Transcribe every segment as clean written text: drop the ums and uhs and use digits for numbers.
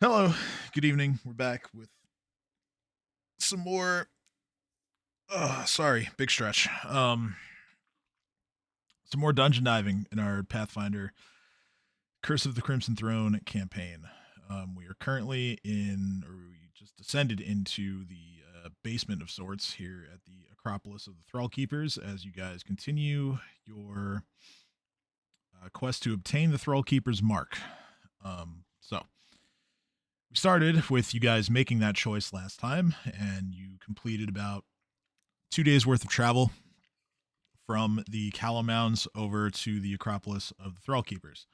Hello, good evening. We're back with some more. Sorry, big stretch. Some more dungeon diving in our Pathfinder Curse of the Crimson Throne campaign. We are currently in, or we just descended into the basement of sorts here at the Acropolis of the Thrallkeepers as you guys continue your quest to obtain the Thrallkeepers mark. So we started with you guys making that choice last time, and you completed about 2 days worth of travel from the Calamounds over to the Acropolis of the Thrallkeepers.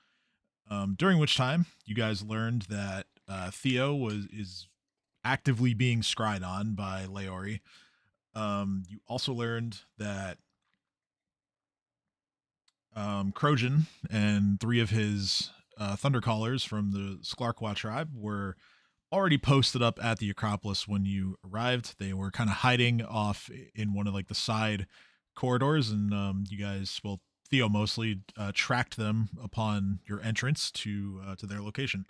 During which time you guys learned that Theo is actively being scried on by Leori. You also learned that Crojan and three of his Thundercallers from the Sklar-Quah tribe were already posted up at the Acropolis when you arrived. They were kind of hiding off in one of like the side corridors, and you guys, well, Theo mostly tracked them upon your entrance to their location.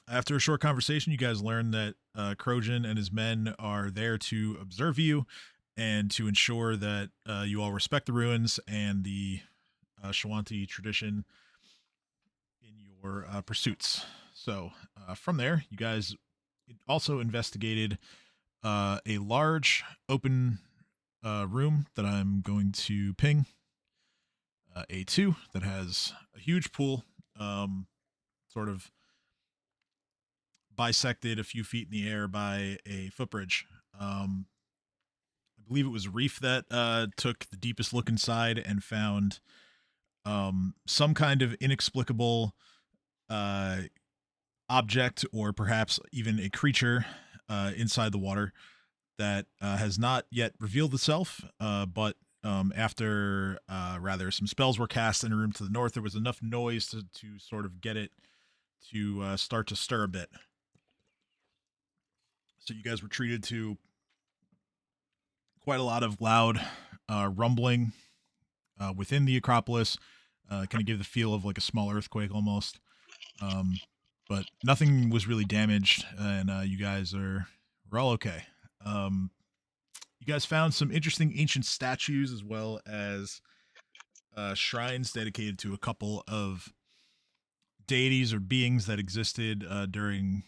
After a short conversation, you guys learn that Crojan and his men are there to observe you and to ensure that you all respect the ruins and the Shawanti tradition in your pursuits. So from there, you guys also investigated a large open room that I'm going to ping A2 that has a huge pool, sort of bisected a few feet in the air by a footbridge. I believe it was Reef that took the deepest look inside and found some kind of inexplicable uh, object or perhaps even a creature inside the water that has not yet revealed itself, but after rather some spells were cast in a room to the north, there was enough noise to sort of get it to start to stir a bit. So you guys were treated to quite a lot of loud rumbling within the Acropolis, kind of give the feel of like a small earthquake almost. Um, but nothing was really damaged, and you guys were all okay. Um, you guys found some interesting ancient statues as well as shrines dedicated to a couple of deities or beings that existed during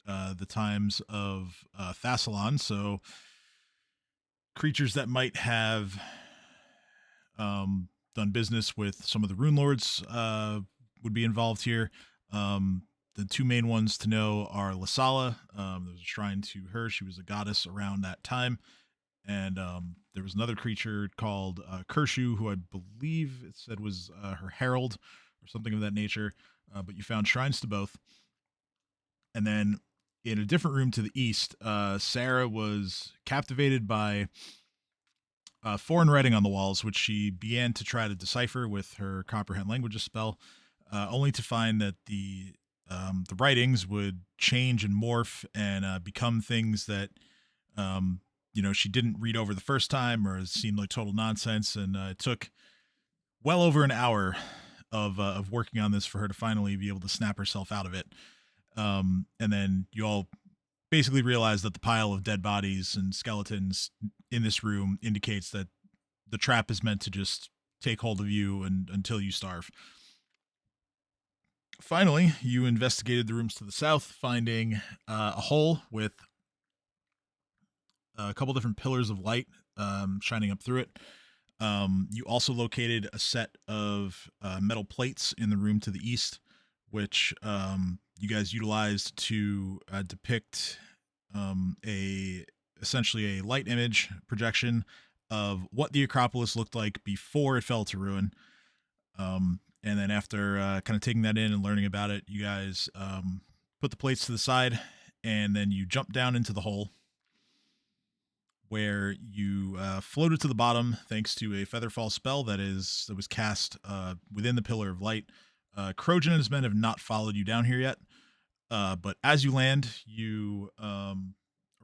the times of Thassalon. So creatures that might have done business with some of the rune lords would be involved here. The two main ones to know are Lasala. There was a shrine to her. She was a goddess around that time. And there was another creature called Kershu, who I believe it said was her herald or something of that nature. But you found shrines to both. And then in a different room to the east, Sarah was captivated by foreign writing on the walls, which she began to try to decipher with her comprehend languages spell, only to find that the writings would change and morph and become things that she didn't read over the first time or seemed like total nonsense. And it took well over an hour of working on this for her to finally be able to snap herself out of it. And then you all basically realize that the pile of dead bodies and skeletons in this room indicates that the trap is meant to just take hold of you and until you starve. Finally, you investigated the rooms to the south, finding a hole with a couple different pillars of light shining up through it. You also located a set of metal plates in the room to the east, which you guys utilized to depict a essentially a light image projection of what the Acropolis looked like before it fell to ruin. And then after kind of taking that in and learning about it, you guys put the plates to the side, and then you jump down into the hole where you floated to the bottom thanks to a featherfall spell that was cast within the pillar of light. Crojan and his men have not followed you down here yet, but as you land, you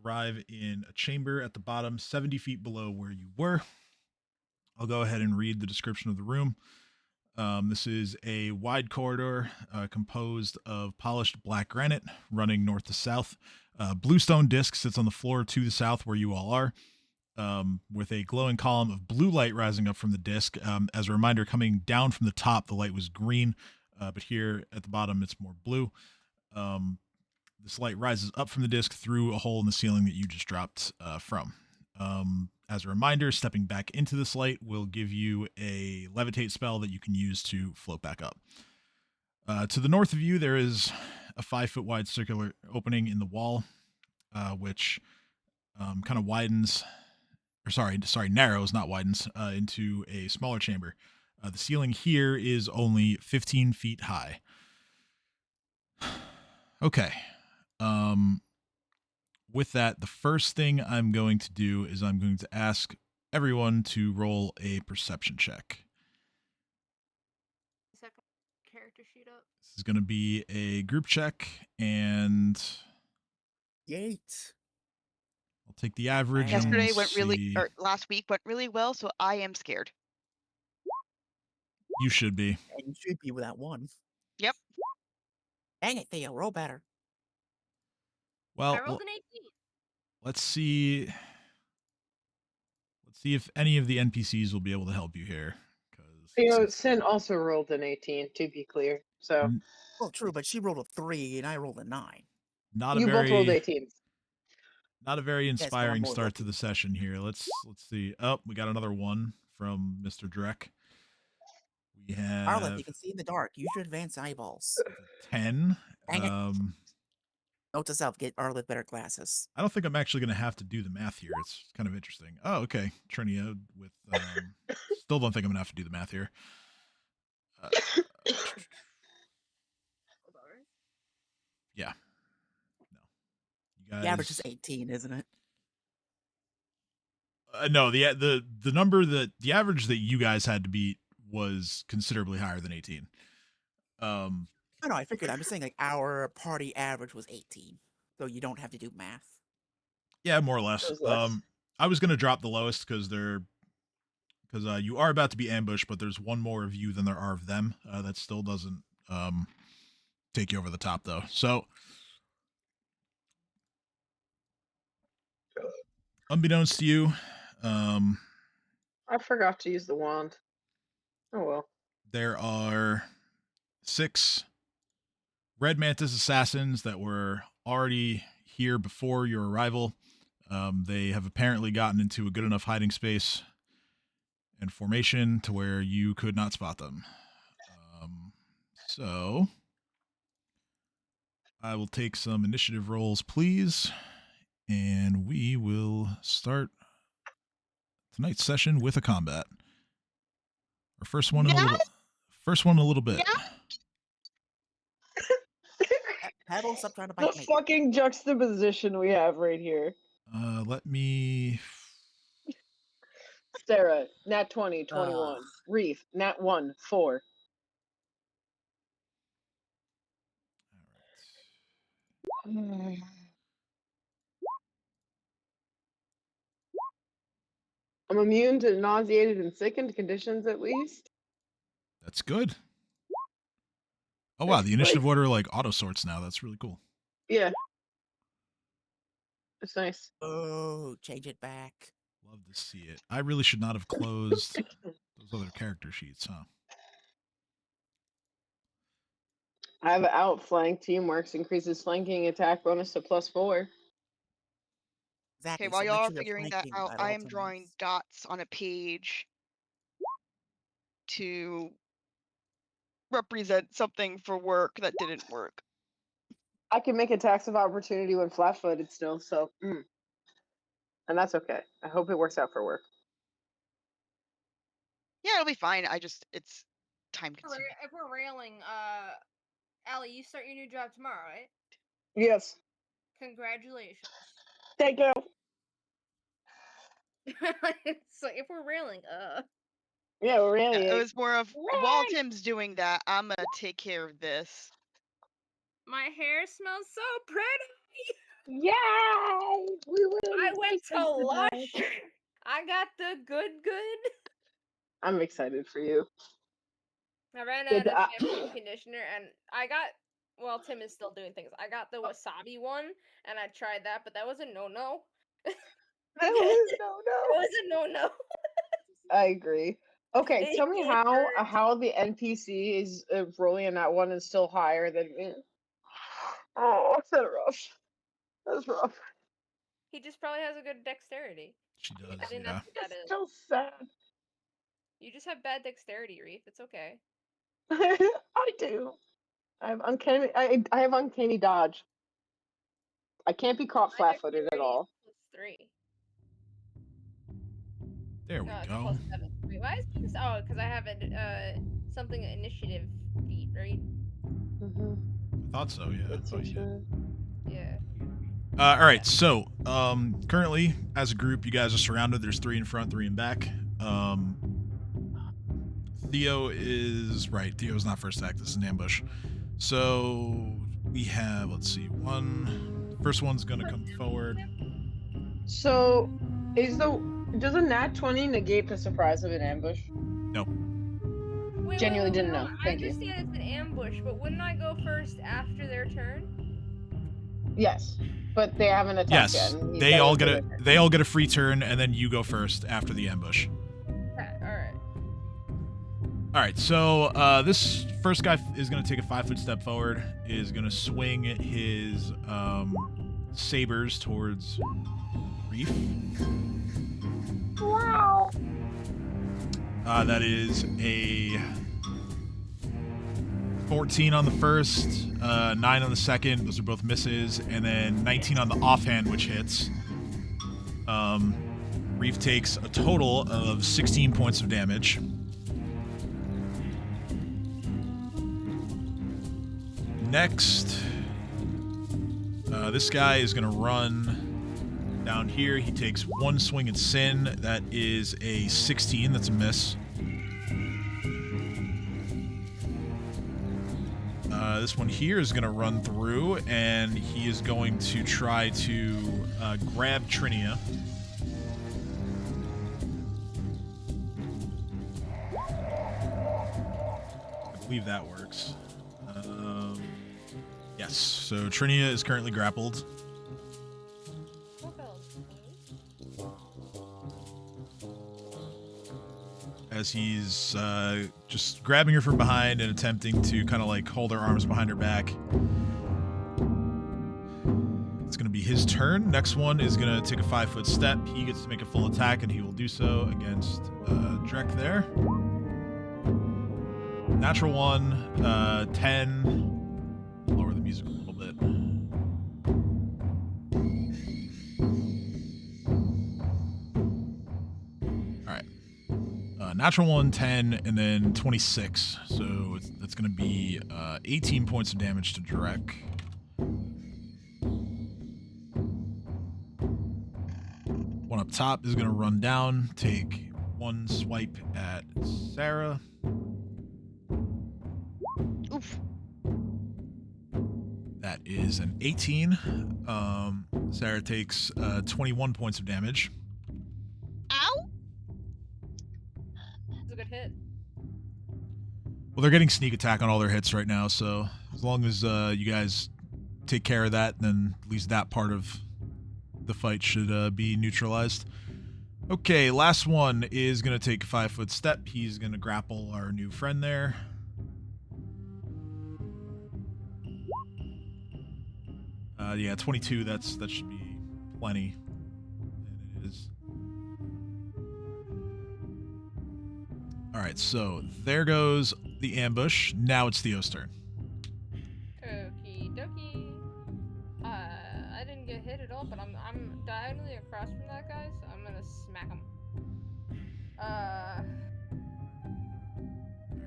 arrive in a chamber at the bottom, 70 feet below where you were. I'll go ahead and read the description of the room. This is a wide corridor composed of polished black granite running north to south. Bluestone disc sits on the floor to the south where you all are, with a glowing column of blue light rising up from the disc. As a reminder, coming down from the top, the light was green, but here at the bottom, it's more blue. Um, this light rises up from the disc through a hole in the ceiling that you just dropped from. As a reminder, stepping back into this light will give you a levitate spell that you can use to float back up. To the north of you, there is a 5-foot wide circular opening in the wall, which kind of widens, or sorry, narrows, not widens, into a smaller chamber. The ceiling here is only 15 feet high. Okay. With that, the first thing I'm going to do is I'm going to ask everyone to roll a perception check. Second character sheet up. This is going to be a group check, and Yeet. I'll take the average. Yesterday and went really, see. or last week went really well, so I am scared. You should be. And you should be without one. Yep. Dang it, Theo, roll better. Well, I rolled an 18. let's see. Let's see if any of the NPCs will be able to help you here. Sin also rolled an 18, to be clear. So Well, true, but she rolled a 3 and I rolled a 9. you both rolled 18s. Not a very inspiring more start lucky. to the session here. Let's see. Oh, we got another one from Mr. Drek. We have Arlen, you can see in the dark. Use your advanced eyeballs. 10. Dang it. Note to self, get Arlen better glasses. I don't think I'm actually going to have to do the math here. It's kind of interesting. Oh, okay. Trinia with still don't think I'm going to have to do the math here. Yeah. No. You guys. The average is 18, isn't it? No, the number that the average that you guys had to beat was considerably higher than 18. No, I figured. I'm just saying, like, our party average was 18, so you don't have to do math. Yeah, more or less. I was gonna drop the lowest because you are about to be ambushed, but there's one more of you than there are of them. That still doesn't take you over the top though. So, unbeknownst to you, I forgot to use the wand. Oh well. There are 6 Red Mantis assassins that were already here before your arrival. They have apparently gotten into a good enough hiding space and formation to where you could not spot them. So I will take some initiative rolls, please, and we will start tonight's session with a combat. Our first one in a little bit. Yeah. Paddle, stop trying to bite The me. fucking juxtaposition we have right here. Let me. Sarah, nat 20, 21. Reef, nat 1, 4. I'm immune to nauseated and sickened conditions, at least. That's good. Oh wow, the initiative order like auto sorts now. That's really cool. Yeah. It's nice. Oh, change it back. Love to see it. I really should not have closed those other character sheets, huh? I have outflank. Teamworks increases flanking attack bonus to +4. Exactly. Okay, while so y'all make are sure you're figuring that flanking out, at I all am drawing times. dots on a page to represent something for work that didn't work. I can make attacks of opportunity when flat-footed still, so and that's okay. I hope it works out for work. Yeah, it'll be fine. It's time consuming. If we're railing, Allie, you start your new job tomorrow, right? Yes. Congratulations. Thank you. So if we're railing, Yeah, we're really. Yeah, it was more of while Tim's doing that, I'm gonna take care of this. My hair smells so pretty. Yay! I went to Lush. I got the good. I'm excited for you. I ran Did out of I- shampoo and conditioner, and I got. Well, Tim is still doing things. I got the wasabi one, and I tried that, but that was a no-no. That was It no. was a no-no. I agree. Okay, tell me It how the NPC is rolling in that one is still higher than me. Oh, that's rough. That's rough. He just probably has a good dexterity. She does, I think yeah. that's what that is. So sad. You just have bad dexterity, Reef. It's okay. I do. I have uncanny. I have uncanny dodge. I can't be caught My flat-footed at dexterity all. is +3. There we It's go. +7. Wait, why is this? Oh, because I have a something initiative feat, right? I thought so, yeah. I thought you did. Yeah. All right, so currently, as a group, you guys are surrounded. There's 3 in front, 3 in back. Theo is right. Theo's not first act. This is an ambush. So we have, let's see, first one's gonna come forward. So, does a nat 20 negate the surprise of an ambush? No. Wait, Genuinely didn't know. I Thank you. understand it's an ambush, but wouldn't I go first after their turn? Yes, but they haven't attacked Yes, yet. and they that all was get the a limit. they all get a free turn, and then you go first after the ambush. Okay, alright. All right, so this first guy is going to take a 5-foot step forward, is going to swing his sabers towards Reef. Wow. That is a 14 on the first, 9 on the second. Those are both misses, and then 19 on the offhand, which hits. Reef takes a total of 16 points of damage. Next, this guy is going to run down here. He takes 1 swing at Sin. That is a 16. That's a miss. This one here is going to run through, and he is going to try to grab Trinia. I believe that works. Yes, so Trinia is currently grappled. As he's just grabbing her from behind and attempting to kind of like hold her arms behind her back. It's going to be his turn. Next one is going to take a 5-foot step. He gets to make a full attack, and he will do so against Drek there. Natural 1, 10. Lower the music a little bit. All right. Natural 1, 10, and then 26. So that's going to be 18 points of damage to Drek. One up top is going to run down, take 1 swipe at Sarah. Oof. That is an 18. Sarah takes 21 points of damage. Ow! That's a good hit. Well, they're getting sneak attack on all their hits right now, so as long as you guys take care of that, then at least that part of the fight should be neutralized. Okay, last one is going to take a 5-foot step. He's going to grapple our new friend there. Yeah, 22, that should be plenty. And it is. Alright, so there goes the ambush. Now it's Theo's turn. Okie dokie. I didn't get hit at all, but I'm diagonally across from that guy, so I'm gonna smack him. Alright,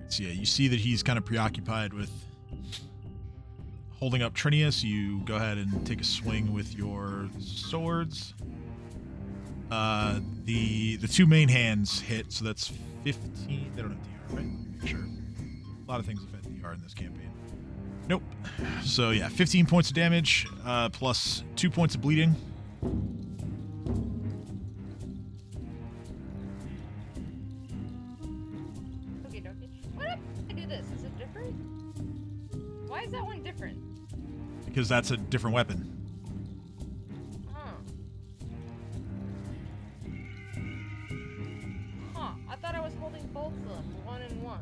so yeah, you see that he's kind of preoccupied with holding up Trinia, so you go ahead and take a swing with your swords. The 2 main hands hit, so that's 15. They don't have DR, right? Make sure. A lot of things have had DR in this campaign. Nope. So yeah, 15 points of damage, plus 2 points of bleeding. Okie dokie. What if I do this? because that's a different weapon. I thought I was holding both of them, 1 and 1.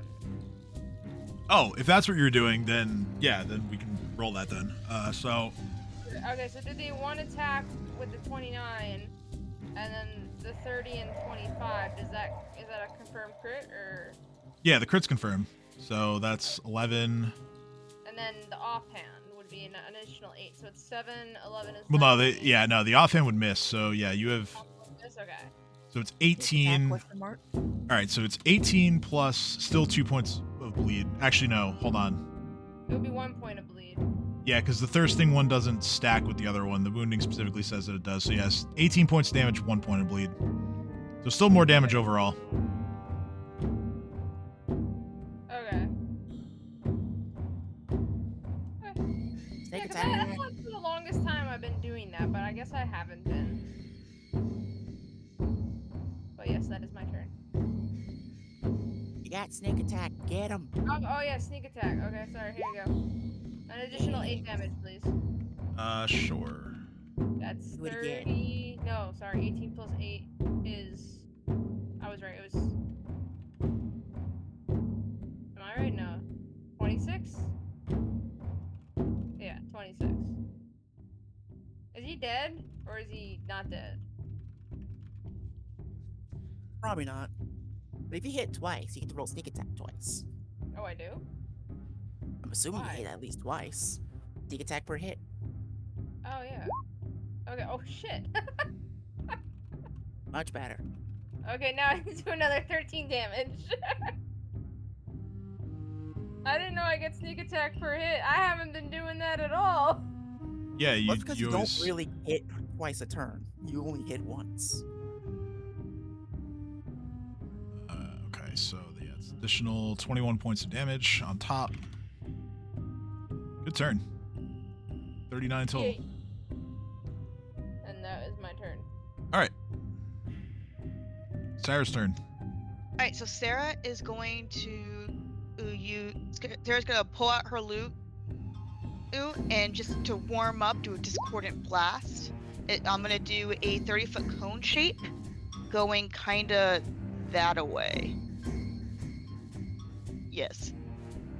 Oh, if that's what you're doing, then yeah, then we can roll that then. Okay, so did the one attack with the 29, and then the 30 and 25? Is that a confirmed crit or? Yeah, the crit's confirmed. So that's 11. And then the offhand would be an additional 8, so it's 7, 11 is. Well, no, the offhand would miss. So yeah, you have. It's okay. So it's 18. Question mark? All right, so it's 18 plus still 2 points of bleed. Actually, no, hold on. It would be 1 point of bleed. Yeah, because the thirsting one doesn't stack with the other one. The wounding specifically says that it does. So yes, 18 points damage, 1 point of bleed. So still more damage overall. Okay. Snake Yeah, 'cause attack. I thought for the longest time I've been doing that, but I guess I haven't been. But yes, that is my turn. You got snake attack. Get him. Oh yeah, sneak attack. Okay, sorry, here you go. An additional 8 damage, please. Sure. That's Do it again. 30. No, sorry, 18 plus 8 is. I was right, it was. Am I right? No. 26? Yeah, 26. Is he dead? Or is he not dead? Probably not. But if you hit twice, you get to roll sneak attack twice. Oh, I do? I'm assuming Why? you hit at least twice. Sneak attack per hit. Oh, yeah. Okay, oh shit. Much better. Okay, now I can do another 13 damage. I didn't know I get sneak attack per hit. I haven't been doing that at all. Yeah, Well, that's because you don't always- really hit twice a turn. You only hit once. Okay, so yeah, it's additional 21 points of damage on top. Good turn. 39 total. Yay. And that is my turn. All right. Sarah's turn. All right, so Sarah is going to Sarah's gonna pull out her loot, and just to warm up, do a discordant blast. I'm gonna do a 30-foot cone shape, going kinda that away. Yes.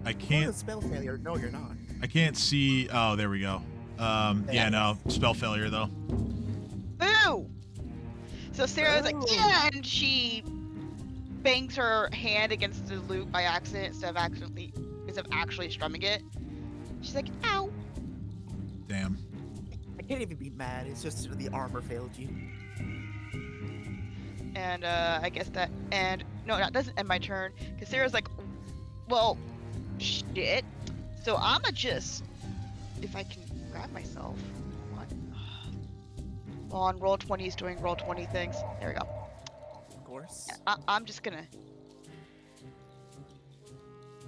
I What can't. is spell failure? No, you're not. I can't see. Oh, there we go. Yeah, no spell failure though. Boo! So Sarah's like, Boo. yeah, and she bangs her hand against the loot by accident instead of actually strumming it. She's like, ow. Damn. I can't even be mad. It's just the armor failed you. And I guess that, and no, that doesn't end my turn, because Sarah's like, well, shit. So I'ma just, if I can grab myself, what? On Roll20 is doing Roll20 things. There we go. Of course. I'm just gonna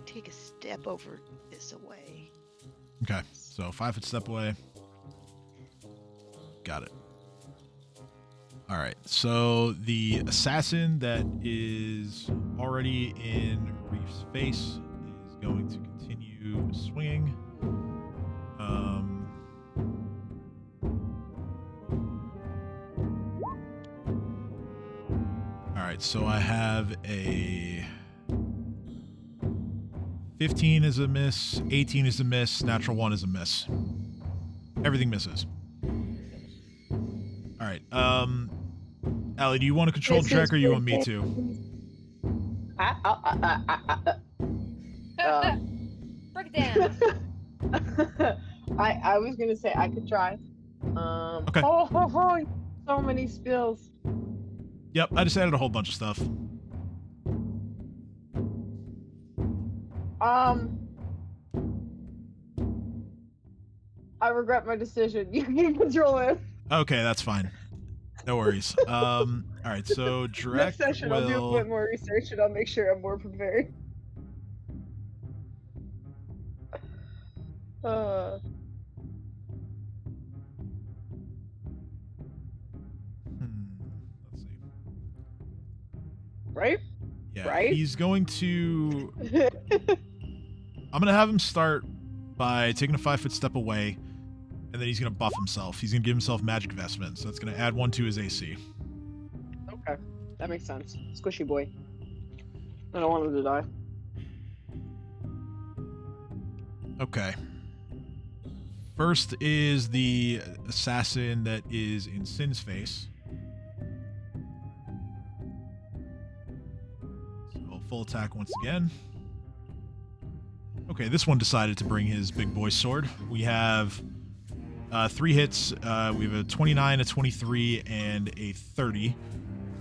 take a step over this away. Okay, so 5-foot step away. Got it. All right, so the assassin that is already in Reef's face is going to continue swinging. All right, so I have a 15 is a miss, 18 is a miss, natural 1 is a miss. Everything misses. All right. Allie, do you want to control the track or you want me to? Break it down. I was gonna say I could try. Okay. So many spills. Yep, I just added a whole bunch of stuff. I regret my decision. You can control it. Okay, that's fine. No worries. All right, so Drek Next session, I'll do a will... bit more research and I'll make sure I'm more prepared. Let's see. Right? Yeah, Right? he's going to... I'm going to have him start by taking a 5-foot step away, And then he's going to buff himself. He's going to give himself magic vestment. So that's going to add 1 to his AC. Okay, that makes sense. Squishy boy. I don't want him to die. Okay. First is the assassin that is in Sin's face. So full attack once again. Okay, this one decided to bring his big boy sword. We have 3 hits. We have a 29, a 23, and a 30.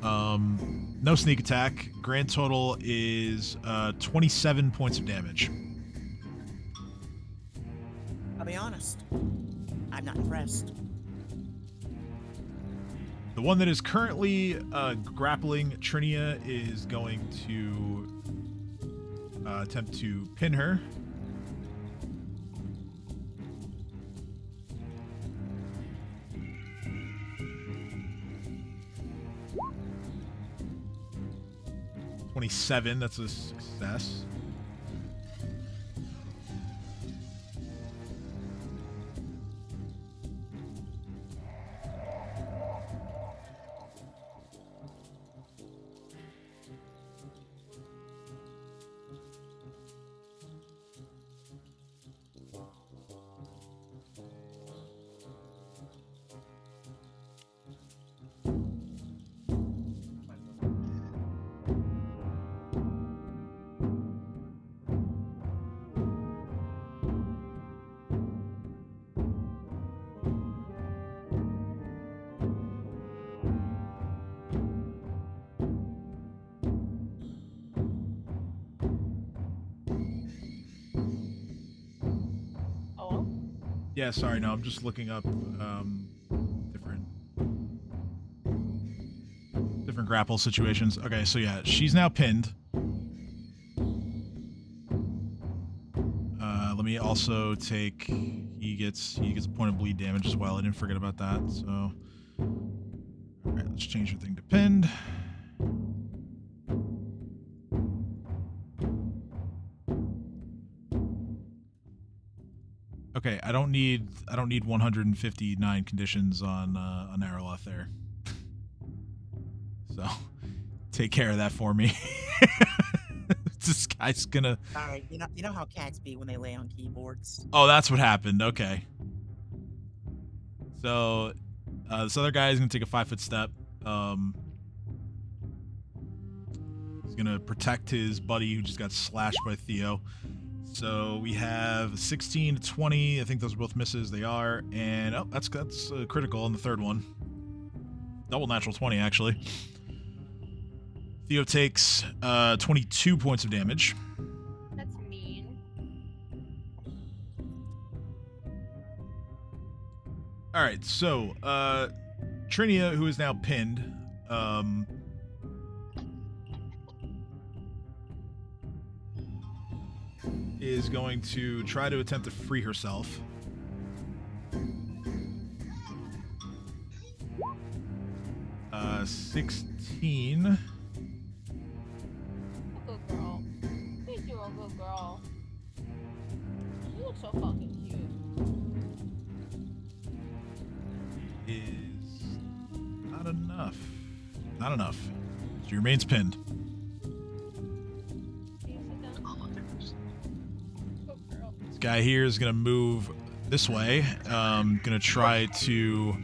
No sneak attack. Grand total is 27 points of damage. I'll be honest. I'm not impressed. The one that is currently grappling Trinia is going to attempt to pin her. .27, that's a success. Yeah, sorry, no, I'm just looking up different grapple situations. Okay, so yeah, she's now pinned. Let me also take. He gets a point of bleed damage as well. I didn't forget about that. So, all right, let's change her thing to pinned. Okay, I don't need 159 conditions on Araloth there. So take care of that for me. This guy's gonna. Alright, you know how cats be when they lay on keyboards. Oh, that's what happened. Okay. So this other guy is gonna take a 5-foot step. He's gonna protect his buddy who just got slashed by Theo. So we have 16 to 20. I think those are both misses. They are. And oh, that's critical on the third one. Double natural 20, actually. Theo takes 22 points of damage. That's mean. All right, so Trinia, who is now pinned, is going to try to attempt to free herself. Uh, 16. Good girl. Please, you're a good girl. You look so fucking cute. Is not enough. Not enough. She remains pinned. Can you sit down? Good girl. This guy here is going to move this way. Going to try to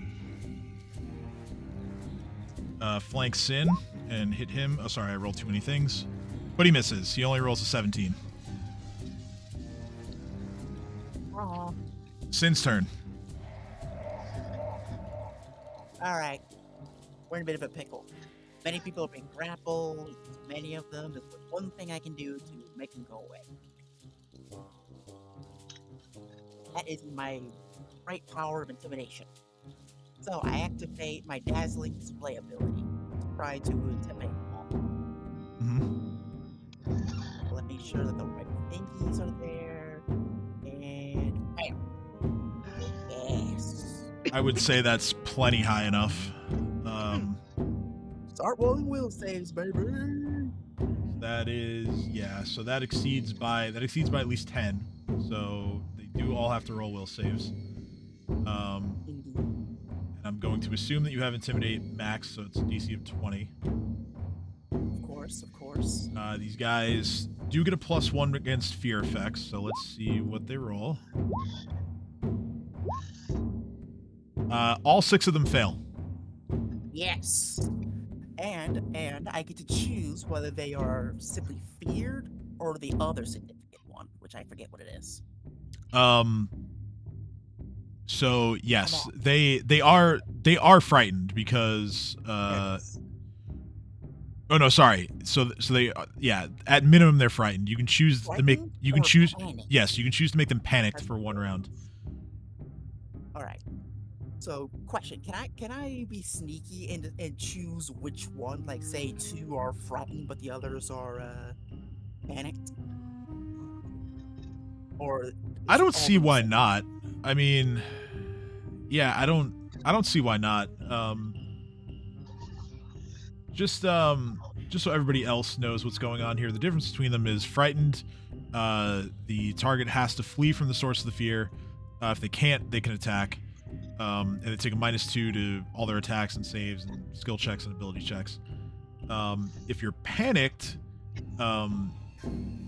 flank Sin and hit him. Oh, sorry, I rolled too many things. But he misses. He only rolls a 17. Aw. Sin's turn. Alright. We're in a bit of a pickle. Many people have been grappled. Many of them. There's one thing I can do to make them go away. That is my right power of intimidation. So I activate my dazzling display ability to try to intimidate them all. Mm-hmm. Let me make sure that the right thingies are there. And bam. Yes. I would say that's plenty high enough. Start rolling will saves, baby. That is, yeah, so that exceeds by at least 10. So they do all have to roll will saves. to assume that you have Intimidate max, so it's a DC of 20. Of course, of course. These guys do get a +1 against fear effects, so let's see what they roll. All 6 of them fail. Yes. And I get to choose whether they are simply feared or the other significant one, which I forget what it is. So yes, they are frightened because Yes. oh no, sorry. So they yeah, at minimum they're frightened. You can choose to make Frightened you can or choose panicked? yes, you can choose to make them panicked That's for 1 round. All right. So, question: Can I be sneaky and choose which one? Like, say 2 are frightened, but the others are panicked. Or I is don't all see of them why the same? not. I mean, yeah, I don't see why not. Just so everybody else knows what's going on here, the difference between them is frightened. The target has to flee from the source of the fear. If they can't, they can attack. And they take a -2 to all their attacks and saves and skill checks and ability checks. If you're panicked,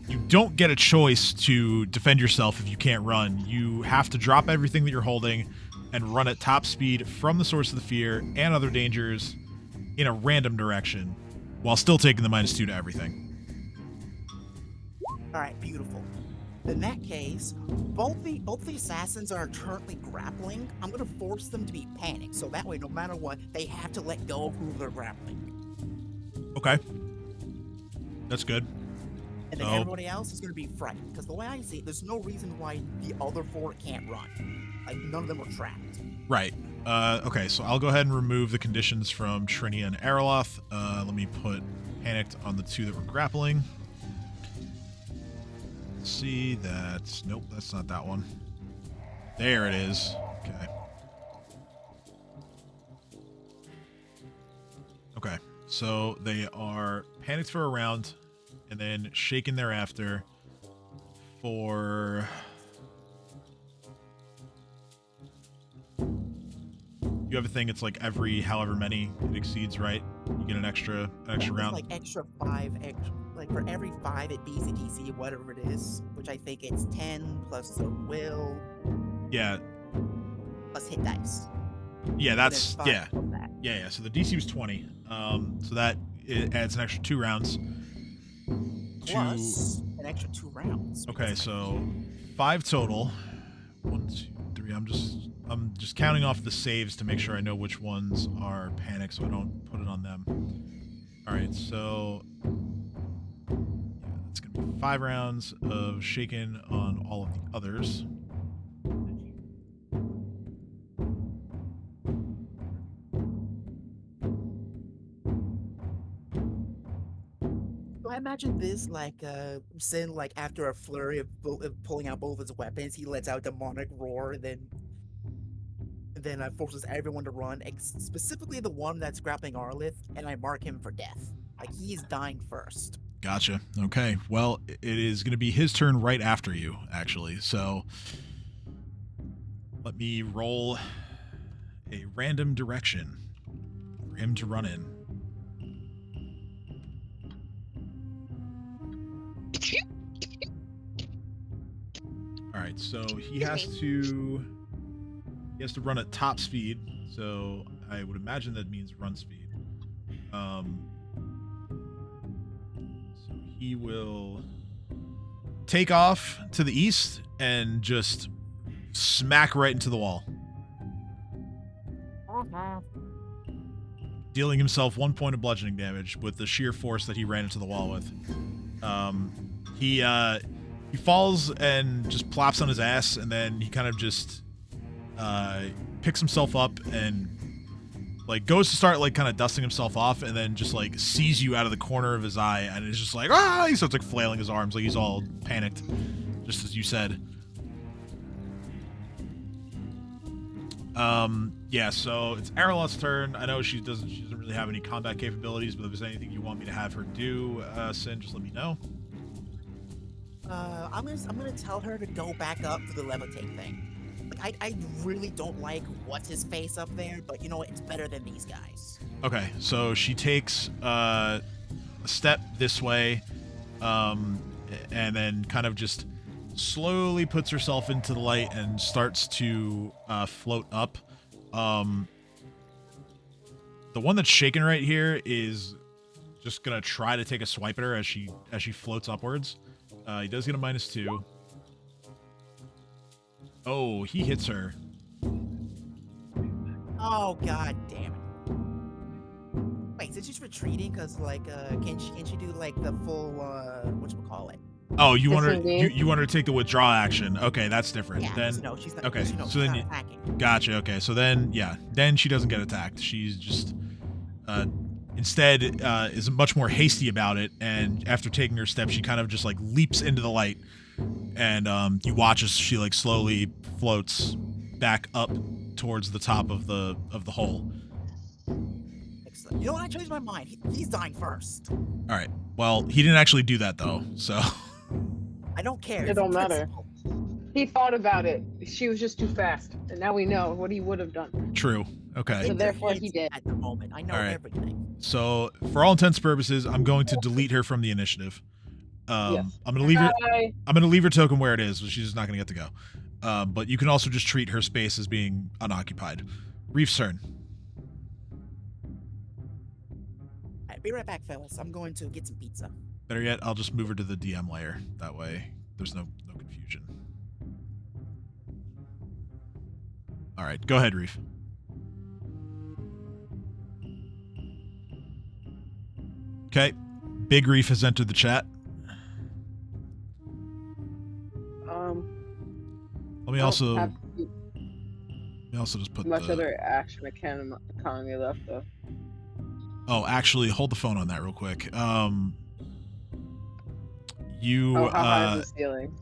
you don't get a choice to defend yourself if you can't run. You have to drop everything that you're holding and run at top speed from the source of the fear and other dangers in a random direction while still taking the -2 to everything. All right, beautiful. In that case, both the assassins are currently grappling. I'm gonna force them to be panicked, so that way, no matter what, they have to let go of who they're grappling. Okay. That's good. And then So- everybody else is gonna be frightened, because the way I see it, there's no reason why the other 4 can't run. Like, none of them are trapped. Right. Okay, so I'll go ahead and remove the conditions from Trinia and Ariloth. Let me put panicked on the 2 that were grappling. Let's see, that's... Nope, that's not that one. There it is. Okay. Okay, so they are panicked for a round and then shaken thereafter for... You have a thing, it's like every however many it exceeds, right? You get an extra It's round. like extra 5, like for every 5 it beats the DC, whatever it is, which I think it's 10 plus the will Yeah, plus hit dice. yeah, And that's then 5 yeah, from that. yeah. So the DC was 20. So that it adds an extra 2 rounds. Plus an extra 2 rounds. Okay, because so 5 total. 1, 2, 3. I'm just counting off the saves to make sure I know which ones are panic, so I don't put it on them. All right, so yeah, that's gonna be 5 rounds of shaken on all of the others. So I imagine this like Sin, like after a flurry of pulling out both his weapons, he lets out a demonic roar, and then forces everyone to run, specifically the one that's grappling Arlith, and I mark him for death. Like, he's dying first. Gotcha. Okay. Well, it is going to be his turn right after you, actually. So let me roll a random direction for him to run in. All right. So he has to run at top speed. So I would imagine that means run speed. So he will take off to the east and just smack right into the wall, dealing himself 1 point of bludgeoning damage with the sheer force that he ran into the wall with. He falls and just plops on his ass, and then he kind of just picks himself up and like goes to start like kind of dusting himself off, and then just like sees you out of the corner of his eye, and is just like, ah! He starts like flailing his arms like he's all panicked, just as you said. Yeah, so it's Ariloth's turn. I know she doesn't really have any combat capabilities, but if there's anything you want me to have her do, Sin, just let me know. I'm gonna tell her to go back up for the levitate thing. I really don't like what's his face up there, but you know what? It's better than these guys. Okay, so she takes a step this way, and then kind of just slowly puts herself into the light and starts to float up. The one that's shaking right here is just gonna try to take a swipe at her as she floats upwards. He does get a -2. Oh, he hits her. Oh god damn it! Wait, is it just retreating? Cause like, can she do like the full whatchamacallit? Oh, you want her Disengage? you want her to take the withdrawal action. Okay, that's different. Yeah, Then no, she's not. okay, she, no, so she's then not you- attacking. gotcha. Okay, so then yeah, then she doesn't get attacked. She's just instead is much more hasty about it, and after taking her step, she kind of just like leaps into the light, and you watch as she like slowly floats back up towards the top of the hole. Excellent. You know what? I changed my mind. He's dying first. All right. Well, he didn't actually do that though, so I don't care. It It's a don't matter. principle. He thought about it. She was just too fast, and now we know what he would have done. true. Okay. So In their therefore he heads did. At the moment, I know All right. everything. So for all intents and purposes, I'm going to delete her from the initiative. Yes. I'm gonna leave her. Bye. I'm gonna leave her token where it is, so she's just not gonna get to go. But you can also just treat her space as being unoccupied. Reef's turn. Alright, be right back, fellas. I'm going to get some pizza. Better yet, I'll just move her to the DM layer. That way, there's no confusion. All right, go ahead, Reef. Okay, Big Reef has entered the chat. Let me I don't also have just put much the. other action economy left though. Oh, actually, hold the phone on that real quick. You Oh, how high is the ceiling?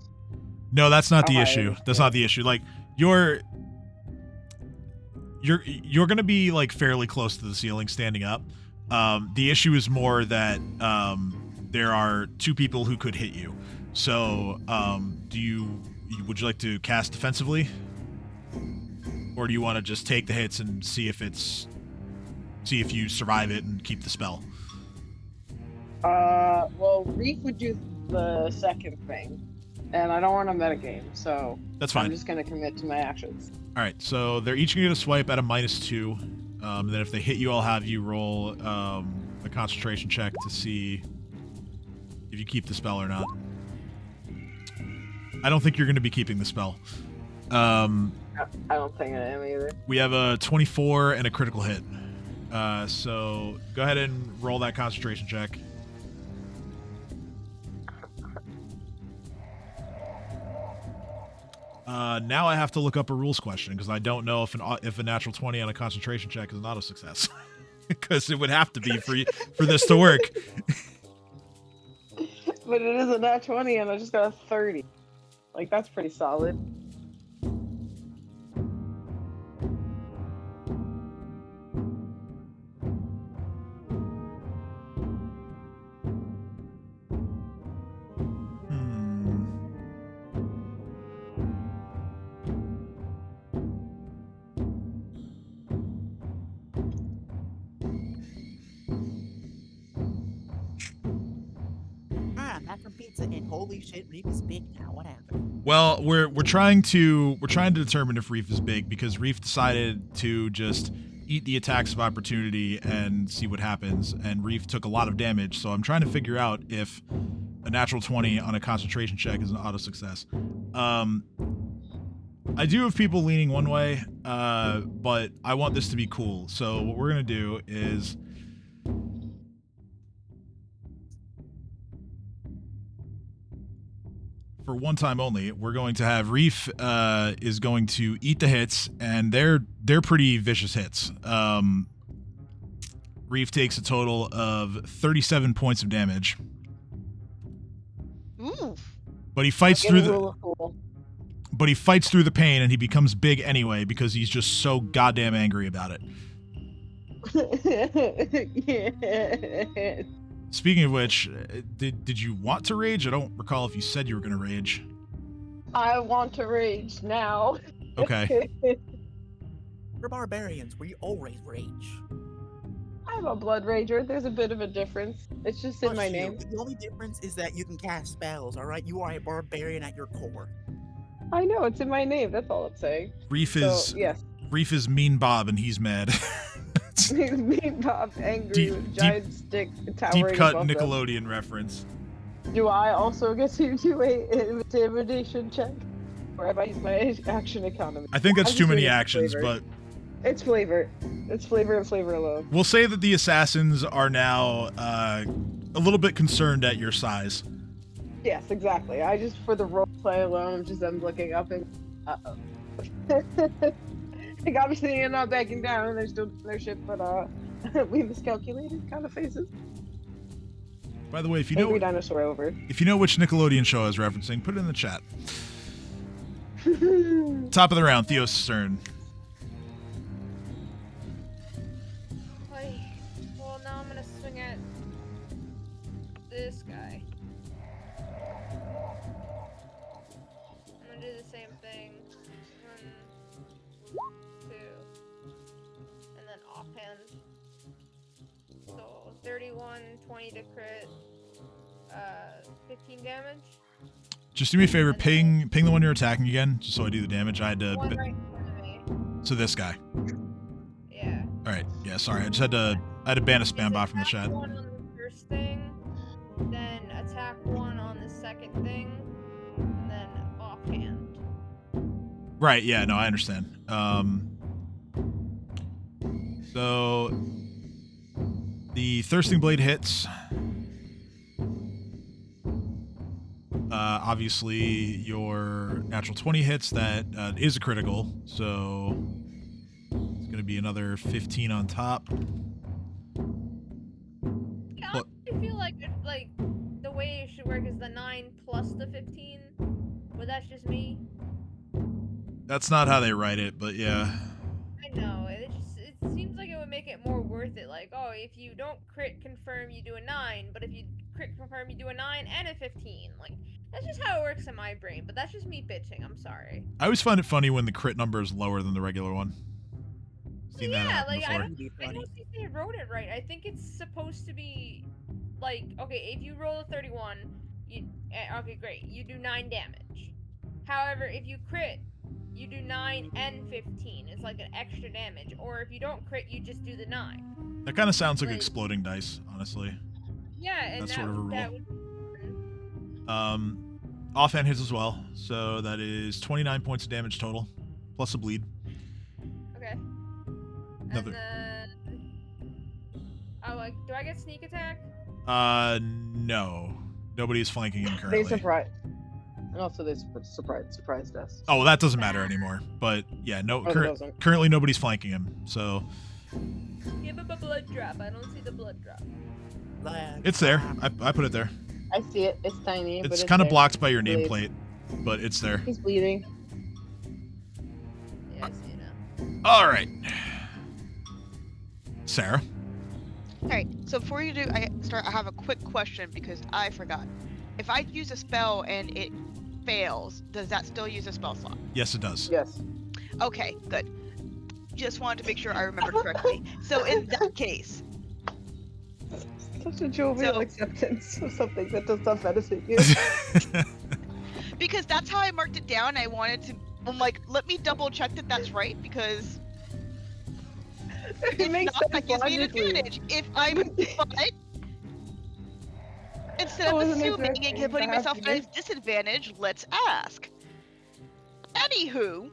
no, that's not How the high is issue. the That's not the issue. Like you're gonna be like fairly close to the ceiling standing up. The issue is more that there are two people who could hit you. So would you like to cast defensively, or do you want to just take the hits and see if you survive it and keep the spell? Well, Reef would do the second thing, and I don't want to metagame, so That's fine. I'm just gonna commit to my actions. All right, so they're each gonna get a swipe at a -2. Then if they hit you, I'll have you roll a concentration check to see if you keep the spell or not. I don't think you're gonna be keeping the spell. I don't think I am either. We have a 24 and a critical hit. So go ahead and roll that concentration check. Now I have to look up a rules question because I don't know if a natural 20 on a concentration check is not a success. Because it would have to be for this to work. But it is a nat 20, and I just got a 30. Like, that's pretty solid. I'm back from pizza, and holy shit, Reef is big now. What happened? Well, we're trying to determine if Reef is big because Reef decided to just eat the attacks of opportunity and see what happens, and Reef took a lot of damage. So I'm trying to figure out if a natural 20 on a concentration check is an auto success. I do have people leaning one way, but I want this to be cool. So what we're gonna do is. For one time only, we're going to have Reef is going to eat the hits, and they're pretty vicious hits. Reef takes a total of 37 points of damage, Ooh. but he fights Get through a the rule of cool. pain, and he becomes big anyway because he's just so goddamn angry about it. Yeah. Speaking of which, did you want to rage? I don't recall if you said you were going to rage. I want to rage now. Okay. We're barbarians. We always rage. I'm a blood rager. There's a bit of a difference. It's just in Plus my you. name. The only difference is that you can cast spells, alright? You are a barbarian at your core. I know, it's in my name. That's all it's saying. Reef So, is yes. Reef is mean Bob, and he's mad. He's being Bob angry Deep- with giant stick Deep towering cut above them. Nickelodeon reference. Do I also get to do a intimidation check? Or have I used my action economy? I think that's I'm too just many doing it for actions, flavor. but It's flavor. It's flavor and flavor alone. we'll say that the assassins are now a little bit concerned at your size. Yes, exactly. I just, for the role play alone, I'm looking up and uh-oh. Like, obviously you're not backing down, they're still doing their shit, but we miscalculated kind of faces. By the way, if you Angry know dinosaur over. which Nickelodeon show I was referencing, put it in the chat. Top of the round, Theos' turn. Well, now I'm gonna swing at this guy. I'm gonna do the same thing. 1, 2, and then offhand. So 31, 20 to crit, 15 damage. Just do me a favor, ping the one you're attacking again, just so I do the damage. I had to. One right in front of me. So this guy. Yeah. All right. Yeah. Sorry. I just had to ban a spam bot from the Attack chat. one on the first thing, then attack one on the second thing, and then offhand. Right. Yeah. No, I understand. So the Thirsting Blade hits. Obviously, your natural 20 hits. That is a critical. So it's going to be another 15 on top. Yeah, I feel like the way it should work is the 9 plus the 15, but that's just me. That's not how they write it, but yeah. I know it seems like it would make it more worth it. Like, oh, if you don't crit confirm, you do a 9, but if you crit confirm, you do a 9 and a 15. Like, that's just how it works in my brain. But that's just me bitching. I'm sorry. I always find it funny when the crit number is lower than the regular one. Seen that Yeah, happen like before. I don't think they wrote it right. I think it's supposed to be like, okay, if you roll a 31, okay, great, you do 9 damage. However, if you crit, you do 9 and 15. It's like an extra damage. Or if you don't crit, you just do the 9. That kind of sounds like Like- exploding dice, honestly. Yeah, and That's that, sort of a that rule. would. Offhand hits as well, so that is 29 points of damage total, plus a bleed. Okay. Another- And then. Oh, like, do I get sneak attack? No. Nobody is flanking him They currently. surprise. And also they surprised us. Oh, that doesn't matter anymore. But yeah, no. Oh, it doesn't. Currently, nobody's flanking him, so Give him a blood drop. I don't see the blood drop. it's there. I put it there. I see it. It's tiny. but It's kind of there. blocked by your Bleeds. nameplate, but it's there. He's bleeding. Yeah, I see it now. All right, Sarah. All right. So before you do, I have a quick question because I forgot. If I use a spell and it fails, does that still use a spell slot? Yes, it does. Yes. Okay, good. Just wanted to make sure I remembered correctly. So in that case, Such a jovial So- acceptance of something that does not benefit you. because that's how I marked it down, I wanted to. I'm like, let me double check that that's right because It if makes not, that sense gives me an logically. advantage. If I'm but instead I of wasn't assuming expecting and putting that myself to at be- a disadvantage, let's ask. Anywho,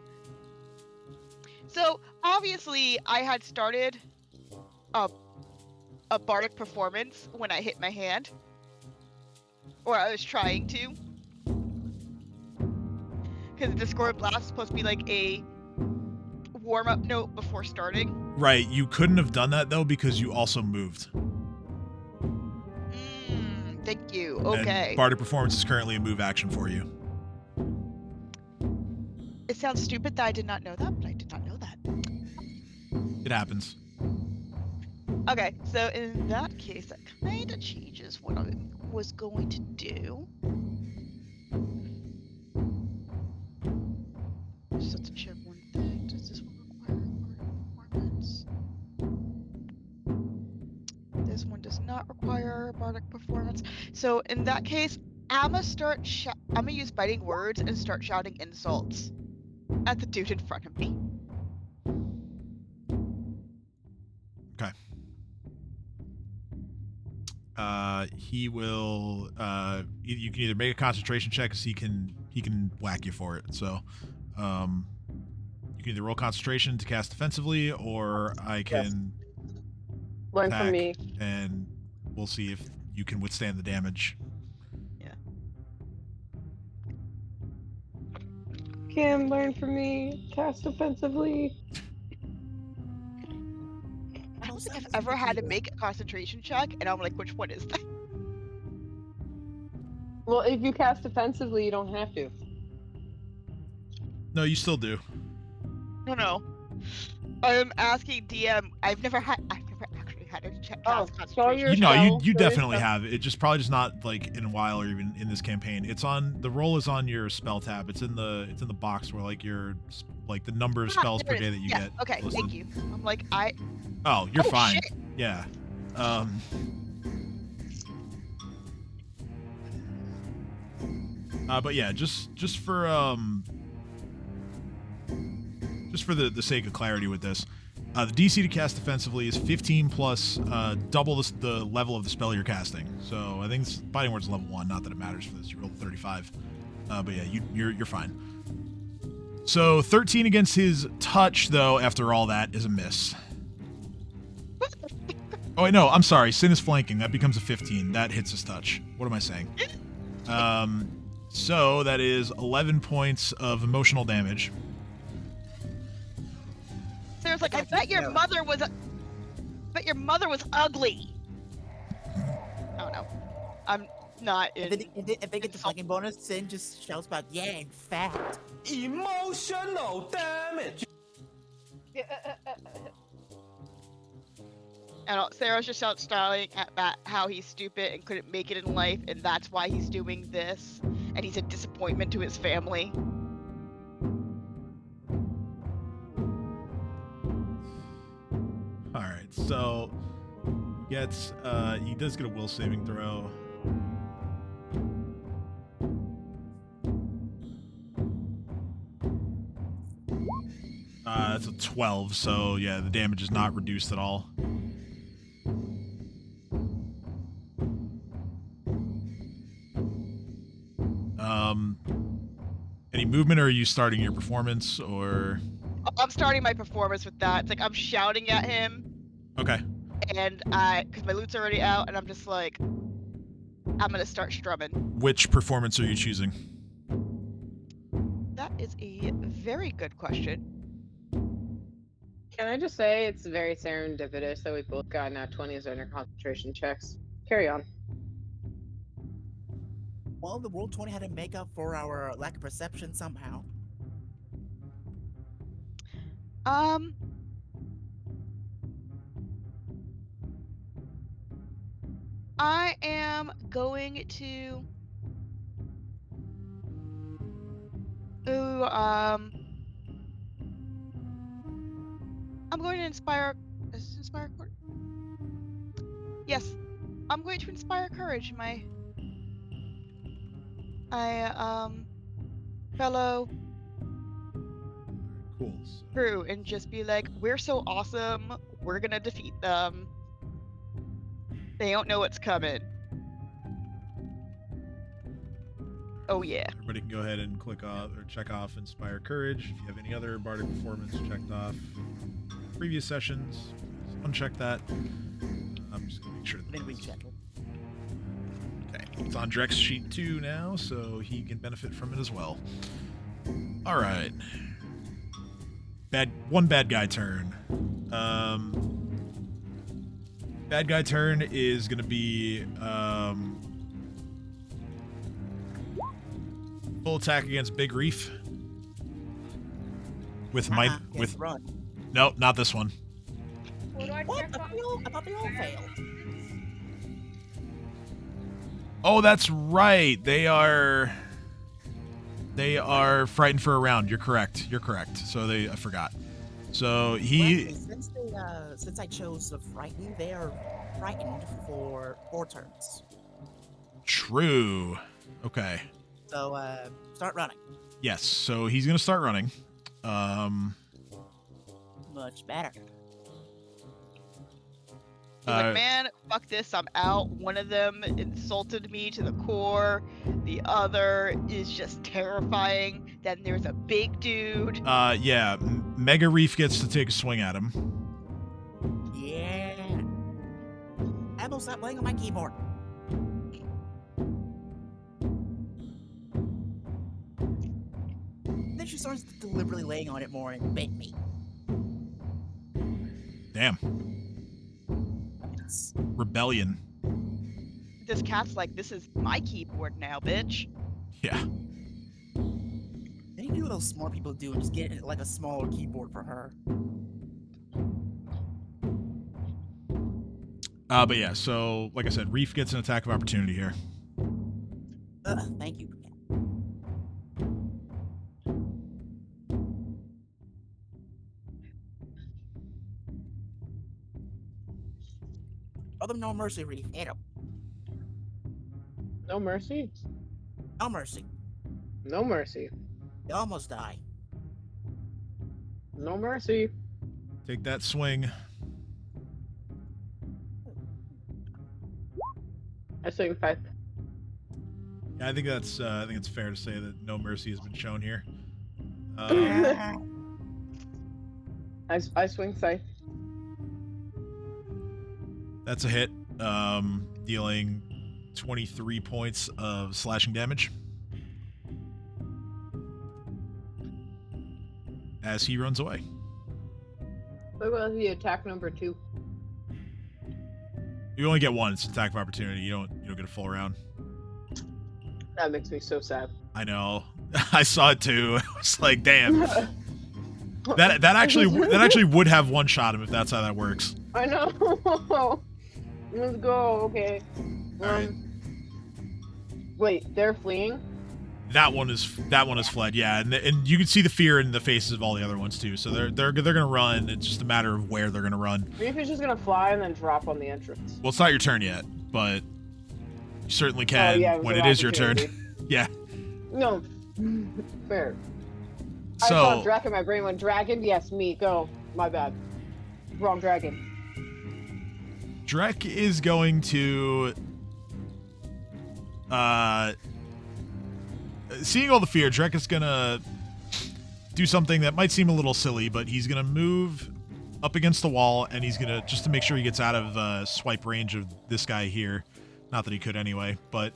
so obviously I had started a bardic performance when I hit my hand, or I was trying to, because the Discord Blast is supposed to be like a warm-up note before starting. Right. You couldn't have done that though because you also moved. Thank you. And Okay. Bardic Performance is currently a move action for you. It sounds stupid that I did not know that, but I did not know that. It happens. Okay, so in that case, that kind of changes what I was going to do. Just have to check one not require bardic performance. So in that case, I'm gonna use biting words and start shouting insults at the dude in front of me. Okay. He will. You can either make a concentration check, because he can whack you for it. So, you can either roll concentration to cast defensively, or I can Learn attack, from me. and we'll see if you can withstand the damage. Kim, learn from me. Cast offensively. I don't think I've ever had to make a concentration check, and I'm like, which one is that? Well, if you cast offensively, you don't have to. No, you still do. No. I'm asking DM. I've never actually had to check cast show concentration. You definitely have. It just probably just not like in a while or even in this campaign. It's on the roll is on your spell tab. It's in the box where like your the number of spells per day that you get. Okay, listed. thank you. I'm like Oh, you're fine. Shit. Yeah. But yeah, just for the sake of clarity with this, the DC to cast defensively is 15 plus double the level of the spell you're casting. So I think Biting Word's level 1. Not that it matters for this. You rolled 35. But yeah, you're fine. So 13 against his touch, though. After all that, is a miss. Oh wait, no, I'm sorry. Sin is flanking. That becomes a 15. That hits his touch. What am I saying? So that is 11 points of emotional damage. Sarah's like, I bet your mother was ugly. Oh no, I'm not in. If they get the flanking bonus, Sin just shouts back, "Yeah, in fact." Emotional damage. And Sarah's just out styling at how he's stupid and couldn't make it in life, and that's why he's doing this, and he's a disappointment to his family. All right, so he does get a will saving throw. That's a 12, so yeah, the damage is not reduced at all. Any movement, or are you starting your performance, or? I'm starting my performance with that. It's like I'm shouting at him. Okay. And because my loot's already out, and I'm just like, I'm gonna start strumming. Which performance are you choosing? That is a very good question. Can I just say it's very serendipitous that we both got nat 20s on our concentration checks. Carry on. Well, the roll 20 had to make up for our lack of perception somehow. I am going to. I'm going to inspire. Is this inspire courage? Yes, I'm going to inspire courage, my fellow Cool. crew, and just be like, we're so awesome, we're gonna defeat them. They don't know what's coming. Oh yeah. Everybody can go ahead and click off or check off Inspire Courage. If you have any other bardic performance checked off previous sessions, uncheck that. I'm just gonna make sure that Then we check it. Okay, it's on Drek's sheet 2 now, so he can benefit from it as well. All right. One bad guy turn. Bad guy turn is gonna be full attack against Big Reef with might with run. Nope, not this one. What do I What? check I thought they all failed. Oh, that's right. They are frightened for a round. You're correct. So I forgot. So Well, he, since I chose the frightened, they are frightened for 4 turns. true. Okay. So start running. Yes. So he's gonna start running. Much better. He's like, man, fuck this, I'm out. One of them insulted me to the core. The other is just terrifying. Then there's a big dude. Yeah. Mega Reef gets to take a swing at him. Yeah. Apple, stop playing on my keyboard. Then she starts deliberately laying on it more and bit me. Damn. It's- Rebellion. This cat's like, this is my keyboard now, bitch. Yeah. They do what those smart people do and just get like a smaller keyboard for her. But yeah. So like I said, Reef gets an attack of opportunity here. Thank you. Other no mercy, Reef. Hit him. No mercy. No mercy. No mercy. You almost die. No mercy. Take that swing. I swing 5. Yeah, I think it's fair to say that no mercy has been shown here. I swing 5. That's a hit, dealing 23 points of slashing damage as he runs away. What was the attack number 2? You only get one. It's an attack of opportunity. You don't get a full round. That makes me so sad. I know. I saw it too. I was like, damn. That actually would have one shot him if that's how that works. I know. Let's go. Okay. Alright. Wait, they're fleeing? That one is fled, yeah, and you can see the fear in the faces of all the other ones too. So they're gonna run. It's just a matter of where they're gonna run. Reef is just gonna fly and then drop on the entrance. Well, it's not your turn yet, but you certainly can yeah, when it is your turn. Yeah. No. Fair. I So saw Drac in my brain. When dragon, yes, me. Go. My bad. Wrong dragon. Drek is going to seeing all the fear, Drek is gonna do something that might seem a little silly, but he's gonna move up against the wall, and he's gonna, just to make sure he gets out of swipe range of this guy here. Not that he could anyway, but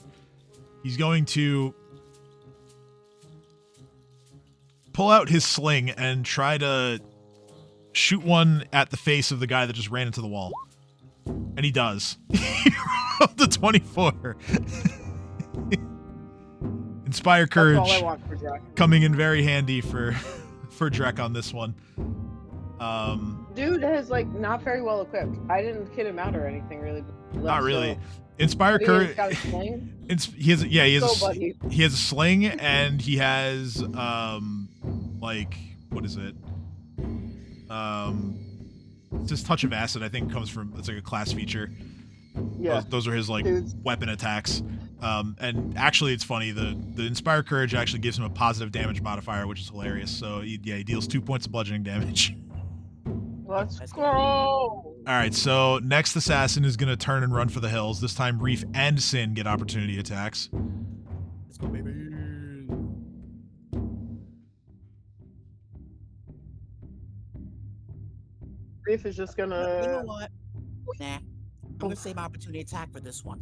he's going to pull out his sling and try to shoot one at the face of the guy that just ran into the wall. And he does. He rolled a 24. Inspire courage. That's all I want for Drac. Coming in very handy for Drek on this one. Dude is like not very well equipped. I didn't kid him out or anything really. Not really. Inspire He's courage. got a sling. He has So, buddy. he has a sling, and he has like, what is it? It's his touch of acid, I think, comes from, it's like a class feature. Yeah. Those are his like Dudes. weapon attacks. And actually, it's funny, the Inspire Courage actually gives him a positive damage modifier, which is hilarious. So he deals 2 points of bludgeoning damage. Let's go. All right, so next assassin is gonna turn and run for the hills. This time, Reef and Sin get opportunity attacks. Let's go, baby. Reef is just You know gonna. what? Nah. I'm gonna save my opportunity attack for this one.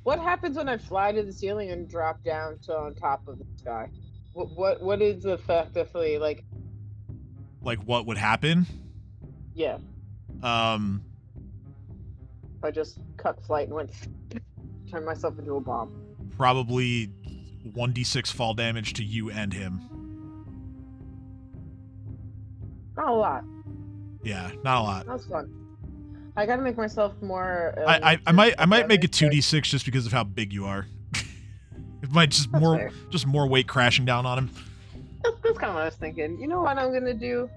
What happens when I fly to the ceiling and drop down to on top of this guy? What is effectively like? Like, what would happen? Yeah, Um, if I just cut flight and went, turn myself into a bomb. probably 1d6 fall damage to you and him. Not a lot. Yeah, not a lot. That's fun. I gotta make myself more. I might make it 2d6 just because of how big you are. It might just That's fair. more weight crashing down on him. That's kind of what I was thinking. You know what I'm gonna do?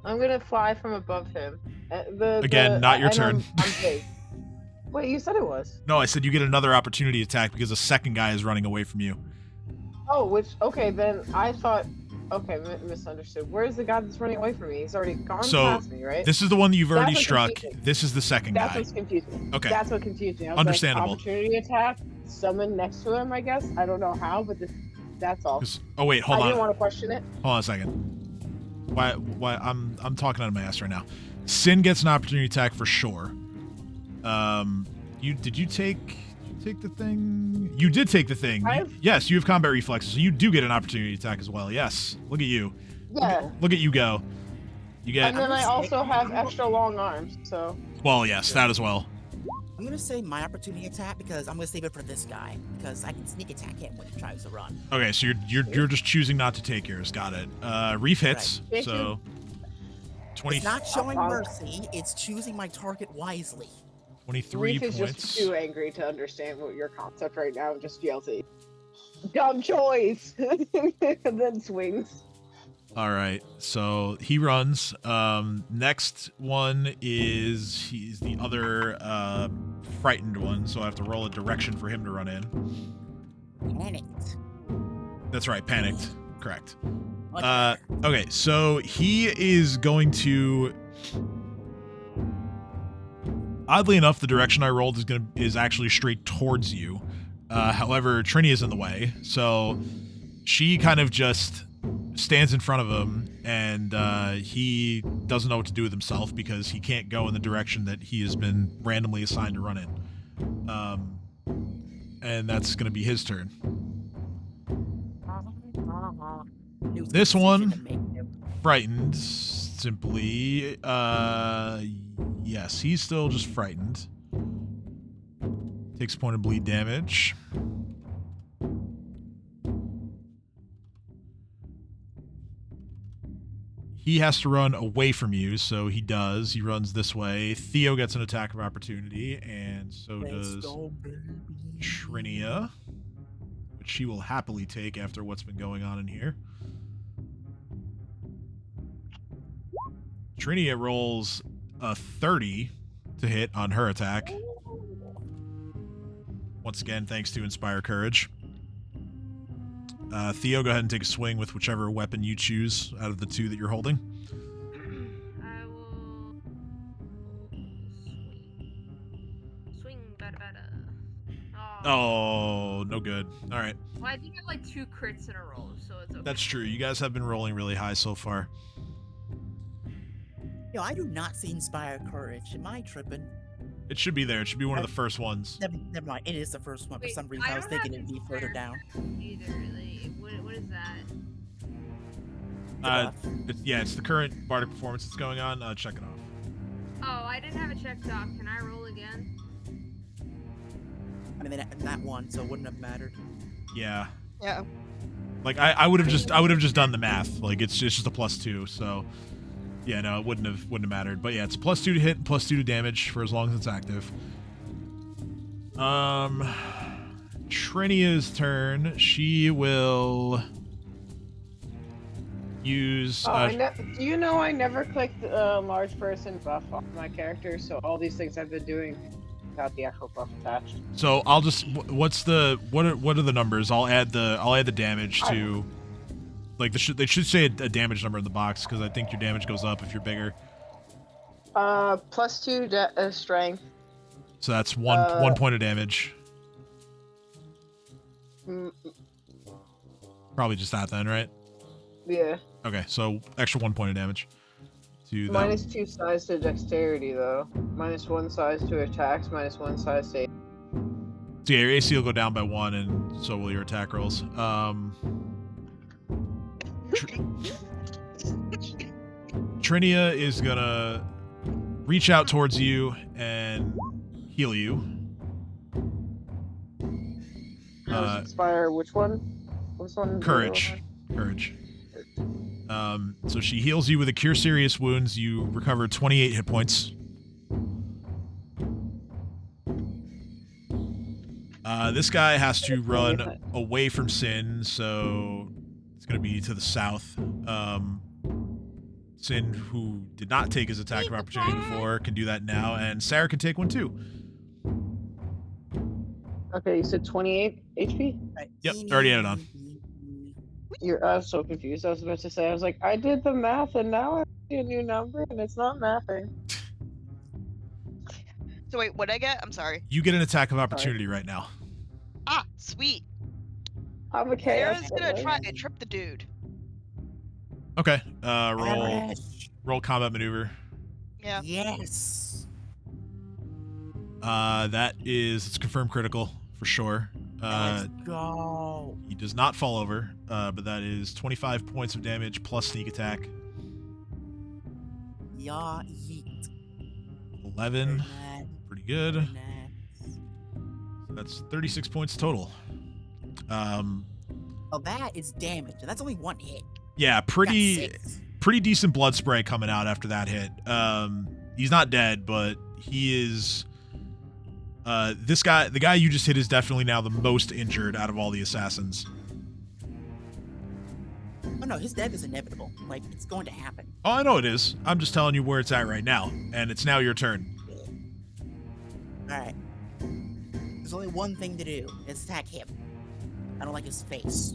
I'm gonna fly from above him. Again, not your turn. I'm big. Wait, you said it was. No, I said you get another opportunity attack because a second guy is running away from you. Oh, okay, then I thought. Okay, misunderstood. Where's the guy that's running away from me? He's already gone past me, right? This is the one that you've already That's struck. what confused me. This is the second That's guy. what's confusing. Okay. That's what confused me. I was Understandable. Like, opportunity attack, someone next to him, I guess. I don't know how, but that's all. Oh wait, hold I on. didn't want to question it. Hold on a second. Why I'm talking out of my ass right now. Sin gets an opportunity attack for sure. Did you take the thing? You did take the thing. Yes, you have combat reflexes, so you do get an opportunity attack as well. Yes. Look at you. Yeah. Look at you go. You get. And then I also have extra long arms, so. Well, yes, that as well. I'm gonna say my opportunity attack because I'm gonna save it for this guy because I can sneak attack him when he tries to run. Okay, so you're just choosing not to take yours. Got it. Reef hits. Right. So 20. It's not showing mercy. It's choosing my target wisely. 23 Reef is points. just too angry to understand what your concept right now and just yells at you. Dumb choice! And then swings. All right, so he runs. Next one he's the other frightened one, so I have to roll a direction for him to run in. Panicked. That's right, panicked. Correct. Much better. Okay, so he is going to. Oddly enough, the direction I rolled is actually straight towards you. However, Trini is in the way, so she kind of just stands in front of him, and he doesn't know what to do with himself because he can't go in the direction that he has been randomly assigned to run in. And that's going to be his turn. This one, frightened, simply, yes, he's still just frightened. Takes a point of bleed damage. He has to run away from you, so he does. He runs this way. Theo gets an attack of opportunity, and so does Trinia, which she will happily take after what's been going on in here. Trinia rolls a 30 to hit on her attack. Once again, thanks to Inspire Courage. Theo, go ahead and take a swing with whichever weapon you choose out of the two that you're holding. I will swing. Oh, no good. All right. Well, I think I have like 2 crits in a row, so it's okay. That's true. You guys have been rolling really high so far. Yo, I do not see Inspire Courage. Am I tripping? It should be there. It should be one of the first ones. Never mind. It is the first one. For Wait, some reason, I was don't thinking have it'd be further Inspire down. Either, really. What is that? Yeah, it's the current bardic performance that's going on. Check it off. Oh, I didn't have a check doc. Can I roll again? I mean, that one, so it wouldn't have mattered. Yeah. Yeah. Like I would have just done the math. Like it's just a +2. So yeah, no, it wouldn't have mattered. But yeah, it's a +2 to hit and +2 to damage for as long as it's active. Trinia's turn. She will use. Do you know I never clicked large person buff on my character, so all these things I've been doing without the actual buff attached. So I'll just. What are the numbers? I'll add the damage to. Like they should say a damage number in the box because I think your damage goes up if you're bigger. +2 strength. So that's one point of damage. Probably just that then, right? Yeah. Okay, so extra 1 point of damage. To that. -2 size to dexterity though. -1 size to attacks. -1 size to. So yeah, your AC will go down by 1, and so will your attack rolls. Trinia is gonna reach out towards you and heal you. Inspire which one? Which one? Courage. So she heals you with a Cure Serious Wounds. You recover 28 hit points. This guy has to run away from Sin, so it's going to be to the south. Sin, who did not take his attack of opportunity before, can do that now, and Sarah can take one too. Okay, you said 28 HP? Right. Yep, already added on. I was so confused. I was about to say, I was like, I did the math and now I see a new number and it's not mathing. So wait, what'd I get? I'm sorry. You get an attack of opportunity right now. Ah, sweet. I'm a chaos. Sarah's gonna try and trip the dude. Okay, Alright. roll combat maneuver. Yeah. Yes. It's confirmed critical for sure. Let's go. He does not fall over, but that is 25 points of damage plus sneak attack. Yeah, yeet. 11, Nice, pretty good. nice. That's 36 points total. Oh, that is damage, and that's only one hit. Yeah, Got pretty 6. decent blood spray coming out after that hit. He's not dead, but he is. The guy you just hit is definitely now the most injured out of all the assassins. Oh no, his death is inevitable. Like, it's going to happen. Oh, I know it is. I'm just telling you where it's at right now, and it's now your turn. Alright. There's only one thing to do. It's attack him. I don't like his face.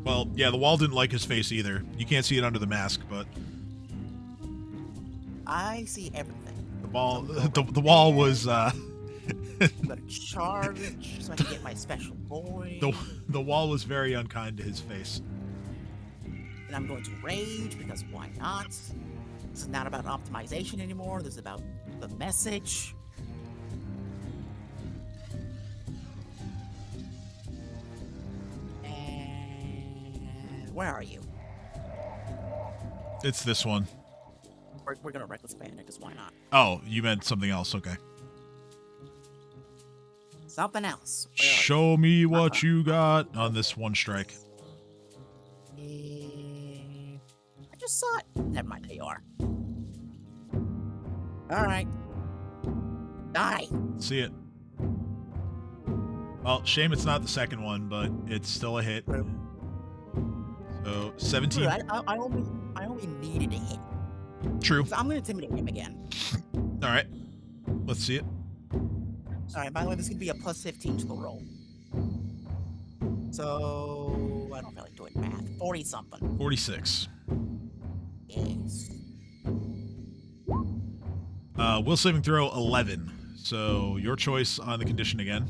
Well, yeah, the wall didn't like his face either. You can't see it under the mask, but I see everything. the wall was I'm gonna charge so I can get my special boy. the wall was very unkind to his face. And I'm going to rage because why not? This is not about optimization anymore. This is about the message. And where are you? It's this one. We're gonna reckless panic because why not? Oh, you meant something else. Okay. Something else. Where are you? Show me what you got on this one strike. I just saw it. Never mind, there you are. Alright. Die. See it. Well, shame it's not the second one, but it's still a hit. So 17. I only needed a hit. True. So I'm gonna intimidate him again. All right. Let's see it. Alright, by the way, this could be a plus 15 to the roll. So I don't feel like doing math. 40 something. 46. Yes. Will saving throw 11. So your choice on the condition again.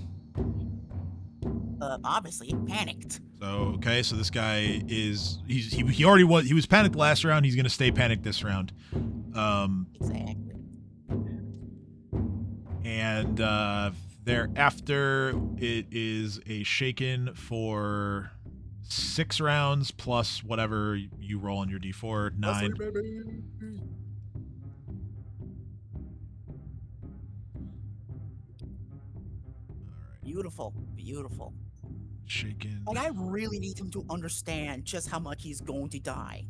Obviously he panicked. So okay, so this guy is he already was he was panicked last round. He's gonna stay panicked this round. Exactly. And thereafter it is a shaken for 6 rounds plus whatever you roll on your d4. 9. Beautiful. Beautiful. Shaken. Like, I really need him to understand just how much he's going to die.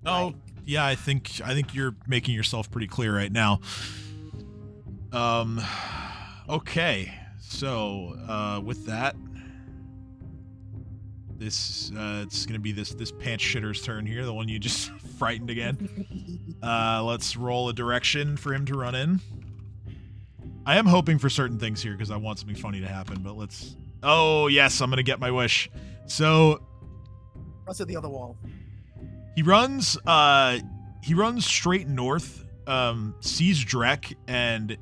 Oh, Like, yeah, I think you're making yourself pretty clear right now. Okay. So, with that, this it's gonna be this pants shitter's turn here, the one you just frightened again. Let's roll a direction for him to run in. I am hoping for certain things here because I want something funny to happen, but let's. Oh yes, I'm gonna get my wish. So runs to the other wall. he runs straight north, sees Drek and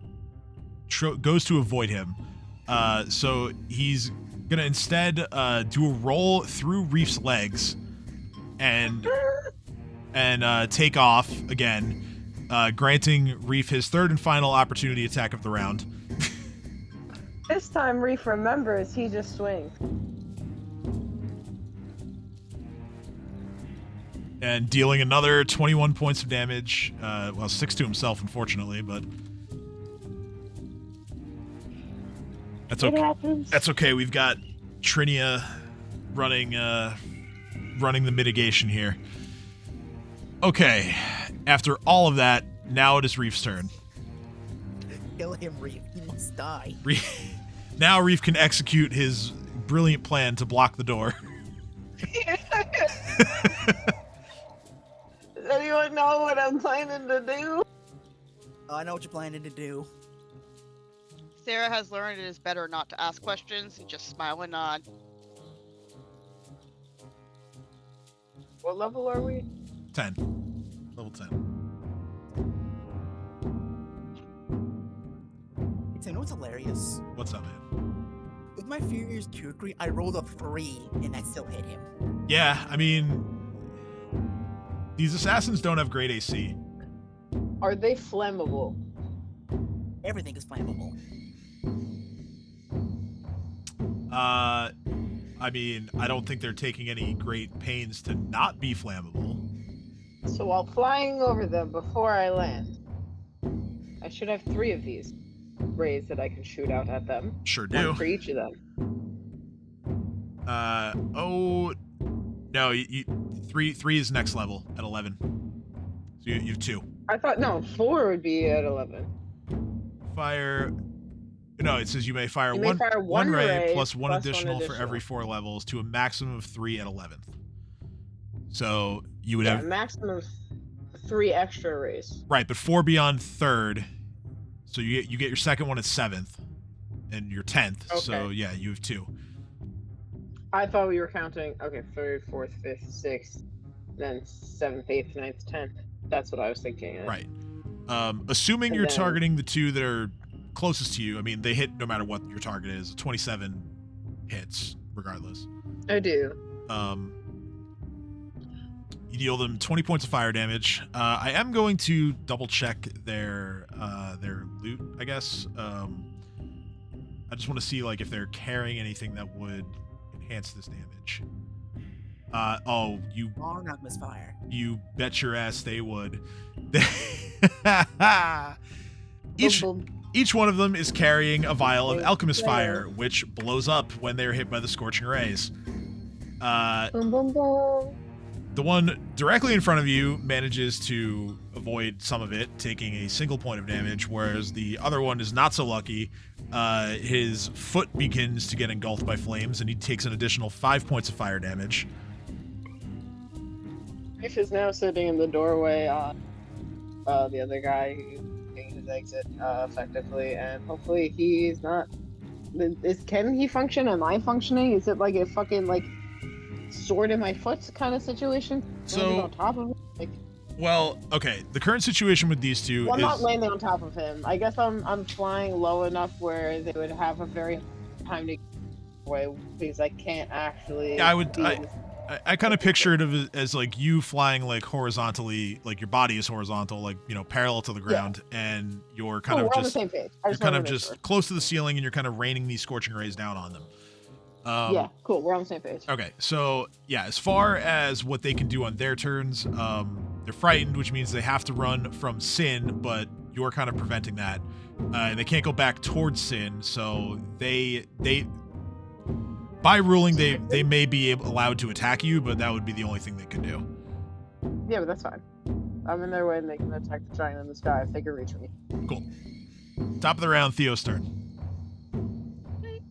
goes to avoid him. So he's gonna instead do a roll through Reef's legs and take off again, granting Reef his third and final opportunity attack of the round. This time Reef remembers he just swings. And dealing another 21 points of damage. Well, 6 to himself, unfortunately, but that's okay. That's okay. We've got Trinia running the mitigation here. Okay. After all of that, now it is Reef's turn. Kill him, Reef. He must die. Now Reef can execute his brilliant plan to block the door. Does anyone know what I'm planning to do? Oh, I know what you're planning to do. Sarah has learned it is better not to ask questions and just smile and nod. What level are we? 10. Level 10. You know what's hilarious? What's up, man? With my Furious Kukri, I rolled a 3 and I still hit him. Yeah, I mean, these assassins don't have great AC. Are they flammable? Everything is flammable. I mean, I don't think they're taking any great pains to not be flammable. So while flying over them before I land, I should have 3 of these rays that I can shoot out at them. Sure do. One for each of them. Oh, no, three is next level at 11. So you have 2. I thought, no, 4 would be at 11. Fire. No, it says you may fire, You may fire one one ray ray plus one plus one additional for additional. every 4 levels to a maximum of 3 at 11th. So you would Yeah, have, maximum of 3 extra rays. right, but 4 beyond 3rd. So you get your second one at 7th and your 10th. So Okay. yeah, you have 2. I thought we were counting, okay, 3rd, 4th, 5th, 6th, then 7th, 8th, 9th, 10th. That's what I was thinking. Right. Assuming And you're then- targeting the 2 that are closest to you, I mean, they hit no matter what your target is. 27 hits, regardless. I do. You deal them 20 points of fire damage. I am going to double check their loot, I guess. I just want to see like if they're carrying anything that would enhance this damage. Oh, Long atmosphere. you bet your ass they would. Boom, Each one of them is carrying a vial of Wait, alchemist yeah. fire, which blows up when they're hit by the scorching rays. boom, boom, boom. The one directly in front of you manages to avoid some of it, taking a single point of damage, whereas the other one is not so lucky. His foot begins to get engulfed by flames, and he takes an additional 5 points of fire damage. Grief is now sitting in the doorway on the other guy who's taking his exit effectively, and hopefully he's not. Can he function? Am I functioning? Is it like a fucking like sword in my foot kind of situation? So- Landing on top of him? Like, Well, okay, the current situation with these two well, I'm not is... landing on top of him. I guess I'm flying low enough where they would have a very hard time to get away because I can't actually. Yeah, be- I kind of picture it as like you flying like horizontally, like your body is horizontal, like, you know, parallel to the ground, and you're kind Cool, of we're on the just same page. I you're just kind wanted of to make just sure. close to the ceiling, and you're kind of raining these scorching rays down on them. Yeah, cool. We're on the same page. Okay, so yeah, as far as what they can do on their turns, they're frightened, which means they have to run from Sin, but you're kind of preventing that. And they can't go back towards Sin, so they by ruling they may be allowed to attack you, but that would be the only thing they could do. Yeah, but that's fine. I'm in their way and they can attack the giant in the sky if they can reach me. Cool. Top of the round, Theo's turn. Alright.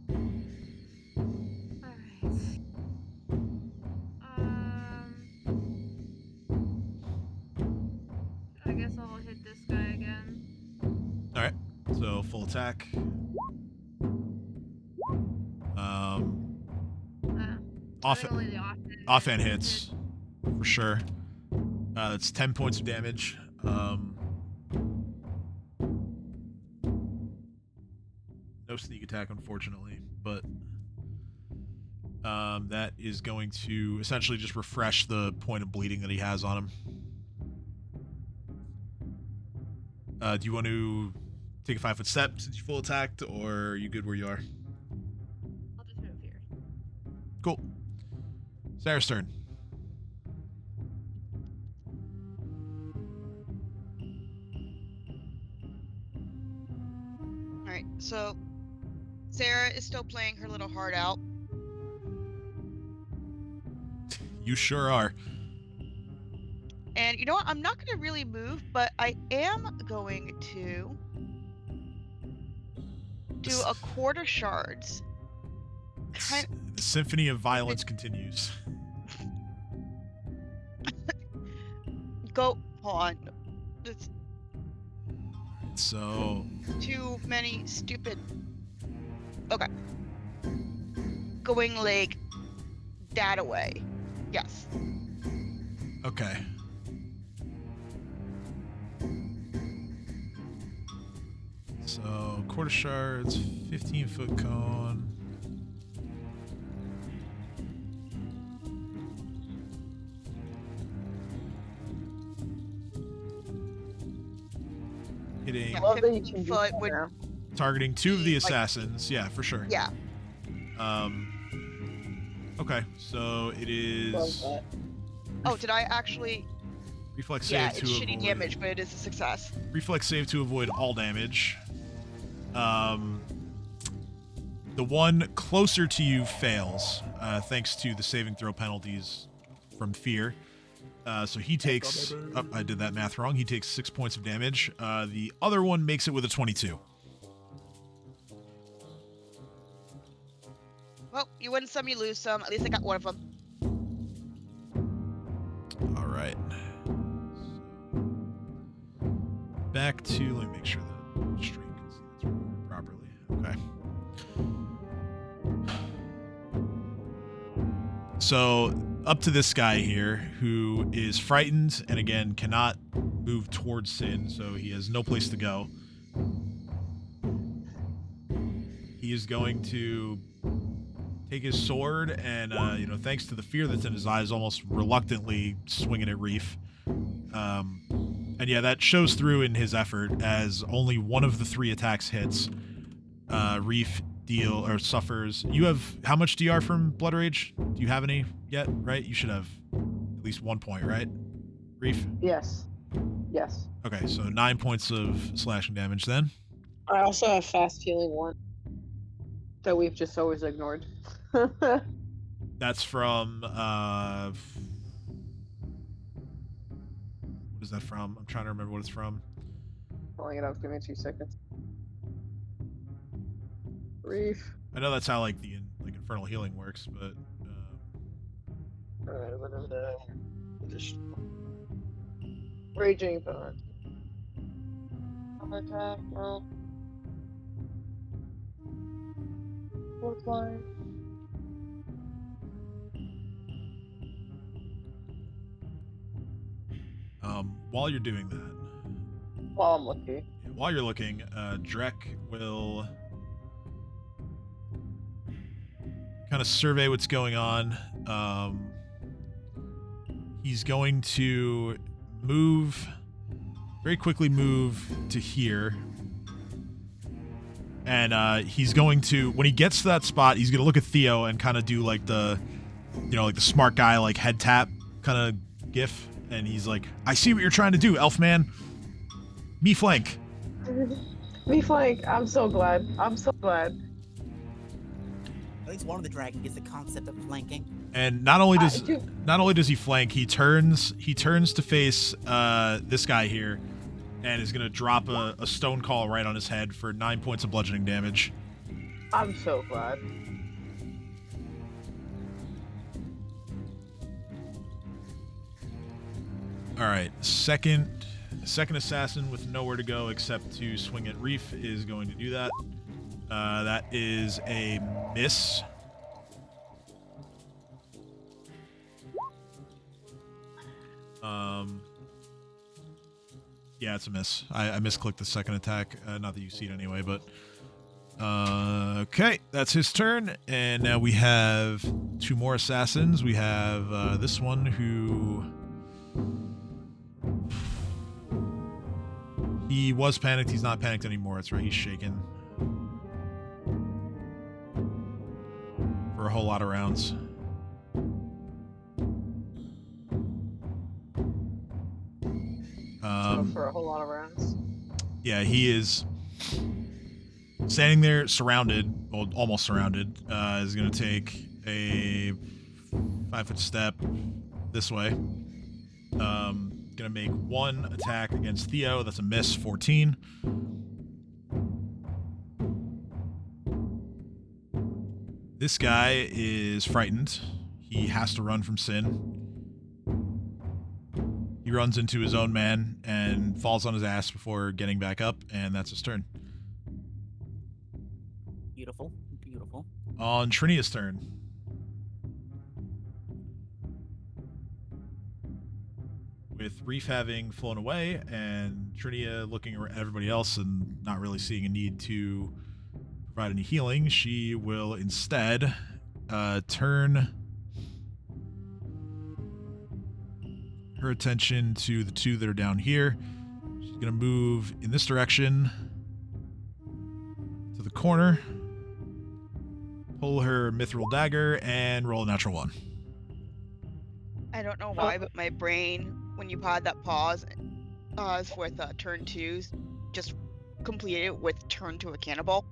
I guess I'll hit this guy again. All right, so full attack. I think only the Offhand hits for sure. That's 10 points of damage. No sneak attack, unfortunately, but that is going to essentially just refresh the point of bleeding that he has on him. Do you want to take a 5-foot step since you full attacked, or are you good where you are? I'll just move here. Cool. Sarah's turn. Alright, so Sarah is still playing her little heart out. You sure are. And you know what? I'm not going to really move, but I am going to do a quarter shards. The symphony of violence continues. Go on. It's So too many stupid. Okay. Going like that away. Yes. okay. So quarter shards, 15-foot cone. Hitting, I love that you 15 can do foot that would- now. targeting 2 of the Like- assassins. Yeah, for sure. Yeah. Okay, so it Love is that. Oh, did I actually? reflex Yeah, save it's to shitty avoid damage, but it is a success. reflex save to avoid all damage. The one closer to you fails, thanks to the saving throw penalties from fear. So he takes. Oh, I did that math wrong. He takes 6 points of damage. The other one makes it with a 22. Well, you win some, you lose some. At least I got one of them. All right. Back to, let me make sure the stream can see this properly. Okay. So up to this guy here who is frightened and again cannot move towards Sin, so he has no place to go. He is going to take his sword and, thanks to the fear that's in his eyes, almost reluctantly swing it at Reef. And yeah, that shows through in his effort as only one of the 3 attacks hits. Reef suffers. You have how much DR from Blood Rage? Do you have any yet? Right? You should have at least 1 point, right? Reef? Yes. Yes. Okay, so 9 points of slashing damage then. I also have fast healing 1 that we've just always ignored. That's from what is that from? I'm trying to remember what it's from. Pulling it up. Give me 2 seconds. Reef. I know that's how like the infernal healing works, but Raging thought. Attack. Well. Fourth line. while you're doing that, While I'm looking. while you're looking, Drek will kind of survey what's going on. He's going to very quickly move to here. And he's going to, when he gets to that spot, he's going to look at Theo and kind of do like the smart guy, like head tap kind of gif. And he's like, I see what you're trying to do, Elfman. Me flank. Me flank. I'm so glad. I'm so glad. At least one of the dragon gets the concept of flanking. And not only does dude. he flank, he turns to face this guy here, and is gonna drop a stone call right on his head for 9 points of bludgeoning damage. I'm so glad. All right, second assassin with nowhere to go except to swing at Reef is going to do that. That is a miss. Yeah, it's a miss. I misclicked the second attack. Not that you see it anyway, but okay, that's his turn. And now we have 2 more assassins. We have this one who he was panicked. He's not panicked anymore. That's right. He's shaken for a whole lot of rounds. For a whole lot of rounds. Yeah, he is standing there surrounded, well, almost surrounded. Is going to take a 5-foot step this way. Going to make 1 attack against Theo. That's a miss, 14. This guy is frightened. He has to run from Sin. He runs into his own man and falls on his ass before getting back up, and that's his turn. Beautiful. Beautiful. On Trinia's turn. With Reef having flown away and Trinia looking at everybody else and not really seeing a need to provide any healing, she will instead turn her attention to the two that are down here. She's going to move in this direction to the corner, pull her mithril dagger, and roll a natural 1. I don't know why, but my brain, when you had that pause with turn 2, just completed it with turn to a cannibal.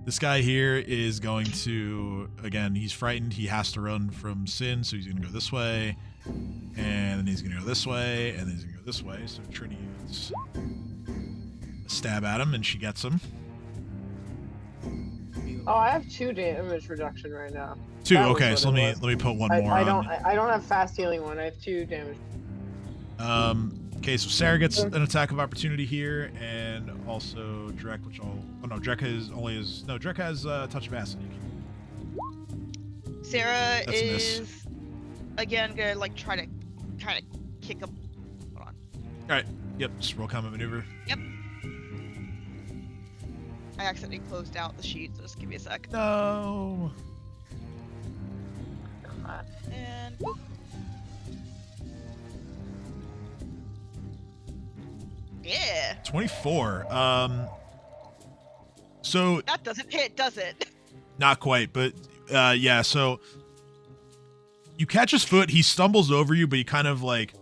This guy here is going to, again, he's frightened. He has to run from Sin, so he's going to go this way, and then he's going to go this way, and then he's going to go this way. So Trini gets a stab at him, and she gets him. Oh, I have 2 damage reduction right now. 2. That was Okay, what so it let was. me put one more I on. don't have fast healing 1. I have 2 damage. Okay, so Sarah gets an attack of opportunity here, and also Drek, which I'll... Oh, no, Drek Drek has Touch of Acid. Sarah That's a miss. is again gonna like try to kind of kick him. Hold on. Alright, yep, just roll combat maneuver. I accidentally closed out the sheet, so just give me a sec. No! And whoop. Yeah, 24. So, that doesn't hit, does it? not quite, but yeah, so you catch his foot, he stumbles over you, but he kind of like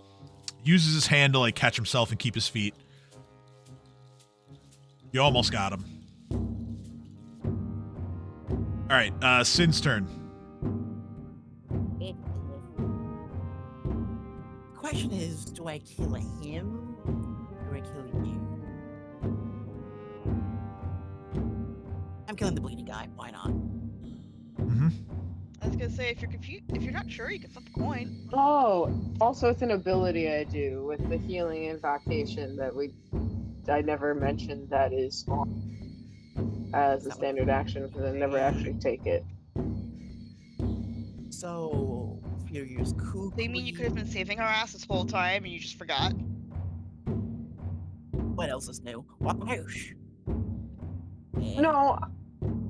uses his hand to like catch himself and keep his feet. You almost got him. Alright, Sin's turn. Question is, do I kill him or do I kill you? I'm killing the bleeding guy. Why not? Mm-hmm. I was gonna say, if you're confused, if you're not sure, you can flip a coin. Oh, also it's an ability I do with the healing invocation that I never mentioned that is on as a standard action because I never actually take it. So, Furious Coup. They mean you could have been saving our ass this whole time and you just forgot? What else is new? What news? No,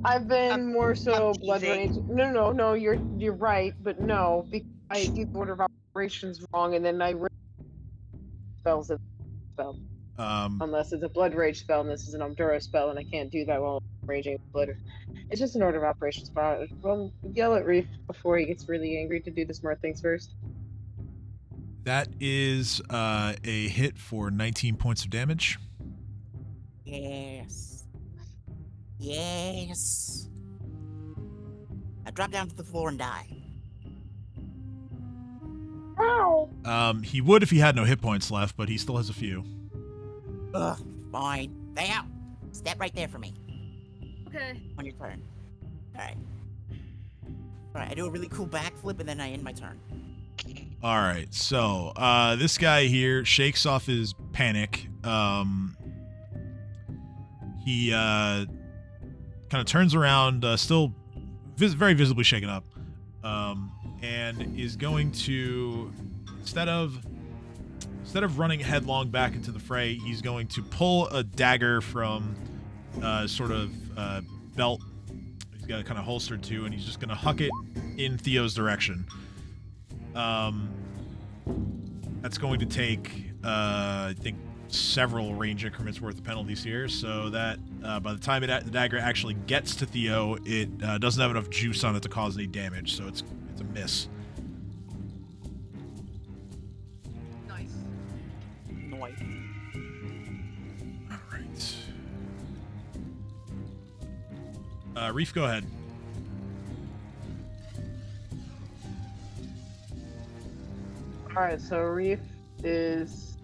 I've been more so I'm blood teasing. rage. No, you're right, but no, because I do the order of operations wrong, and then I spells a spell. Unless it's a blood rage spell, and this is an Obdura spell, and I can't do that while I'm raging blood. It's just an order of operations spell. Well, yell at Reef before he gets really angry to do the smart things first. That is a hit for 19 points of damage. Yes. Yes. I drop down to the floor and die. Ow! He would if he had no hit points left, but he still has a few. Ugh, fine. Stay out. Step right there for me. Okay. On your turn. Alright. Alright, I do a really cool backflip and then I end my turn. All right, so this guy here shakes off his panic. He kind of turns around, still very visibly shaken up, and is going to instead of running headlong back into the fray, he's going to pull a dagger from sort of belt. He's got it kind of holstered to, and he's just going to huck it in Theo's direction. That's going to take, I think, several range increments worth of penalties here, so that by the time the dagger actually gets to Theo, it doesn't have enough juice on it to cause any damage, so it's a miss. Nice. Noise. All right. Reef, go ahead. Alright, so Reef is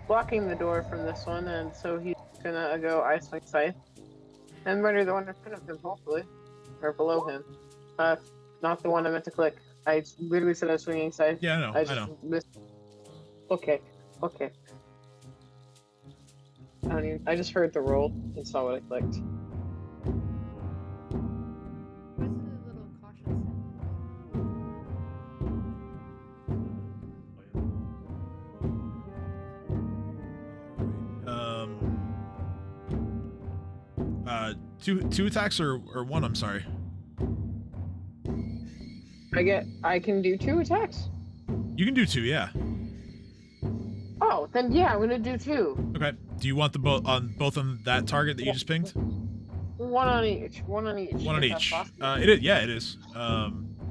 blocking the door from this one, and so he's gonna go Ice Wing Scythe. And murder the one in front of him, hopefully. Or below him. Not the one I meant to click. I literally said I was swinging side. Yeah, I know. I I just know. missed. Okay. I just heard the roll and saw what I clicked. Where's the little caution Two attacks or one? I'm sorry. I can do 2 attacks. You can do 2, yeah. Oh, then yeah, I'm gonna do 2. Okay. Do you want the both on that target that you just pinged? One on each. One on each. One on if that's each. possible. It is. Yeah, it is.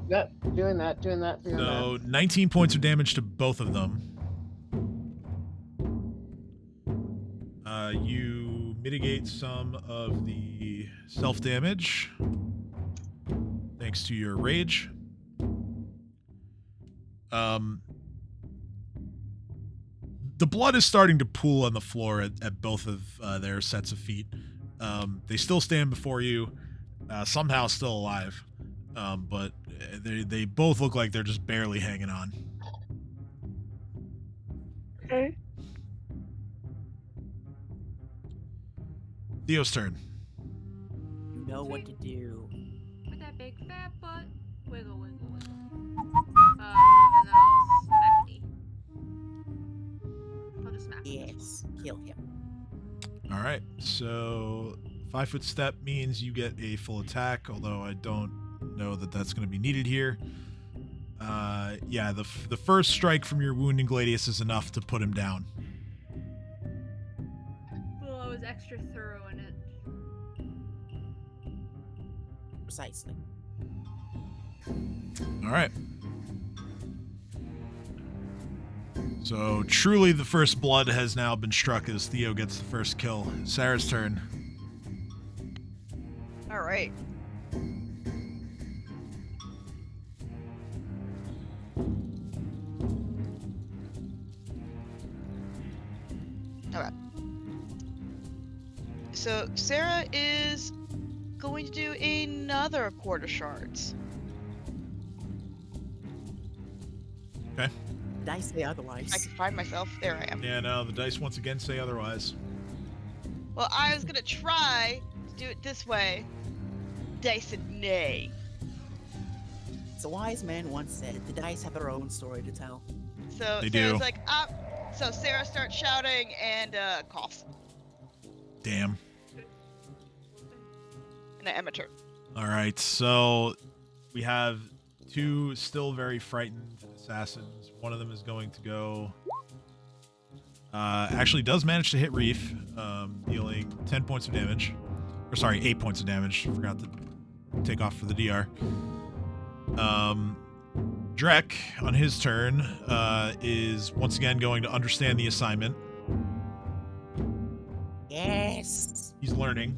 Yep. Doing that. So 19 points of damage to both of them. You mitigate some of the self damage thanks to your rage. The blood is starting to pool on the floor at both of their sets of feet. They still stand before you, somehow still alive, but they both look like they're just barely hanging on. Okay. Theo's turn. You know what to do. with that big fat butt. Wiggle, wiggle, wiggle. And then I'll smack D. I'll just smack him. Yes, kill him. All right, so 5-foot step means you get a full attack, although I don't know that that's going to be needed here. Yeah, the first strike from your wounding gladius is enough to put him down. Well, I was extra thorough in it. Precisely. All right. So truly the first blood has now been struck as Theo gets the first kill. Sarah's turn. All right. Okay. So Sarah is going to do another quarter shards. Did I say otherwise? I can find myself. There I am. Yeah, no, the dice once again say otherwise. Well, I was gonna try to do it this way. Dice said nay. As a wise man once said, the dice have their own story to tell. So They Sarah's do. like, so Sarah starts shouting and coughs. Damn. And I end my turn. All right, so we have two still very frightened assassins. One of them is going to go. Actually, does manage to hit Reef, dealing 10 points of damage. Or sorry, 8 points of damage. Forgot to take off for the DR. Drek, on his turn, is once again going to understand the assignment. Yes. He's learning.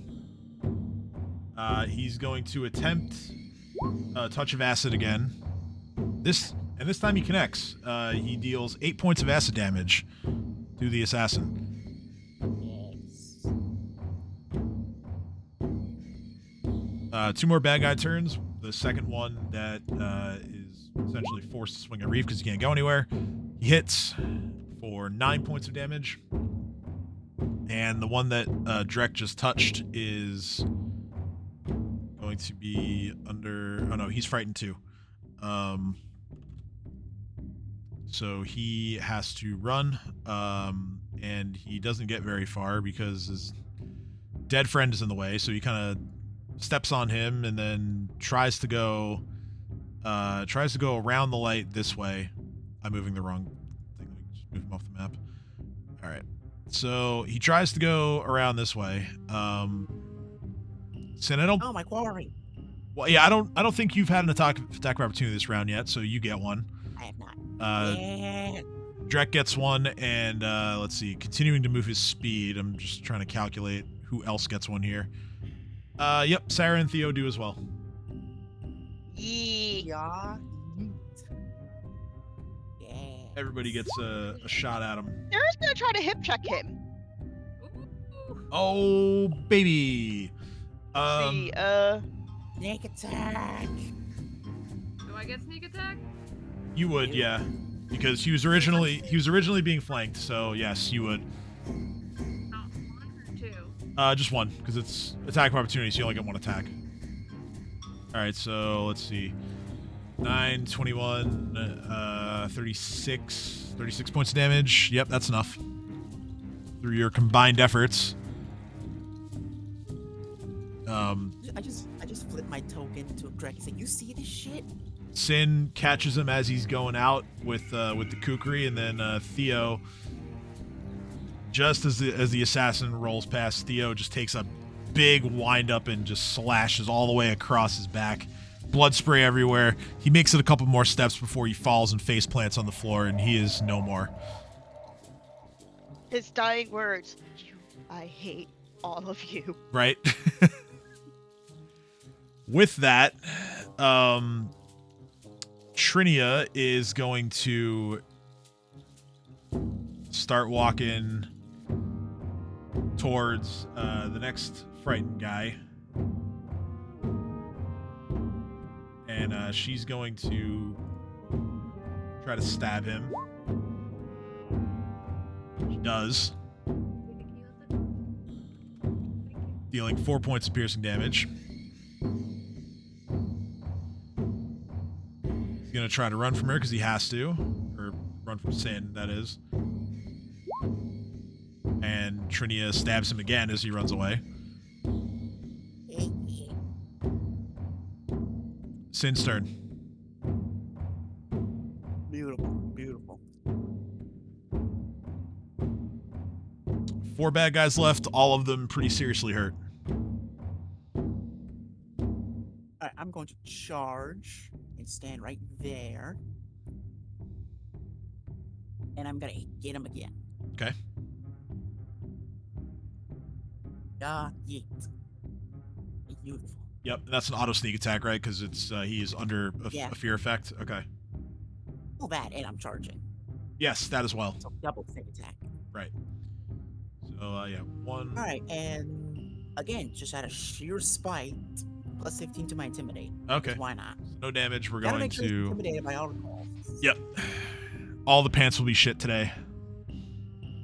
He's going to attempt a touch of acid again. This time he connects. He deals 8 points of acid damage to the assassin. Yes. Two more bad guy turns. The second one that is essentially forced to swing at Reef because he can't go anywhere. He hits for 9 points of damage. And the one that Drek just touched is going to be under... Oh no, he's frightened too. So he has to run, and he doesn't get very far because his dead friend is in the way, so he kind of steps on him and then tries to go around the light this way. I'm moving the wrong thing. Let me just move him off the map. All right. So he tries to go around this way. Sin, I don't... Oh, my quarry. Well, yeah, I don't think you've had an attack of opportunity this round yet, so you get one. I have not. Yeah. Drek gets one, and let's see, continuing to move his speed. I'm just trying to calculate who else gets one here. Yep, Sarah and Theo do as well. Yee. Yeah. Yeah. Everybody gets a shot at him. Sarah's gonna try to hip check him. Ooh. Oh, baby. See, Snake attack. Do I I get sneak attack? You would, yeah, because he was originally being flanked. So yes, you would. Oh, 1 or 2? Just one, because it's attack of opportunity, so you only get one attack. All right, so let's see. 9, 21, 36 points of damage. Yep, that's enough. Through your combined efforts. I just flipped my token to Greg and said, "You see this shit?" Sin catches him as he's going out with the kukri, and then Theo, just as the assassin rolls past, Theo just takes a big wind up and just slashes all the way across his back. Blood spray everywhere. He makes it a couple more steps before he falls and face plants on the floor, and he is no more. His dying words. I hate all of you. Right? With that, Trinia is going to start walking towards the next frightened guy. And she's going to try to stab him. She does. Dealing 4 points of piercing damage. He's going to try to run from her because he has to. Or run from Sin, that is. And Trinia stabs him again as he runs away. Sin's turn. Beautiful, beautiful. 4 bad guys left, all of them pretty seriously hurt. All right, I'm going to charge and stand right there, and I'm gonna get him again. Okay. Yeet. Beautiful. Yep, that's an auto sneak attack, right? Because it's he is under a fear effect. Okay. Well, that, and I'm charging. Yes, that as well. So double sneak attack. Right. So yeah, 1. All right, and again, just out of sheer spite, plus 15 to my intimidate. Okay. Why not? No damage. We're Gotta going make sure he's to. intimidated by all calls. Yep. All the pants will be shit today.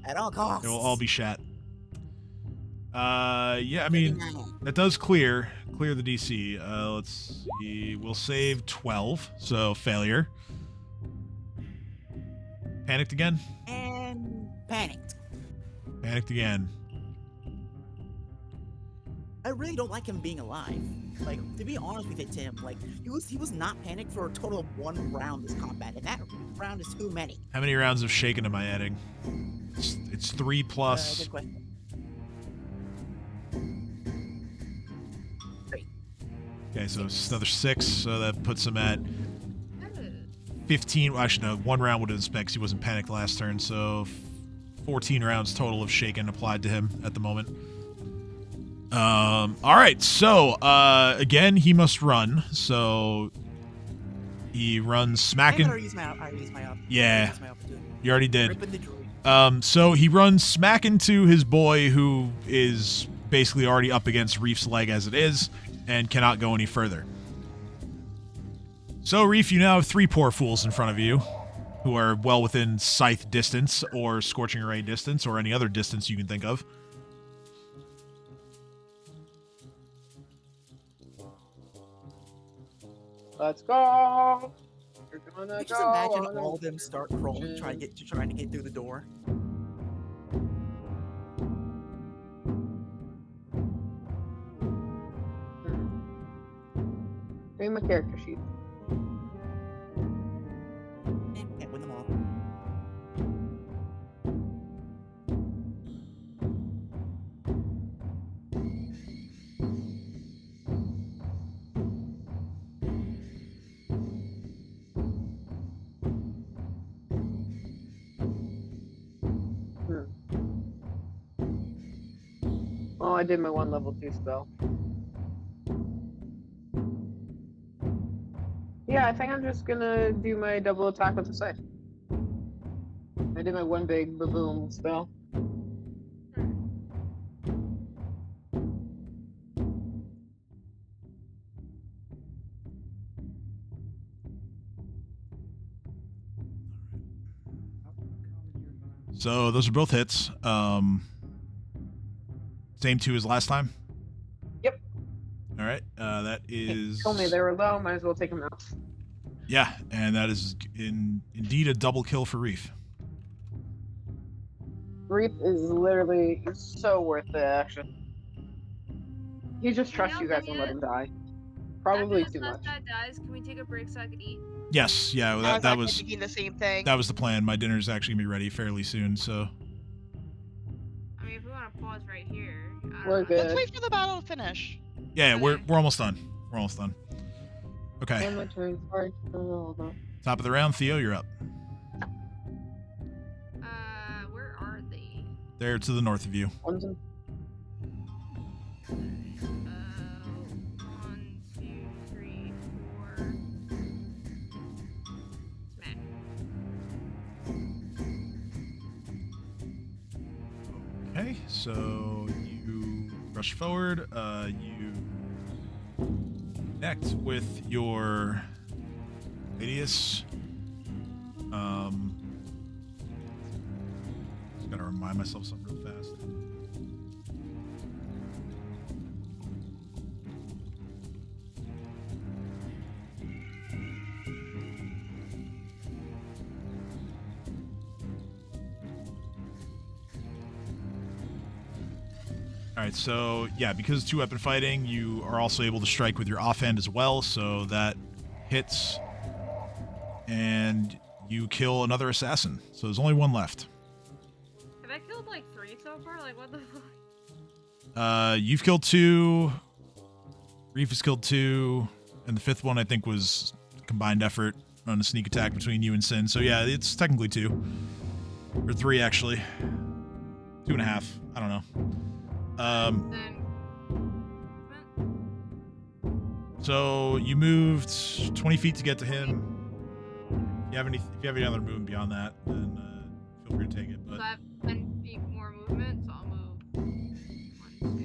At all costs. They will all be shat. Yeah, I mean, 39. that does clear the DC. Let's see. We'll save 12, so failure. Panicked again? And panicked. Panicked again. I really don't like him being alive. Like, to be honest with you, Tim, like, he was not panicked for a total of 1 round this combat, and that round is too many. How many rounds of shaken am I adding? It's 3 plus. Good question. 3. Okay, so it's another 6, so that puts him at 15. Well, actually, no, 1 round would have been spent because he wasn't panicked last turn, so 14 rounds total of shaken applied to him at the moment. All right, so again, he must run. So he runs smacking. I use my Yeah, opportunity. you already did. Ripping the droid. So he runs smack into his boy, who is basically already up against Reef's leg as it is, and cannot go any further. So Reef, you now have 3 poor fools in front of you, who are well within scythe distance, or scorching ray distance, or any other distance you can think of. Let's go. We're gonna I go. just imagine on all a of them start crawling, trying to get through the door. Read my character sheet. Can't win them all. Oh, I did my 1 level 2 spell. Yeah, I think I'm just gonna do my double attack with the scythe. I did my 1 big boom spell. So those are both hits. Same two as last time? Yep. All right. That is... Told me they were low, might as well take them out. Yeah, and that is indeed a double kill for Reef. Reef is literally so worth the action. He just trusts you guys and let him die. Probably After too this last much. guy dies, can we take a break so I can eat? Yes, yeah, I was that actually was thinking the same thing. that was the plan. My dinner's actually gonna be ready fairly soon, so I mean, if we want to pause right here, I don't We're know. good. Let's wait for the battle to finish. yeah, we're Okay. almost done. We're almost done. Okay, On my turn. Sorry. Oh, no. top of the round, Theo, you're up. Where are they? They're to the north of you. One's in- 1, 2, 3, 4. Smack. Okay, so you rush forward. You connect with your Radius. Just gotta remind myself something real fast. All right, so yeah, because it's two-weapon fighting, you are also able to strike with your offhand as well, so that hits, and you kill another assassin. So there's only one left. Have I killed like 3 so far? Like, what the fuck? You've killed 2. Reef has killed 2, and the 5th one I think was combined effort on a sneak attack between you and Sin. So yeah, it's technically 2 or 3 actually, 2.5. I don't know. Then. So you moved 20 feet to get to him. If you have any other movement beyond that, then feel free to take it. So But I have 10 feet more movement, so I'll move 1,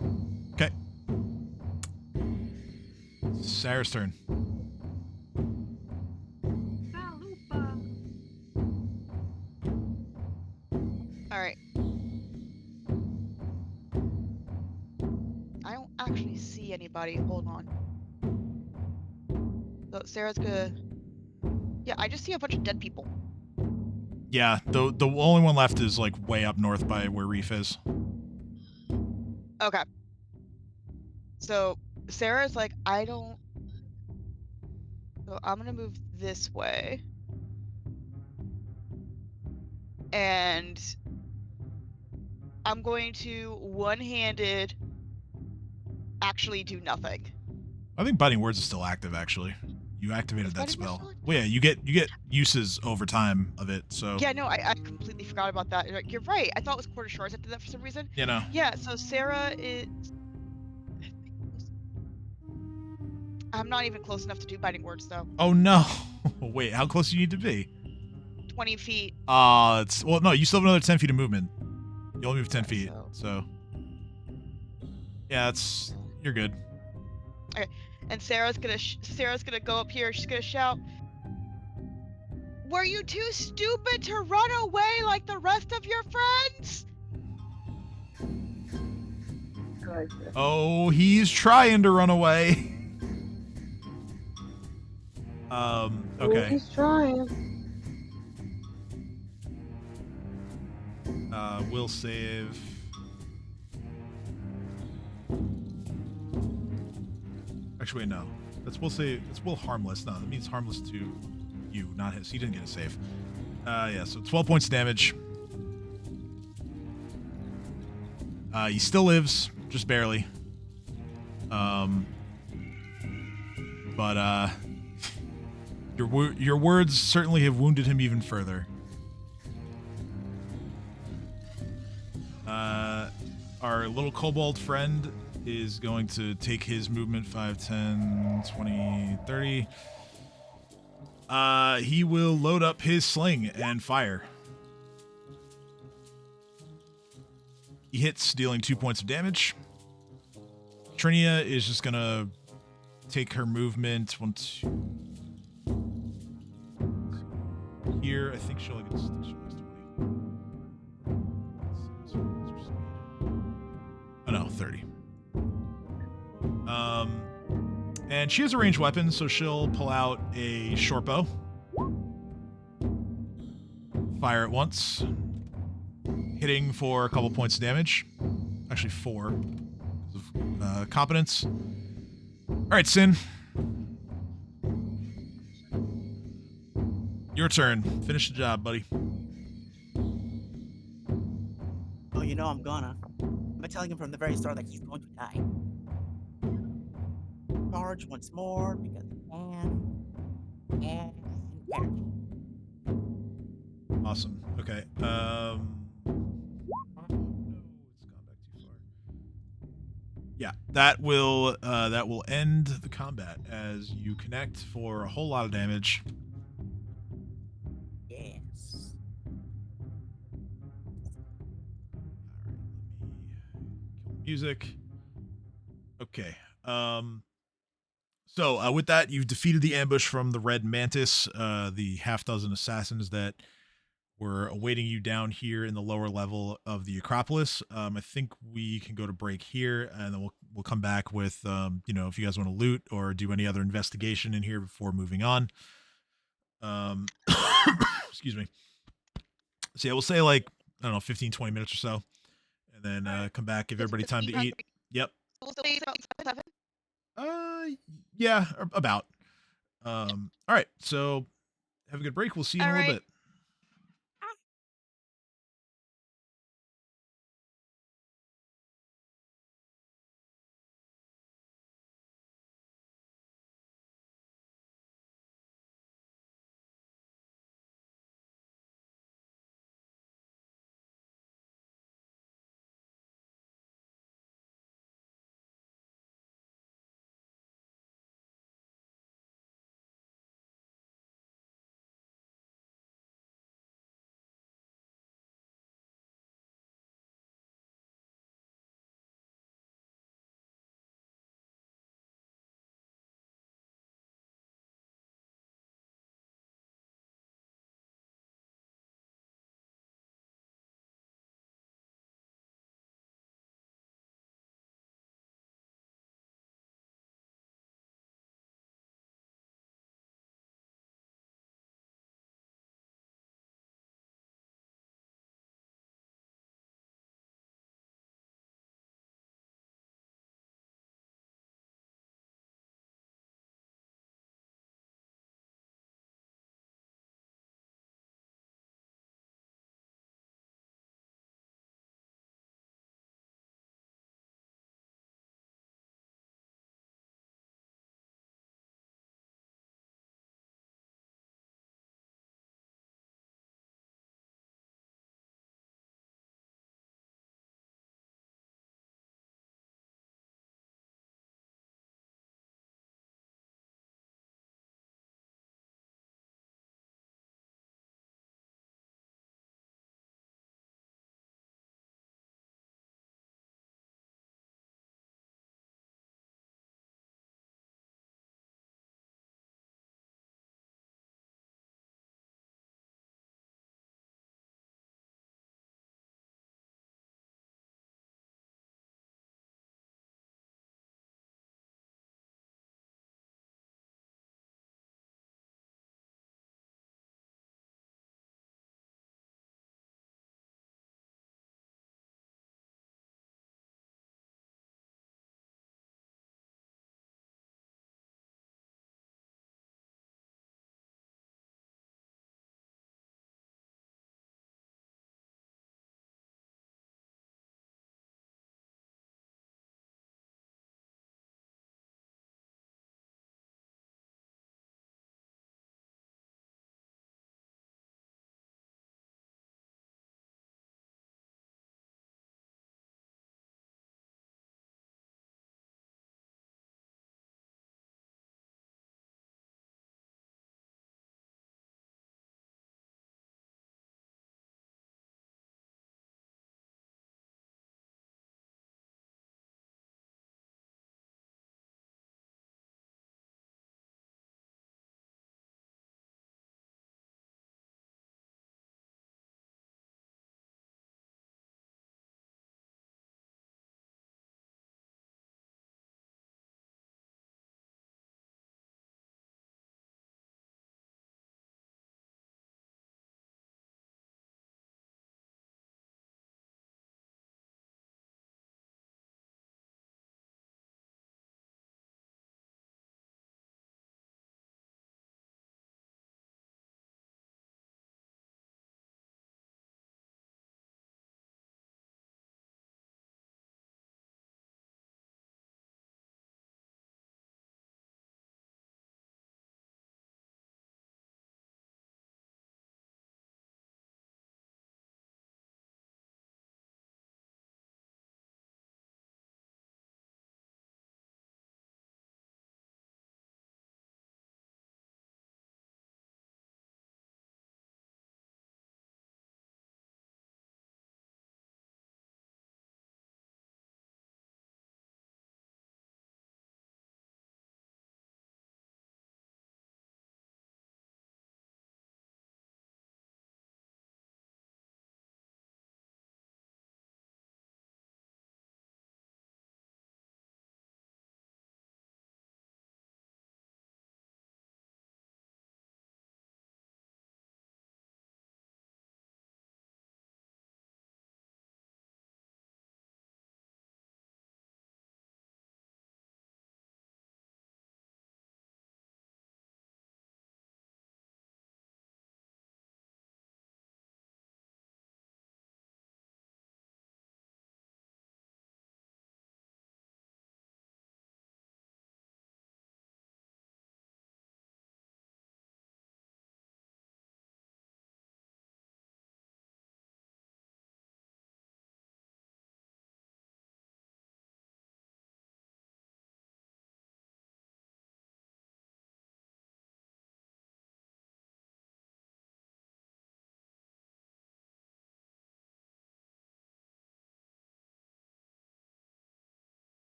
2. okay. Sarah's turn. Chalupa. Alright. I don't actually see anybody. Hold on. So Sarah's gonna... Yeah, I just see a bunch of dead people. Yeah, the only one left is like way up north by where Reef is. Okay. So Sarah's like, I don't... So I'm gonna move this way. And I'm going to one-handed actually do nothing. I think Biting Words is still active actually. You activated Is that Biting Words spell. still active? Well, yeah, you get uses over time of it. So Yeah, no, I completely forgot about that. You're right. I thought it was Quarter Shards that did that for some reason. you know. Yeah, so Sarah is... I'm not even close enough to do Biting Words, though. Oh no! Wait, how close do you need to be? 20 feet. It's well, no, you still have another 10 feet of movement. You only move 10 Okay, feet, so yeah, you're good. And Sarah's gonna go up here. She's gonna shout, "Were you too stupid to run away like the rest of your friends?" Oh, he's trying to run away. Okay. He's trying. Will save. Actually, wait, no. That's will save. That's will harmless. No, that means harmless to you, not his. He didn't get a save. Yeah. So 12 points of damage. He still lives, just barely. But your words certainly have wounded him even further. Our little kobold friend is going to take his movement 5, 10, 20, 30. He will load up his sling and fire. He hits, dealing 2 points of damage. Trinia is just gonna take her movement. 1, 2. Here, I think she'll get 20. 30. And she has a ranged weapon, so she'll pull out a short bow. Fire it once, hitting for a couple points of damage. Actually, 4 because of competence. All right, Sin. Your turn. Finish the job, buddy. Oh, you know I'm gonna. I'm telling him from the very start that he's going to die. Charge once more because I can. And back. Awesome. Okay. Oh, no, it's gone back too far. Yeah, that will end the combat as you connect for a whole lot of damage. Yes. All right, let me kill the music. Okay. So with that, you've defeated the ambush from the Red Mantis, the half dozen assassins that were awaiting you down here in the lower level of the Acropolis. I think we can go to break here, and then we'll come back with if you guys want to loot or do any other investigation in here before moving on. Excuse me. So yeah, we'll say like I don't know, 15, 20 minutes or so, and then come back, give everybody time to eat. Yep. We'll still be about 7. Yeah, about. All right. So have a good break. We'll see you in a All little right. bit.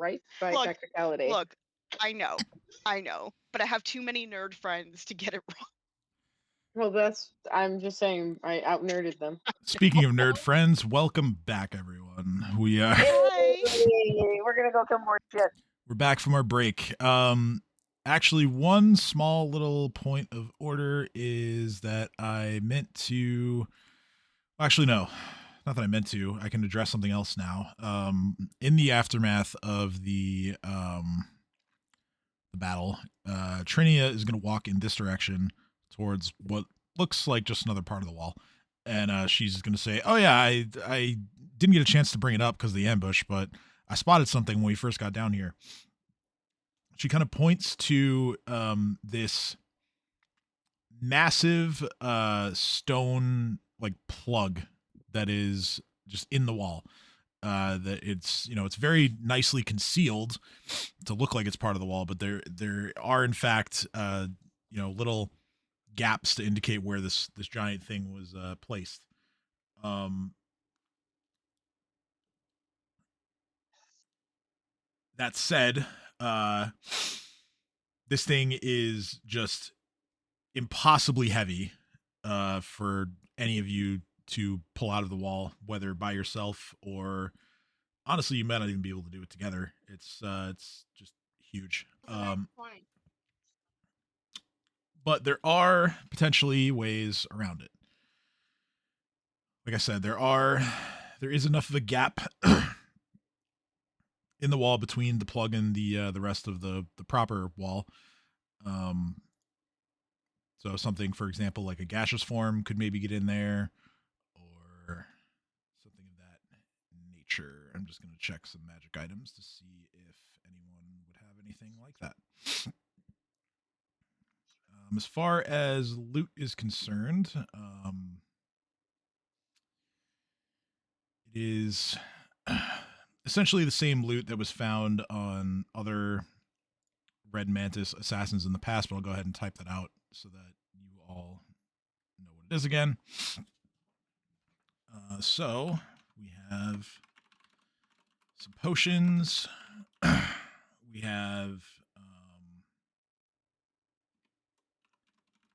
right? By Look, technicality. Look, I know, but I have too many nerd friends to get it wrong. Well, I'm just saying, I out-nerded them. Speaking of nerd friends, welcome back, everyone. Hi. We're gonna go kill more shit. We're back from our break. Actually, one small little point of order is that I meant to. Actually, no, not that I meant to. I can address something else now. In the aftermath of the battle, Trinia is going to walk in this direction towards what looks like just another part of the wall, and she's going to say, "Oh yeah, I didn't get a chance to bring it up because of the ambush, but I spotted something when we first got down here." She kind of points to this massive stone like plug that is just in the wall. That it's very nicely concealed to look like it's part of the wall, but there are in fact little gaps to indicate where this giant thing was placed. That said, this thing is just impossibly heavy for any of you to pull out of the wall, whether by yourself or honestly, you might not even be able to do it together. It's just huge. But there are potentially ways around it. Like I said, there is enough of a gap in the wall between the plug and the rest of the proper wall. So something, for example, like a gaseous form could maybe get in there, or something of that nature. I'm just going to check some magic items to see if anyone would have anything like that. As far as loot is concerned, it is essentially the same loot that was found on other Red Mantis assassins in the past, but I'll go ahead and type that out so that you all know what it is again. So we have some potions. We have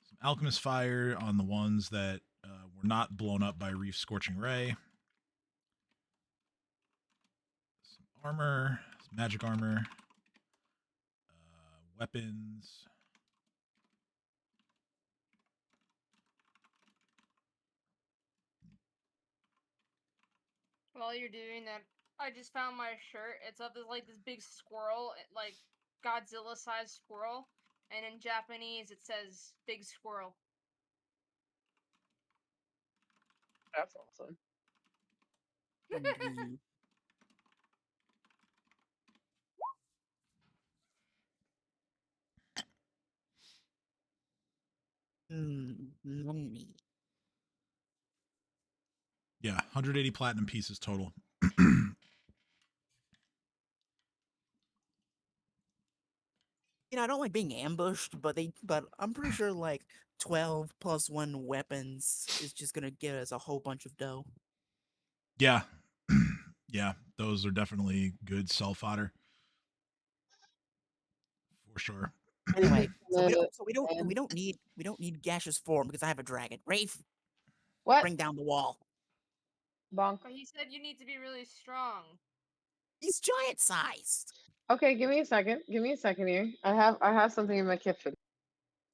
some alchemist fire on the ones that were not blown up by Reef's scorching ray. Some armor, some magic armor, weapons. While you're doing that, I just found my shirt. It's of this big squirrel, like Godzilla-sized squirrel, and in Japanese it says "big squirrel." That's awesome. Indeed. Money. Yeah, 180 platinum pieces total. I don't like being ambushed, but I'm pretty sure like 12 plus 1 weapons is just gonna get us a whole bunch of dough. Yeah. Yeah, those are definitely good cell fodder. For sure. Anyway, so The- we don't need gaseous form because I have a dragon. Rafe, What? bring down the wall. Bonk. But he said you need to be really strong. He's giant sized. Okay, give me a second. Give me a second here. I have something in my kitchen.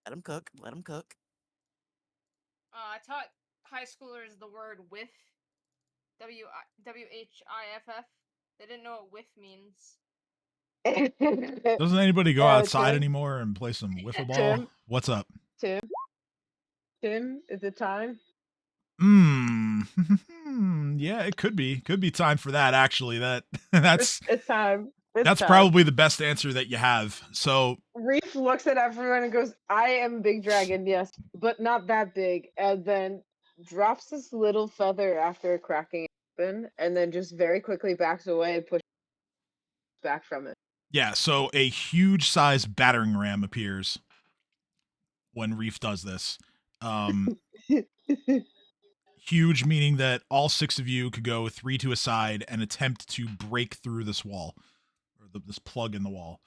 Let him cook. Let him cook. I taught high schoolers the word whiff. WHIFF. They didn't know what whiff means. Doesn't anybody go outside Tim? anymore and play some wiffle ball? Tim? What's up? Tim, is it time? Yeah, it could be. Could be time for that, actually. That's It's time. It's that's time. probably the best answer that you have. So Reef looks at everyone and goes, "I am big dragon, yes, but not that big," and then drops this little feather after cracking it open, and then just very quickly backs away and pushes back from it. yeah, so a huge size battering ram appears when Reef does this. Huge meaning that all 6 of you could go 3 to a side and attempt to break through this wall or this plug in the wall.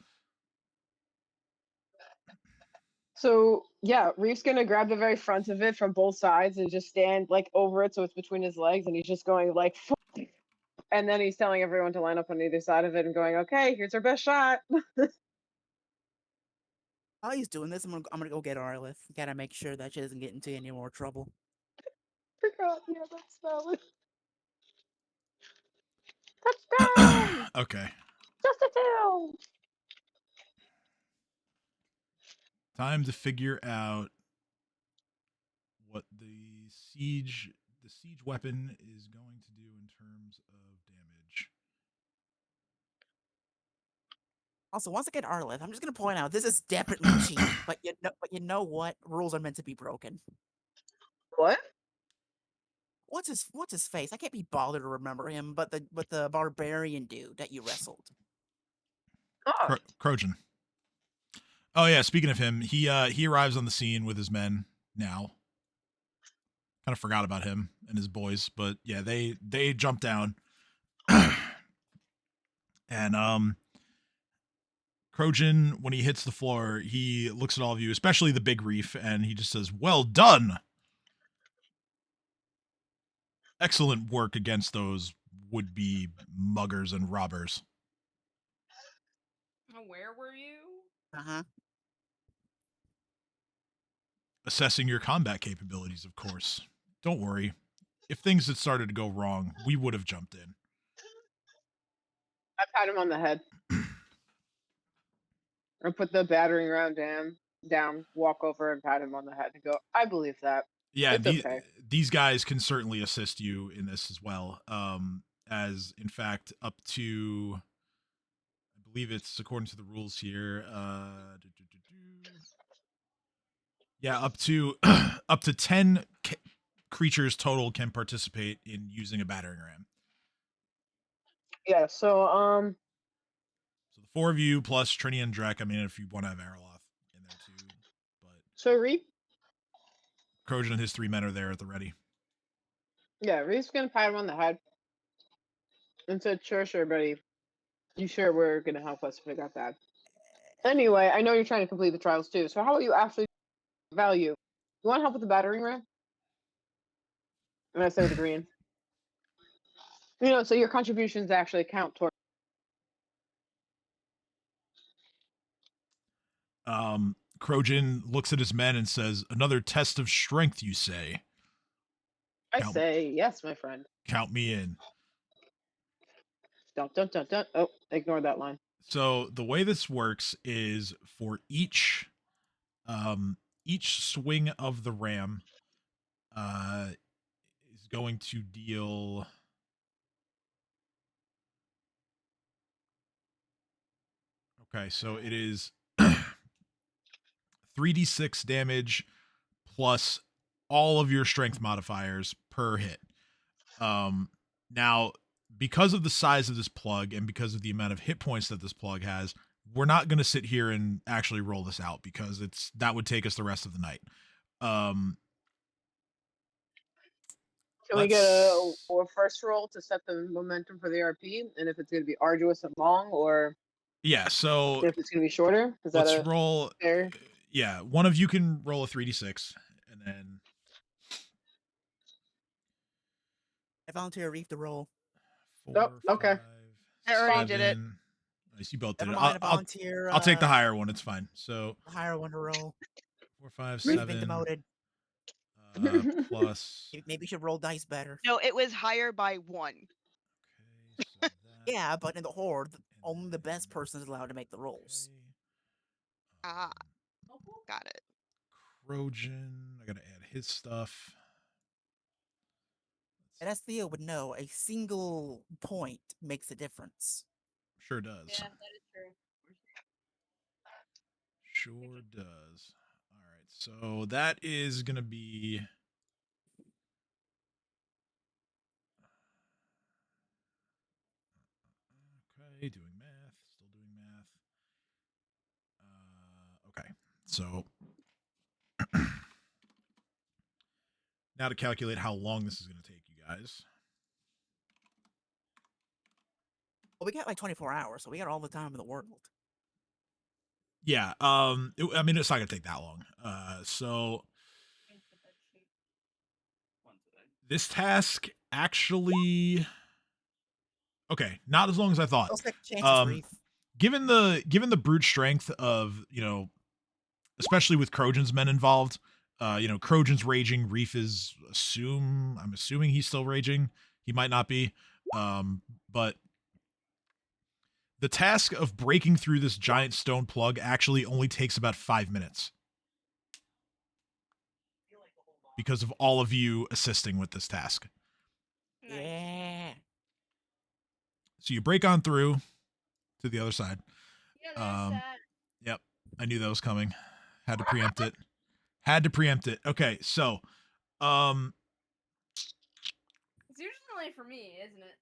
So yeah, Reef's gonna grab the very front of it from both sides and just stand like over it, so it's between his legs, and he's just going like, and then he's telling everyone to line up on either side of it and going, okay, here's our best shot. While he's doing this, I'm gonna go get Arlith. Gotta make sure that she doesn't get into any more trouble. Forgot, yeah, that's valid. Touchdown! Okay. Just a two! Time to figure out what the siege weapon is going to do in terms of damage. Also, once I get Arlith, I'm just gonna point out this is definitely cheap, but you know what? Rules are meant to be broken. What? What's his face? I can't be bothered to remember him, but the barbarian dude that you wrestled. Oh, Crojan. Oh yeah, speaking of him, he arrives on the scene with his men now. Kind of forgot about him and his boys, but yeah, they jump down. And Crojan, when he hits the floor, he looks at all of you, especially the big reef, and he just says, "Well done. Excellent work against those would-be muggers and robbers." Where were you? Uh-huh. Assessing your combat capabilities, of course. Don't worry. If things had started to go wrong, we would have jumped in. I pat him on the head. Or put the battering ram down, walk over and pat him on the head and go, I believe that. Yeah, It's okay. these guys can certainly assist you in this as well. As in fact, up to, I believe it's according to the rules here. Yeah, up to up to 10 creatures total can participate in using a battering ram. Yeah, so So the 4 of you plus Trini and Drek. I mean, if you want to have Araloth in there too, but so Reef, Crojan and his 3 men are there at the ready. yeah, Reef's gonna pat him on the head and said, sure, buddy. You sure we're gonna help us if it got bad? Anyway, I know you're trying to complete the trials too, so how about you actually value? You want help with the battering ram? And I say the green. You know, so your contributions actually count toward. Crojan looks at his men and says, "Another test of strength, you say? I say yes, my friend. Count me in." Dun, dun, dun, dun. Oh, ignore that line. So the way this works is for each swing of the ram is going to deal. Okay, so it is 3d6 damage plus all of your strength modifiers per hit. Now, because of the size of this plug and because of the amount of hit points that this plug has, we're not going to sit here and actually roll this out because that would take us the rest of the night. Can we get a first roll to set the momentum for the RP, and if it's going to be arduous and long, or yeah, so if it's going to be shorter? Is that let's roll. fair? Yeah, one of you can roll a 3d6, and then I volunteer Reef to roll. 4, okay. 5, I already did it. 7. Nice, you both did Never it. mind, I volunteer. I'll take the higher one. It's fine. So the higher one to roll. 4, 5, Reef 7. been demoted. Plus. Maybe you should roll dice better. No, it was higher by 1. Okay, so that, Yeah, but in the Hoard, only the best person is allowed to make the rolls. okay. Ah, got it. Crojan. I gotta add his stuff. And as Theo would know, a single point makes a difference. Sure does. Yeah, that is true. Sure does. All right, so that is gonna be. Okay, doing math. Still doing math. Okay, so now to calculate how long this is going to take you guys. Well, we got like 24 hours, so we got all the time in the world. Yeah. I mean, it's not gonna take that long. So this task actually, okay, not as long as I thought. I'll second chances, Um, Reef. given the brute strength of, especially with Trojan's men involved, Trojan's raging. Reef is I'm assuming he's still raging. He might not be. But the task of breaking through this giant stone plug actually only takes about 5 minutes because of all of you assisting with this task. Nice. Yeah. So you break on through to the other side. Yeah, there's that. Yep, I knew that was coming. Had to preempt it. Had to preempt it. Okay, so, It's usually only for me, isn't it?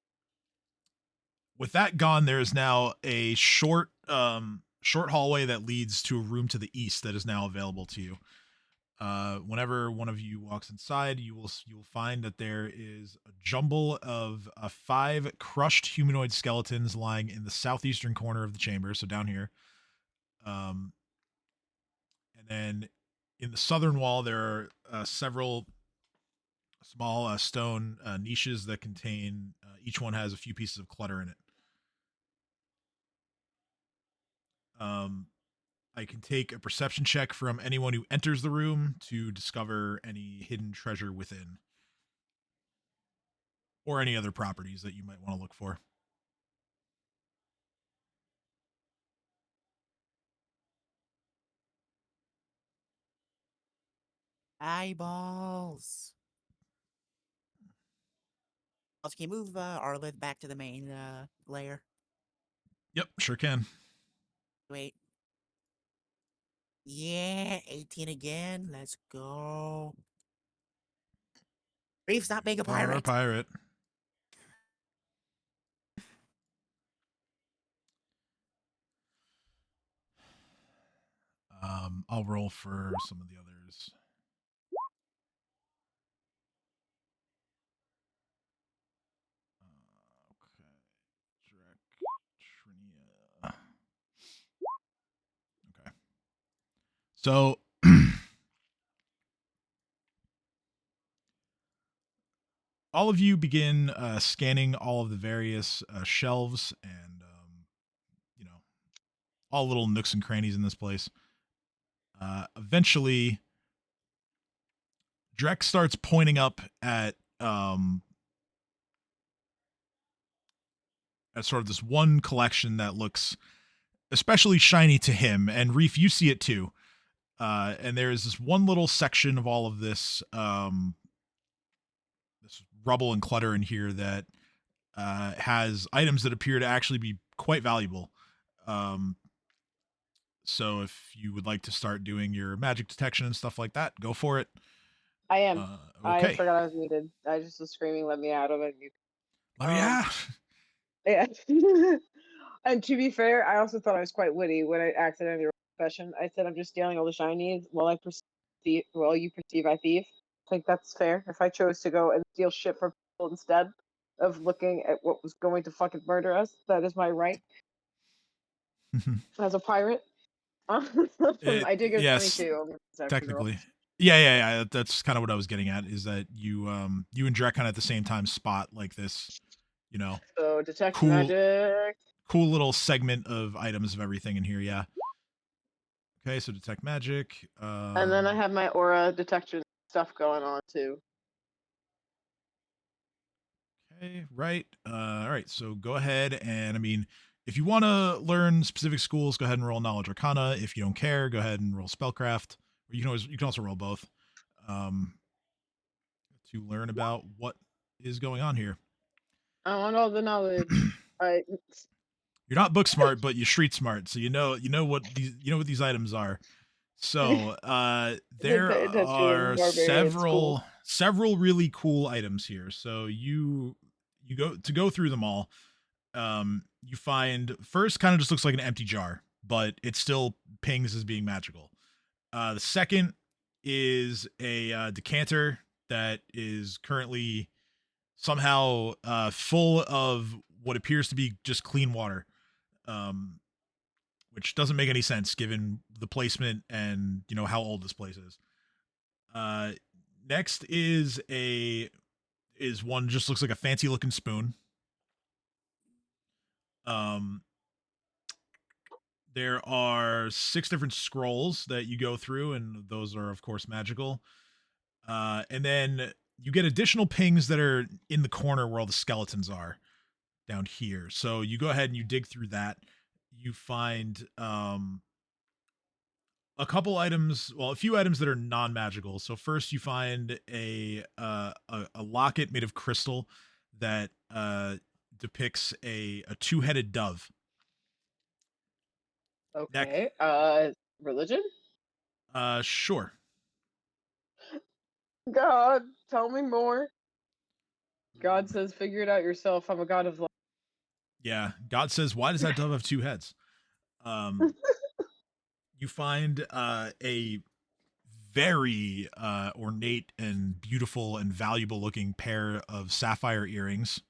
with that gone, there is now a short hallway that leads to a room to the east that is now available to you. Whenever one of you walks inside, you will find that there is a jumble of 5 crushed humanoid skeletons lying in the southeastern corner of the chamber, so down here. And then in the southern wall, there are several small stone niches that contain, each one has a few pieces of clutter in it. I can take a perception check from anyone who enters the room to discover any hidden treasure within, or any other properties that you might want to look for. Eyeballs. Also, can you move Arlith back to the main layer? Yep, sure can. Wait. Yeah, 18 again. Let's go. Reef, stop being a pirate. Pirate. I'll roll for some of the others. Okay. Okay. So all of you begin scanning all of the various shelves and, all little nooks and crannies in this place. Eventually, Drek starts pointing up at sort of this one collection that looks especially shiny to him, and Reef, you see it too. And there is this one little section of all of this this rubble and clutter in here that has items that appear to actually be quite valuable. So if you would like to start doing your magic detection and stuff like that, go for it. I am. Okay. I forgot I was muted. I just was screaming, "Let me out of it!" Let me out. Yeah. And to be fair, I also thought I was quite witty when I accidentally wrote confession. I said I'm just stealing all the shinies while you perceive I thief. I think that's fair. If I chose to go and steal shit from people instead of looking at what was going to fucking murder us, that is my right as a pirate. I did get yes, 22. technically. Yeah. That's kind of what I was getting at, is that you and Drek kind of at the same time spot like this, So detect cool, magic. Cool little segment of items of everything in here. Yeah. Okay, so detect magic. And then I have my aura detection stuff going on too. Okay, right. All right, so go ahead and, I mean, if you want to learn specific schools, go ahead and roll Knowledge Arcana. If you don't care, go ahead and roll Spellcraft. Or you can also roll both to learn about what is going on here. I want all the knowledge. You're not book smart, but you're street smart, so you know what these items are. So there are several really cool items here. So you go through them all. You find, first, kind of just looks like an empty jar, but it still pings as being magical. The second is a decanter that is currently somehow full of what appears to be just clean water, which doesn't make any sense given the placement and how old this place is. Next is one just looks like a fancy looking spoon. There are 6 different scrolls that you go through, and those are of course magical. And then you get additional pings that are in the corner where all the skeletons are down here. So you go ahead and you dig through that. You find a couple items, well, a few items that are non-magical. So first you find a locket made of crystal that depicts a two-headed dove. Okay. Religion? Sure. God, tell me more. God says, figure it out yourself. I'm a god of life. Yeah, God says, why does that dove have 2 heads? You find a very ornate and beautiful and valuable looking pair of sapphire earrings.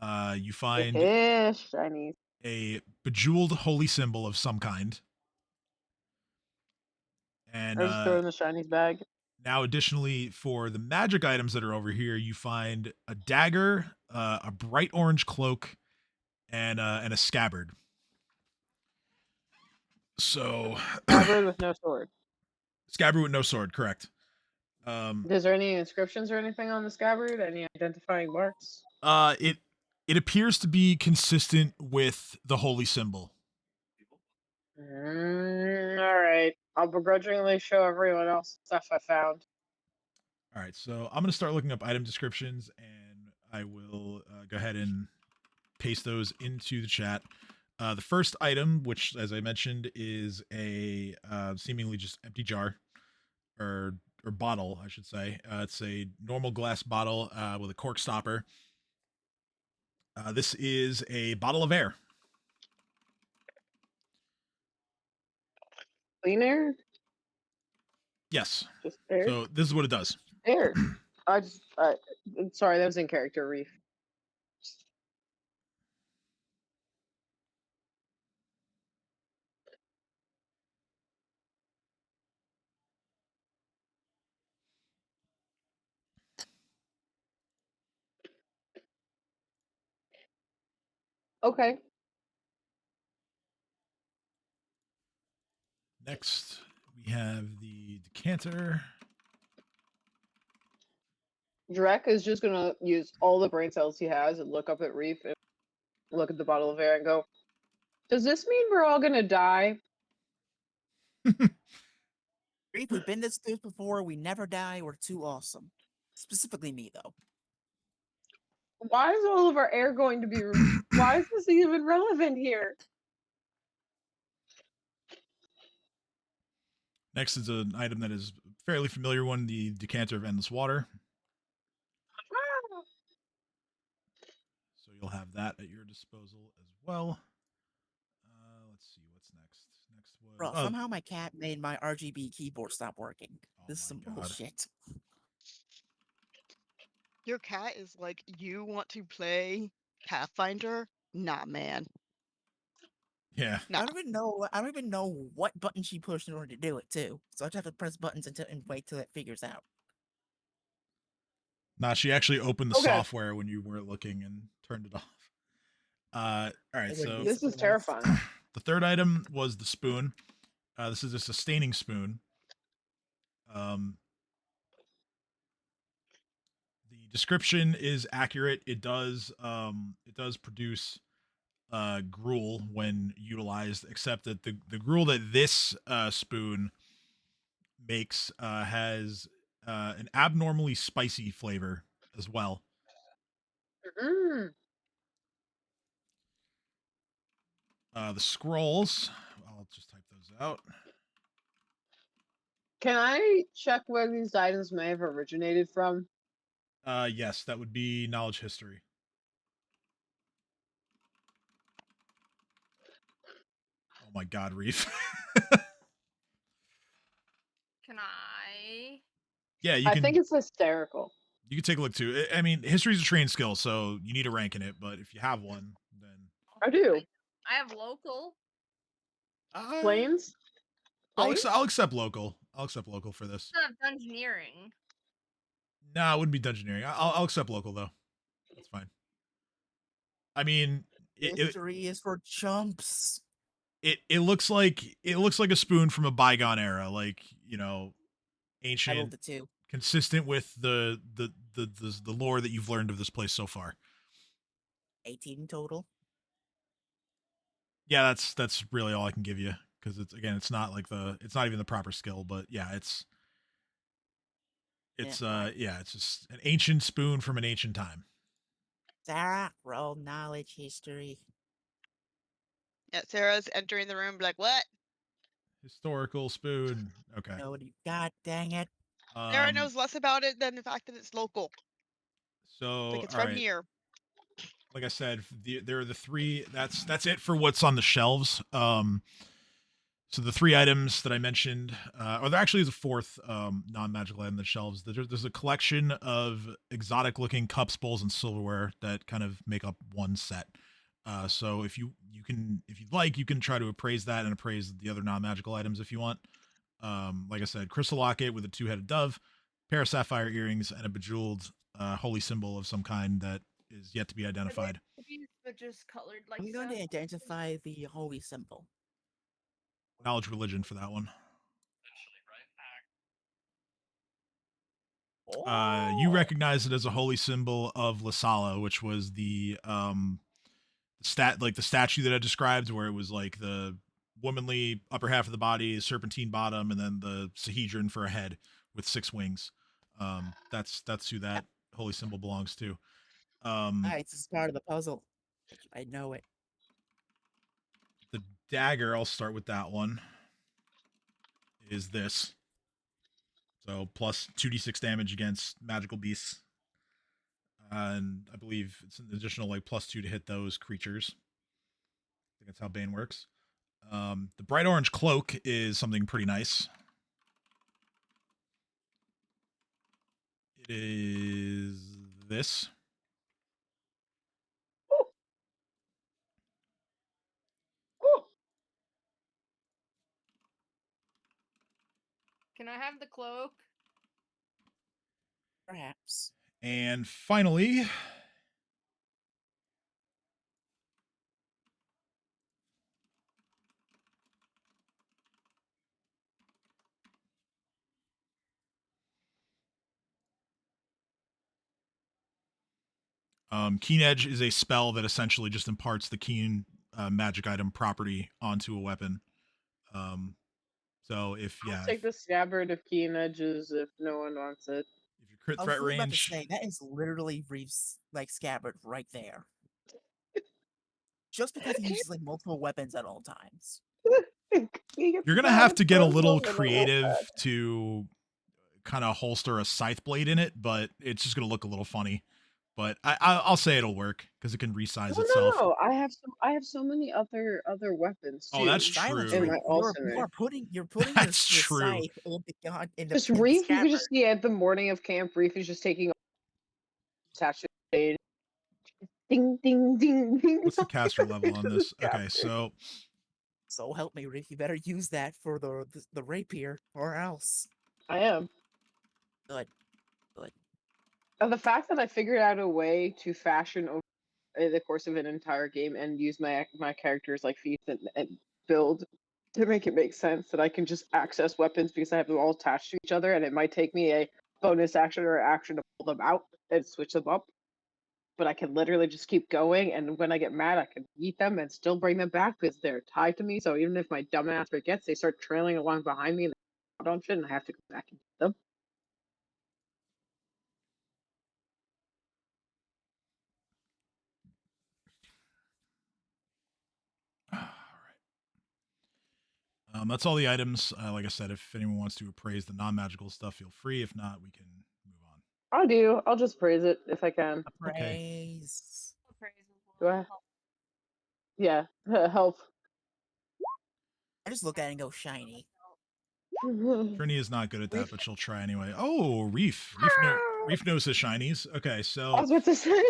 You find Shiny. a bejeweled holy symbol of some kind. And I just throw it in the shinies bag. now, additionally, for the magic items that are over here, you find a dagger, a bright orange cloak, and a scabbard. So, Scabbard with no sword. Scabbard with no sword, correct. Is there any inscriptions or anything on the scabbard? Any identifying marks? It appears to be consistent with the holy symbol. All right. I'll begrudgingly show everyone else stuff I found. All right, so I'm going to start looking up item descriptions, and I will go ahead and paste those into the chat. The first item, which, as I mentioned, is a seemingly just empty jar, or bottle, I should say. It's a normal glass bottle with a cork stopper. This is a bottle of air. Clean air? Yes. Just air? So this is what it does. Air. Sorry, that was in character, Reef. Okay. Next, we have the decanter. Drek is just gonna use all the brain cells he has and look up at Reef and look at the bottle of air and go, does this mean we're all gonna die? Reef, we've been this through before. We never die. We're too awesome. Specifically me, though. Why is all of our air going to be... Why is this even relevant here? Next is an item that is fairly familiar one, the decanter of endless water. So you'll have that at your disposal as well. Let's see, what's next? Next was... Bro, somehow my cat made my RGB keyboard stop working. This is some bullshit. Your cat is like, you want to play Pathfinder? Nah, man. Yeah. Nah. I don't even know what button she pushed in order to do it too. So I just have to press buttons and wait till it figures out. Nah, she actually opened the software when you weren't looking and turned it off. All right, so this is terrifying. The third item was the spoon. This is a sustaining spoon. The description is accurate. It does produce gruel when utilized, except that the gruel that this spoon makes has an abnormally spicy flavor as well. The scrolls, I'll just type those out. Can I check where these items may have originated from? Yes, that would be knowledge history. Oh my god, Reef. Can I? Yeah, you can. I think it's hysterical. You can take a look too. I mean, history is a trained skill, so you need a rank in it. But if you have one, then I do. I have local. Planes? Planes? I'll accept local. I'll accept local for this. I have dungeoneering. Nah, it wouldn't be dungeoneering. I'll accept local though. That's fine. I mean, History is for chumps. it looks like a spoon from a bygone era, like you know, I rolled ancient, the 2. consistent with the lore that you've learned of this place so far. 18 total. Yeah, that's really all I can give you because it's not like it's not even the proper skill, but yeah, it's it's just an ancient spoon from an ancient time. Sarah, roll knowledge history. Yeah, Sarah's entering the room like, what? Historical spoon. Okay. No, God dang it. Sarah knows less about it than the fact that it's local. So Like it's all from right. here. Like I said, there are the 3. That's it for what's on the shelves. So the 3 items that I mentioned, or there actually is a 4th non-magical item on the shelves. There's a collection of exotic-looking cups, bowls, and silverware that kind of make up one set. So if you'd like, you can try to appraise that and appraise the other non-magical items if you want. Like I said, crystal locket with a 2-headed dove, pair of sapphire earrings, and a bejeweled holy symbol of some kind that is yet to be identified. But just colored like I'm going stuff. to identify the holy symbol. Knowledge religion for that one. You recognize it as a holy symbol of Lasala, which was the the statue that I described, where it was like the womanly upper half of the body, serpentine bottom, and then the Sahedron for a head with 6 wings. That's who that holy symbol belongs to. It's just part of the puzzle. I know it. The dagger, I'll start with that one, is this. So plus 2d6 damage against magical beasts. And I believe it's an additional like plus 2 to hit those creatures. I think that's how Bane works. The bright orange cloak is something pretty nice. It is this. Can I have the cloak? Perhaps. And finally, Keen Edge is a spell that essentially just imparts the keen magic item property onto a weapon. So if I'll take the scabbard of keen edges if no one wants it. if your crit I threat was about to range, say, that is literally Reeves' like scabbard right there. Just because he uses like multiple weapons at all times. you're gonna have to get a little creative to kind of holster a scythe blade in it, but it's just gonna look a little funny. But I'll say it'll work because it can resize itself. No, I have so many other weapons too. Oh, that's Silence, true. In my you're putting That's your true. scythe in the Just in the Reef, you could scabbard. just see at the morning of camp, Reef is just taking attached blade. Ding ding ding ding. What's the caster level on this? Okay, Scabbard. So help me, Reef. You better use that for the rapier, or else. I am. Good. And the fact that I figured out a way to fashion over the course of an entire game and use my character's like feats and build to make it make sense that I can just access weapons because I have them all attached to each other, and it might take me a bonus action or action to pull them out and switch them up. But I can literally just keep going, and when I get mad, I can eat them and still bring them back because they're tied to me. So even if my dumbass forgets, they start trailing along behind me and they don't shit, and I have to go back and get them. All right. That's all the items. Like I said, if anyone wants to appraise the non-magical stuff, feel free. If not, we can move on. I do. I'll just praise it if I can. Praise. Do I? Yeah, help. I just look at it and go shiny. Trini is not good at that, Reef- but she'll try anyway. Oh, Reef. Reef knows his shinies. Okay, I so was about to say.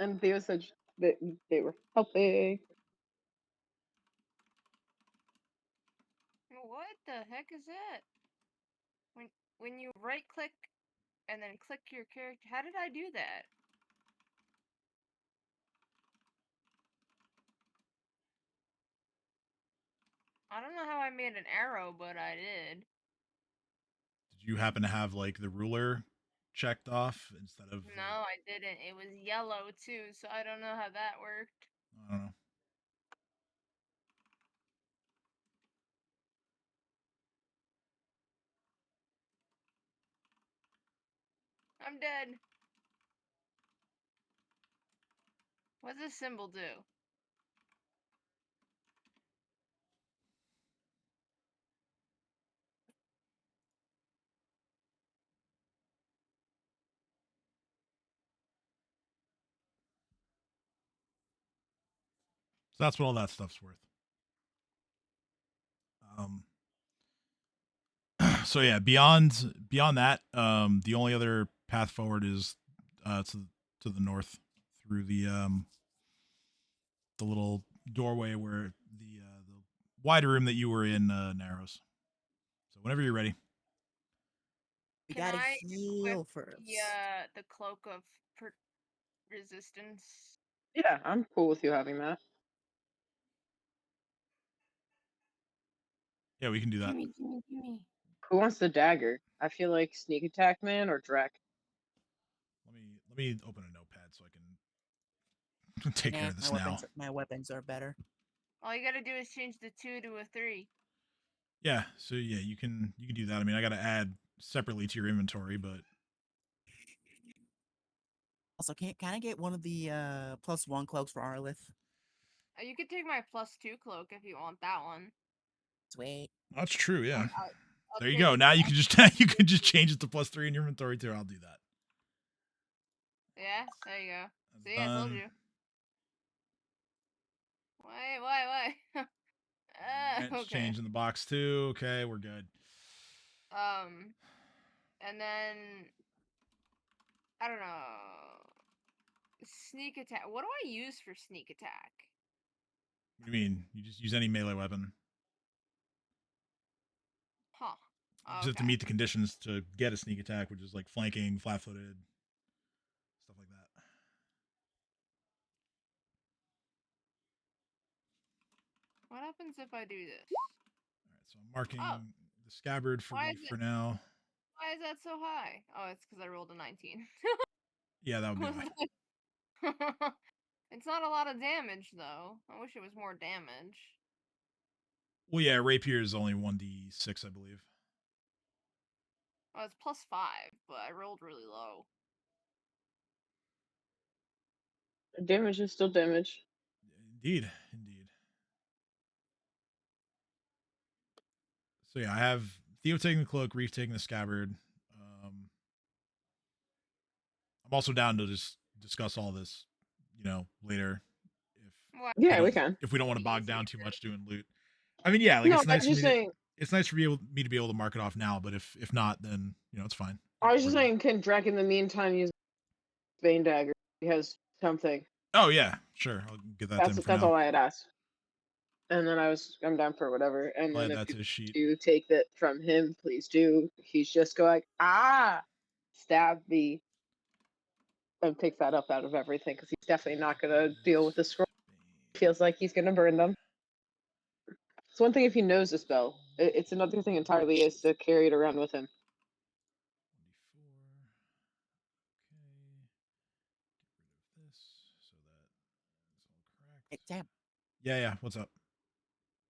And Theo said that they were helping. What the heck is that? When you right click and then click your character, how did I do that? I don't know how I made an arrow, but I did. did you happen to have like the ruler checked off instead of? No, I didn't. It was yellow too, so I don't know how that worked. I don't know. I'm dead. What's this symbol do? So that's what all that stuff's worth. Um. So yeah, beyond that, the only other path forward is to the north through the little doorway where the wider room that you were in narrows. So whenever you're ready. We Can gotta I heal equip first. the cloak of resistance? Yeah, I'm cool with you having that. Yeah, we can do that. Gimme. Who wants the dagger? I feel like sneak attack man or Drek. Let me open a notepad so I can take care of this now. My weapons are better. All you gotta do is change the 2 to a 3. Yeah, so yeah, you can do that. I mean, I got to add separately to your inventory, but Also, can I get one of the +1 cloaks for Arlith? You could take my +2 cloak if you want that one. Sweet. that's true. Yeah, I'll there you take go. it. Now you can just change it to +3 in your inventory too. I'll do that. Yeah, there you go. That's See, I told done. you. Why? It's Okay. changing the box too. Okay, we're good. And then I don't know. Sneak attack. What do I use for sneak attack? What do you mean? You just use any melee weapon. Huh. You just have to meet the conditions to get a sneak attack, which is like flanking, flat-footed, stuff like that. What happens if I do this? All right, so I'm marking the scabbard for for now. Why is that so high? Oh, it's because I rolled a 19. Yeah, that would be why. It's not a lot of damage, though. I wish it was more damage. Well, yeah, rapier is only 1d6, I believe. Oh, it's +5, but I rolled really low. Damage is still damage. Indeed. So yeah, I have Theo taking the cloak, Reef taking the scabbard. I'm also down to just discuss all this, later. Yeah, we can. If we don't want to bog down too much doing loot. I mean, yeah, like No, it's nice I was just saying. It's nice for me to be able to mark it off now, but if not, then it's fine. I was just saying, can Drek in the meantime use Bane dagger? He has something. Oh yeah, sure. I'll get that. That's all I had asked. And then I'm down for whatever. And then if you take that from him, please do. He's just going, stab me, and pick that up out of everything because he's definitely not gonna deal with the scroll. Feels like he's gonna burn them. It's one thing if he knows the spell. It's another thing entirely is to carry it around with him. Hey, Sam. Yeah. What's up?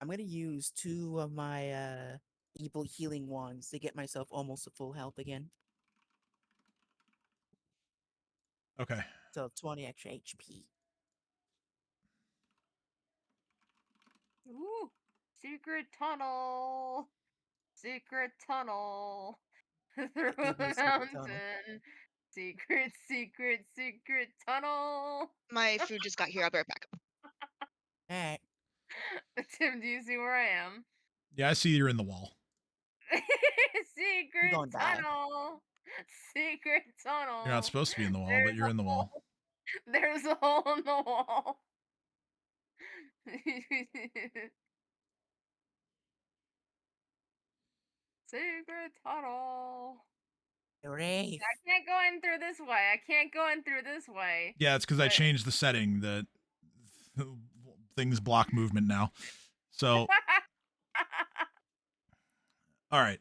I'm gonna use 2 of my evil healing wands to get myself almost to full health again. Okay. So 20 extra HP. Ooh, secret tunnel through a mountain. Secret tunnel. My food just got here. I'll be right back. Alright. Tim, do you see where I am? Yeah, I see you're in the wall. Secret gonna die. tunnel. Secret tunnel. You're not supposed to be in the wall, but you're in the wall. There's a hole in the wall. Secret tunnel. Rafe. I can't go in through this way. I can't go in through this way. Yeah, it's because I But- changed the setting that things block movement now. So, all right.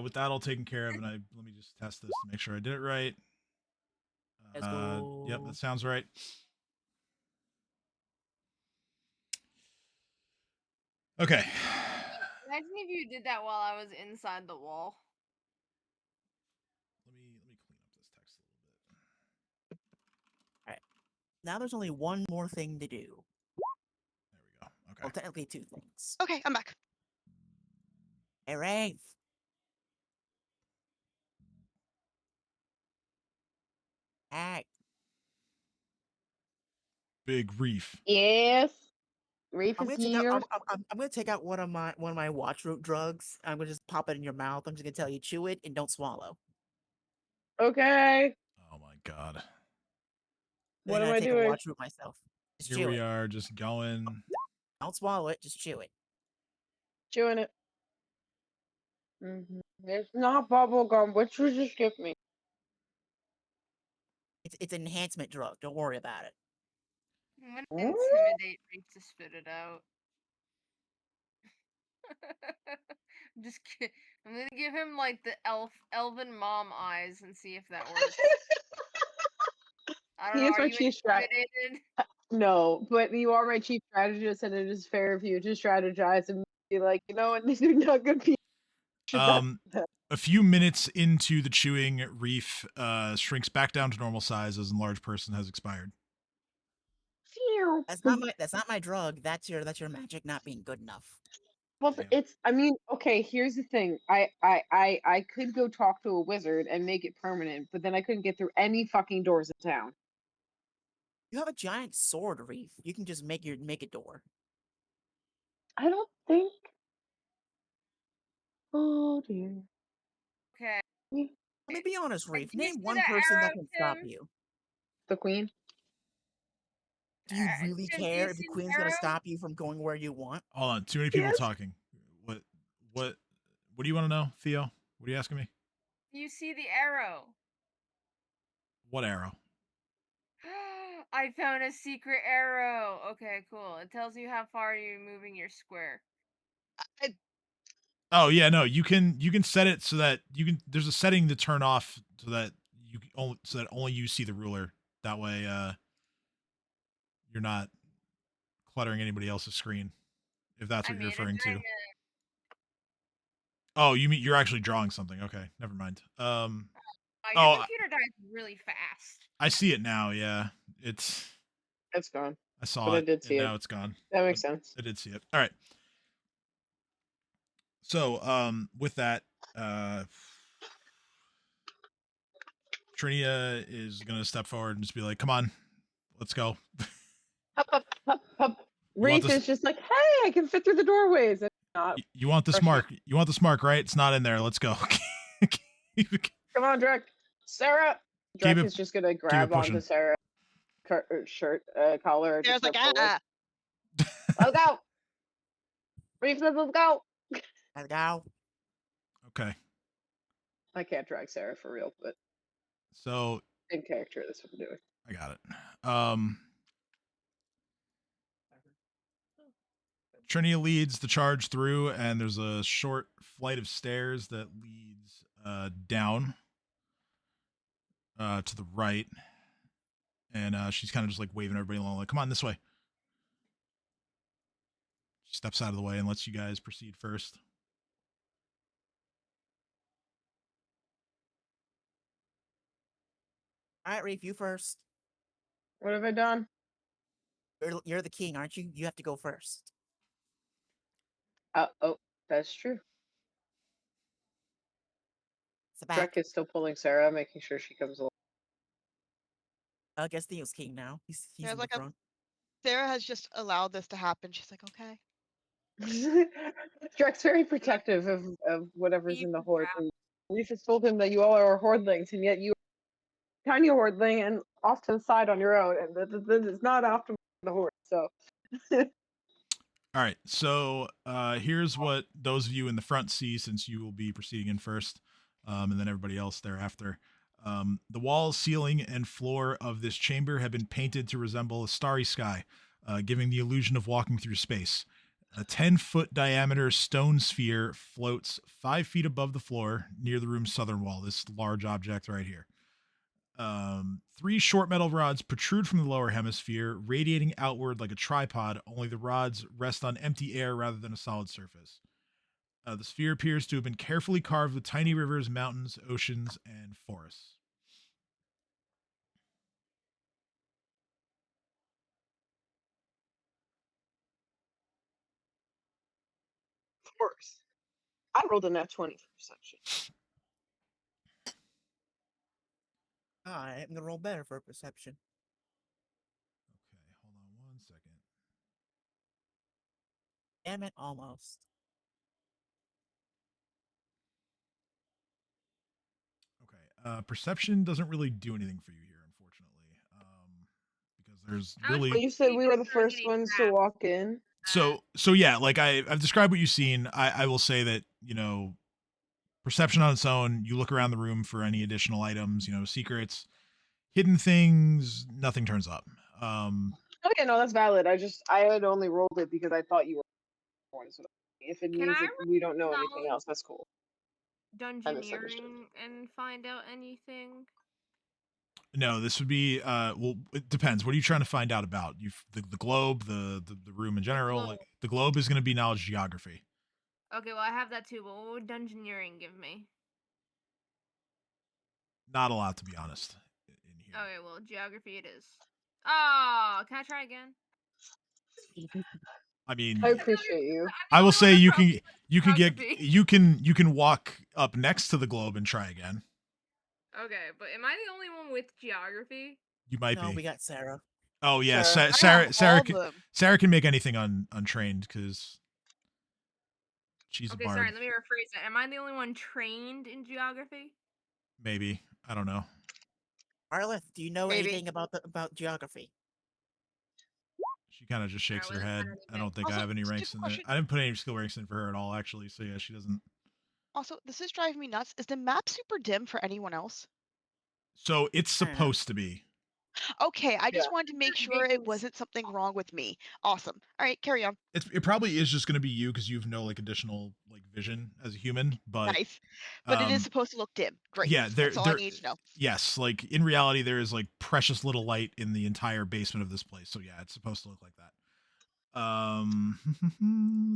With that all taken care of, and let me just test this to make sure I did it right. Let's go. Yep, that sounds right. Okay. Imagine if you did that while I was inside the wall. Let me clean up this text a little bit. Now there's only one more thing to do. There we go. Okay. Well, technically two things. Okay, I'm back. Hey, Rafe. Hey. Big Reef. Yes. Reef I'm is gonna, take out, here. I'm gonna take out one of my watch root drugs. I'm gonna just pop it in your mouth. I'm just gonna tell you, chew it and don't swallow. Okay. Oh my god. Then What am gotta I take doing? a watch root myself. Just Here chew we it. are, just going. Don't swallow it. Just chew it. Chewing it. It's not bubble gum. What you just give me? It's an enhancement drug. Don't worry about it. I'm gonna What? intimidate Reef to spit it out. I'm gonna give him like the elven mom eyes and see if that works. I don't know. Here's Are my you chief strat. intimidated? No, but you are my chief strategist, and it is fair of you to strategize and be like, you know what, these are not good people. Should not do that. A few minutes into the chewing, Reef shrinks back down to normal size as a large person has expired. Phew. That's not my drug. That's your magic not being good enough. Well, Damn. it's. I mean, okay. Here's the thing. I could go talk to a wizard and make it permanent, but then I couldn't get through any fucking doors in town. You have a giant sword, Reef. You can just make a door. I don't think. Oh dear. Okay. Let me be honest, Reef. Do you Name see one the person that arrow, can stop Tim? you. The queen. Do you really Tim, do you care if the see the queen's gonna arrow? stop you from going where you want? Hold on, too many people Yes. talking. What do you want to know, Theo? What are you asking me? Do you see the arrow? What arrow? I found a secret arrow. Okay, cool. It tells you how far you're moving your square. Oh yeah, no, you can set it so that you can. There's a setting to turn off so that only you see the ruler. That way, you're not cluttering anybody else's screen. If that's what you're referring to. Oh, you mean you're actually drawing something? Okay, never mind. Your Oh, computer dies really fast. I see it now. Yeah, it's. It's gone. I saw But I it, did see and it. now it's gone. That makes sense. I did see it. All right. So, with that, Trinia is gonna step forward and just be like, "Come on, let's go." Hup, hup, hup, hup. You want Reef this- is just like, hey, I can fit through the doorways. And not. You want this Rush it. mark? You want this mark, right? It's not in there. Let's go. Come on, Drek. Sarah. Keep Drek it- is just gonna grab onto pushing. Sarah's shirt, collar. and There's just like, go forward. Let's go. Reef says, let's go. Let's go. Okay. I can't drag Sarah for real, but So in character, that's what I'm doing. I got it. Trinia leads the charge through, and there's a short flight of stairs that leads down to the right, and she's kind of just like waving everybody along, like, "Come on, this way." She steps out of the way and lets you guys proceed first. All right, Reef, you first. What have I done? You're the king, aren't you? You have to go first. Oh, that's true. It's the back. Drek is still pulling Sarah, making sure she comes along. I guess Theo's king now. He's There's in like the a- front. Sarah has just allowed this to happen. She's like, okay. Drek's very protective of whatever's in the Hoard. Yeah. And Reese has told him that you all are Hoardlings, and yet you are a tiny Hoardling and off to the side on your own, and this is not optimal for the Hoard. So, All right, so here's what those of you in the front see, since you will be proceeding in first, and then everybody else thereafter. The walls, ceiling, and floor of this chamber have been painted to resemble a starry sky, giving the illusion of walking through space. A 10-foot diameter stone sphere floats 5 feet above the floor near the room's southern wall, this large object right here. 3 short metal rods protrude from the lower hemisphere, radiating outward like a tripod, only the rods rest on empty air rather than a solid surface. The sphere appears to have been carefully carved with tiny rivers, mountains, oceans, and forests. of course, I rolled a nat 20 for perception. I'm gonna roll better for perception. Okay, hold on 1 second. Damn it, almost. Okay, perception doesn't really do anything for you here, unfortunately, because there's I was But really you said we were the Start first getting ones to trapped. walk in. so yeah, like I've described what you've seen. I will say that, perception on its own, you look around the room for any additional items, secrets, hidden things, nothing turns up. Okay, no, that's valid. I had only rolled it because I thought you were the ones. If it Can means I that we don't know anything roll else, that's cool. misunderstood. dungeoneering and find out anything? No, this would be well, it depends. What are you trying to find out about? The globe, the room in general. globe. Like the globe is going to be knowledge geography. Okay, well I have that too, but what would dungeoneering give me? Not a lot, to be honest, in here. Okay, well geography it is. Oh, can I try again? I mean, I appreciate you. I will say you can Geography. you can walk up next to the globe and try again. Okay, but am I the only one with geography? You might No, be. we got Sarah. Oh yeah, Sarah. I Sarah have Sarah all can, them. Sarah can make anything untrained because she's Okay, a bard. sorry, let me rephrase it. Am I the only one trained in geography? Maybe, I don't know. Arleth, do you know Maybe. anything about geography? She kind of just shakes her wasn't head. trying to I don't think I Also, have any stupid ranks in there. question. I didn't put any skill ranks in for her at all, actually. So yeah, she doesn't. Also, this is driving me nuts. Is the map super dim for anyone else? So it's I don't know. supposed to be. Okay, I just Yeah. wanted to make sure it wasn't something wrong with me. Awesome. All right, carry on. It probably is just going to be you because you've no like additional like vision as a human. But Nice. But it is um, supposed to look dim. Great. yeah, That's all I need to know. Yes, like in reality, there is like precious little light in the entire basement of this place. So yeah, it's supposed to look like that.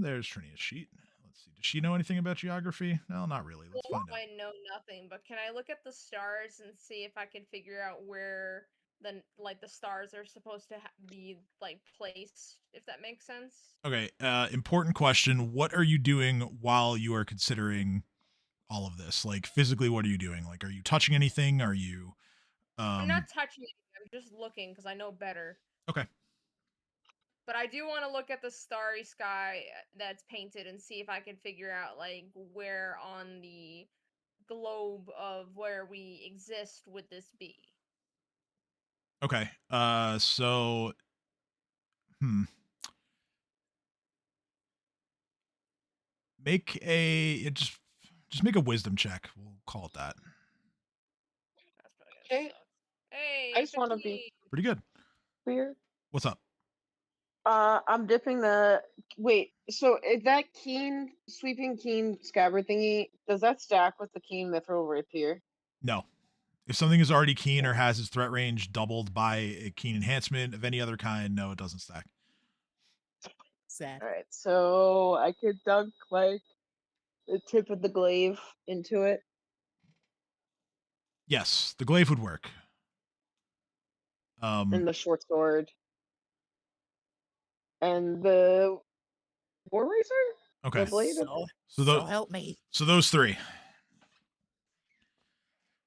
There's Trinia's sheet. Let's see. Does she know anything about geography? No, not really. Let's find out. I know nothing, but can I look at the stars and see if I can figure out where the stars are supposed to be like placed, if that makes sense? Okay. Important question. What are you doing while you are considering all of this? Like physically, what are you doing? Like, are you touching anything? Are you? I'm not touching it. I'm just looking because I know better. Okay. But I do want to look at the starry sky that's painted and see if I can figure out like where on the globe of where we exist would this be. Okay. So. Make just make a wisdom check. We'll call it that. That's probably gonna Okay. suck. Hey, I just want to be Pretty good. clear. What's up? I'm dipping the. Wait, so is that sweeping keen scabbard thingy? Does that stack with the keen mithril rapier? No. If something is already keen or has its threat range doubled by a keen enhancement of any other kind, no, it doesn't stack. Sad. All right, so I could dunk like the tip of the glaive into it. Yes, the glaive would work. And the short sword. And the war razor? Okay. The blade of So help me. So those three.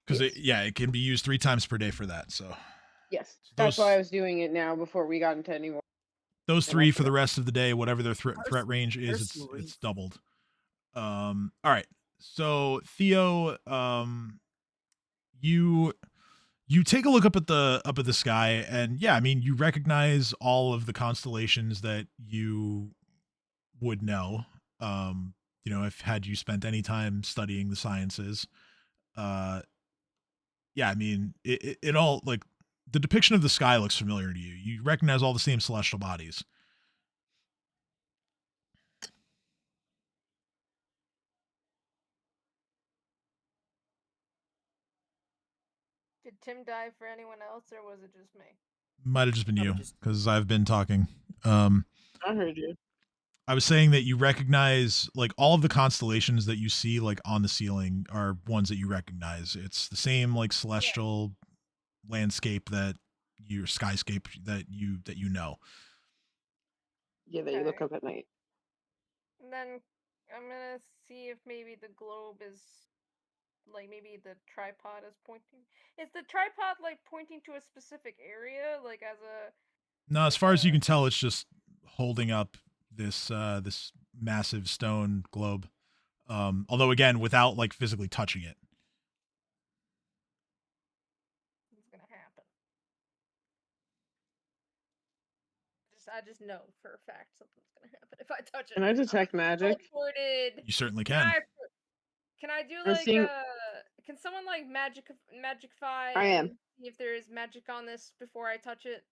Because Yes. it can be used 3 times per day for that. So Yes. So That's those- why I was doing it now before we got into any more. those And I three for the forgot. rest of the day, whatever their threat Where's- range is, where's it's Reef? doubled. All right. So Theo, you take a look up at the sky, and yeah, I mean, you recognize all of the constellations that you would know. If had you spent any time studying the sciences. Uh, yeah, I mean, it all, like, the depiction of the sky looks familiar to you. You recognize all the same celestial bodies. Did Tim die for anyone else, or was it just me? Might have just been Probably you, just- because I've been talking. I heard you. I was saying that you recognize, like, all of the constellations that you see, like, on the ceiling are ones that you recognize. It's the same, like, celestial landscape that your skyscape that you know. Yeah, that you look Okay. up at night. And then I'm gonna see if maybe the globe is, like, maybe the tripod is pointing. Is the tripod, like, pointing to a specific area, like, as a? No, as Like far as you a- can tell, it's just holding up this massive stone globe. Although again, without, like, physically touching it. It's gonna happen. I just know for a fact something's gonna happen if I touch it. Can I detect magic? Teleported. You certainly Can can. can I do I'm like seeing- can someone like magicify I am. and see if there is magic on this before I touch it?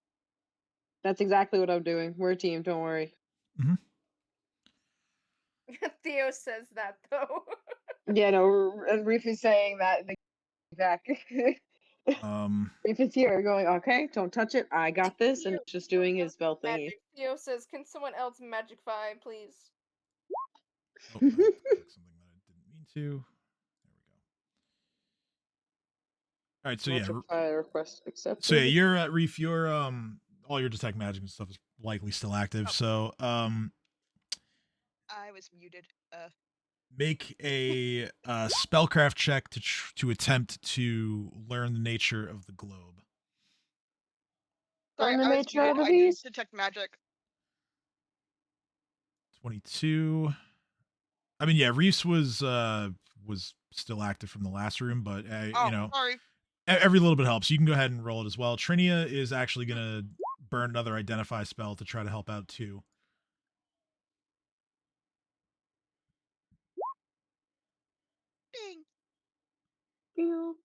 That's exactly what I'm doing. We're a team. Don't worry. Theo says that though. Yeah, no. And Reef is saying that back. Reef is here, going, okay, don't touch it. I got this, and Theo, it's just doing his spell thingy. magic. Theo says, "Can someone else magicify, please?" Oh, I clicked something that I didn't mean to. There we go. All right, so yeah, Magify request accepted. so yeah, you're at Reef. Your all your detect magic and stuff is likely still active. So I was muted. make a spellcraft check to attempt to learn the nature of the globe. Sorry, Learn the I was nature of muted. the I didn't beast. detect magic. 22. I mean, yeah, Reese was still active from the last room, but Oh, sorry. every little bit helps. You can go ahead and roll it as well. Trinia is actually gonna burn another identify spell to try to help out too. Ding. Pew.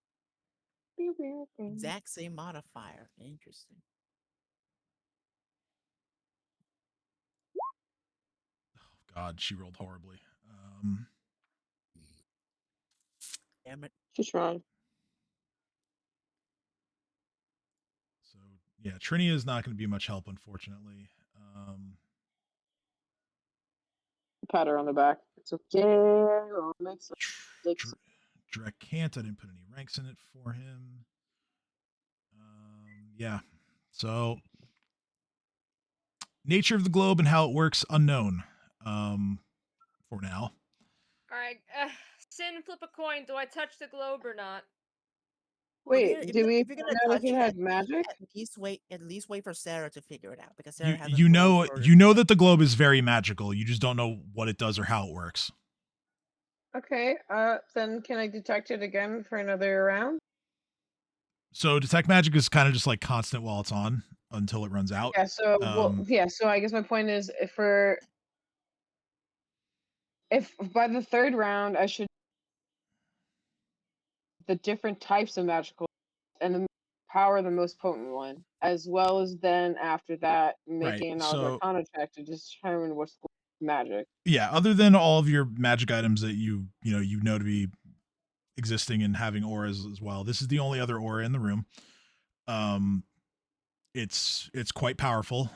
Pew, pew, pew. Exact same modifier. Interesting. Oh God, she rolled horribly. Damn it. She's trying. So yeah, Trinia is not going to be much help, unfortunately. Pat her on the back. It's okay. We'll make some mistakes. Drakant, I didn't put any ranks in it for him. Yeah. So nature of the globe and how it works, unknown. For now. All right, Sin, flip a coin. Do I touch the globe or not? Wait, do we If you're gonna find out if touch it it, had magic? at least wait for Sarah to figure it out, because Sarah hasn't You know rolled for- you know that the globe is very magical. You just don't know what it does or how it works. Okay, then can I detect it again for another round? So detect magic is kind of just like constant while it's on until it runs out. Yeah, so so I guess my point is if by the third round I should the different types of magical and the power the most potent one, as well as then after that making an Arcana check to determine what's magic. Yeah, other than all of your magic items that you know to be existing and having auras as well. This is the only other aura in the room. It's quite powerful.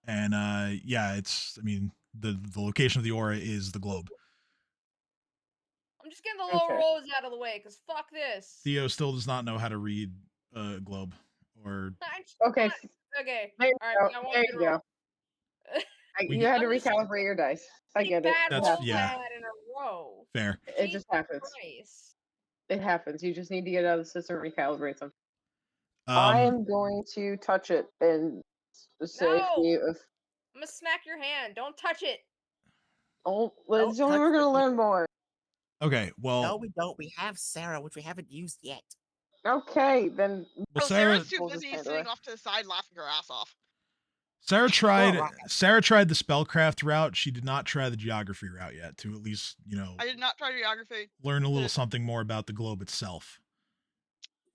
And yeah, I mean, the location of the aura is the globe. I'm just getting the low Okay. rolls out of the way, cause fuck this. Theo still does not know how to read globe or Okay, Okay. there you All go. right. I want There you to you roll. go. You had to I'm just- recalibrate your dice. I get it. Bad That's- rolls yeah. I had in a row. fair. It just happens. Christ. It happens. You just need to get out of the system and recalibrate something. I am going to touch it and safety of. I'm gonna smack your hand. Don't touch it. Oh, but Don't it's only touch we're gonna the- learn more. Okay, No, well, we don't. We have Sarah, which we haven't used yet. Okay, then. well, Oh, Sarah's Sarah, too We'll just busy hand sitting away. off to the side laughing her ass off. Sarah tried right. the spellcraft route. She did not try the geography route yet to at least, I did not try geography. learn a little Good. something more about the globe itself.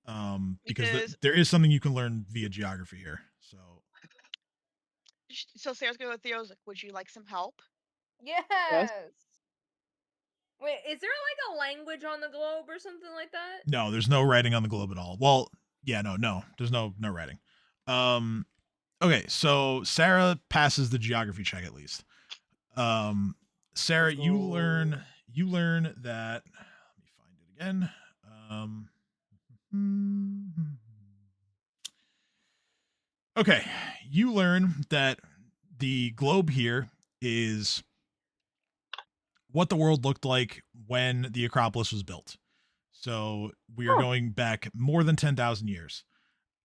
Because Because- there is something you can learn via geography here. So Sarah's going to Theo's like, would you like some help? Yes. Wait, is there like a language on the globe or something like that? No, there's no writing on the globe at all. Well, yeah, no, there's no writing. Okay, so Sarah passes the geography check at least. Sarah, Let's you go. learn that. Let me find it again. Okay, you learn that the globe here is what the world looked like when the Acropolis was built. So we are going back more than 10,000 years.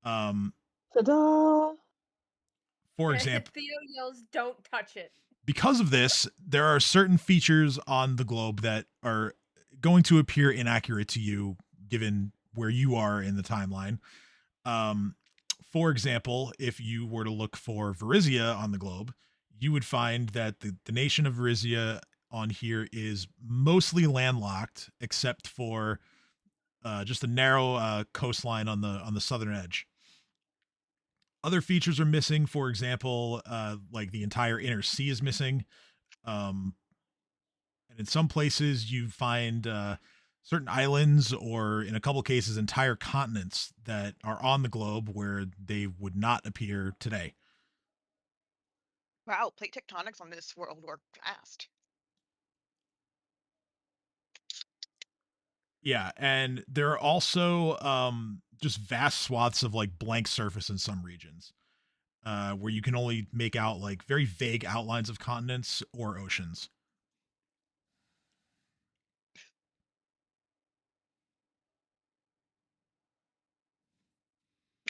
Ta-da! For example, Theo yells, "Don't touch it." because of this, there are certain features on the globe that are going to appear inaccurate to you given where you are in the timeline. For example, if you were to look for Varizia on the globe, you would find that the nation of Varizia on here is mostly landlocked, except for just a narrow coastline on the southern edge. Other features are missing. For example, like the entire inner sea is missing. And in some places you find certain islands, or in a couple cases, entire continents that are on the globe where they would not appear today. Wow, plate tectonics on this world work fast. Yeah, and there are also just vast swaths of like blank surface in some regions. Where you can only make out like very vague outlines of continents or oceans.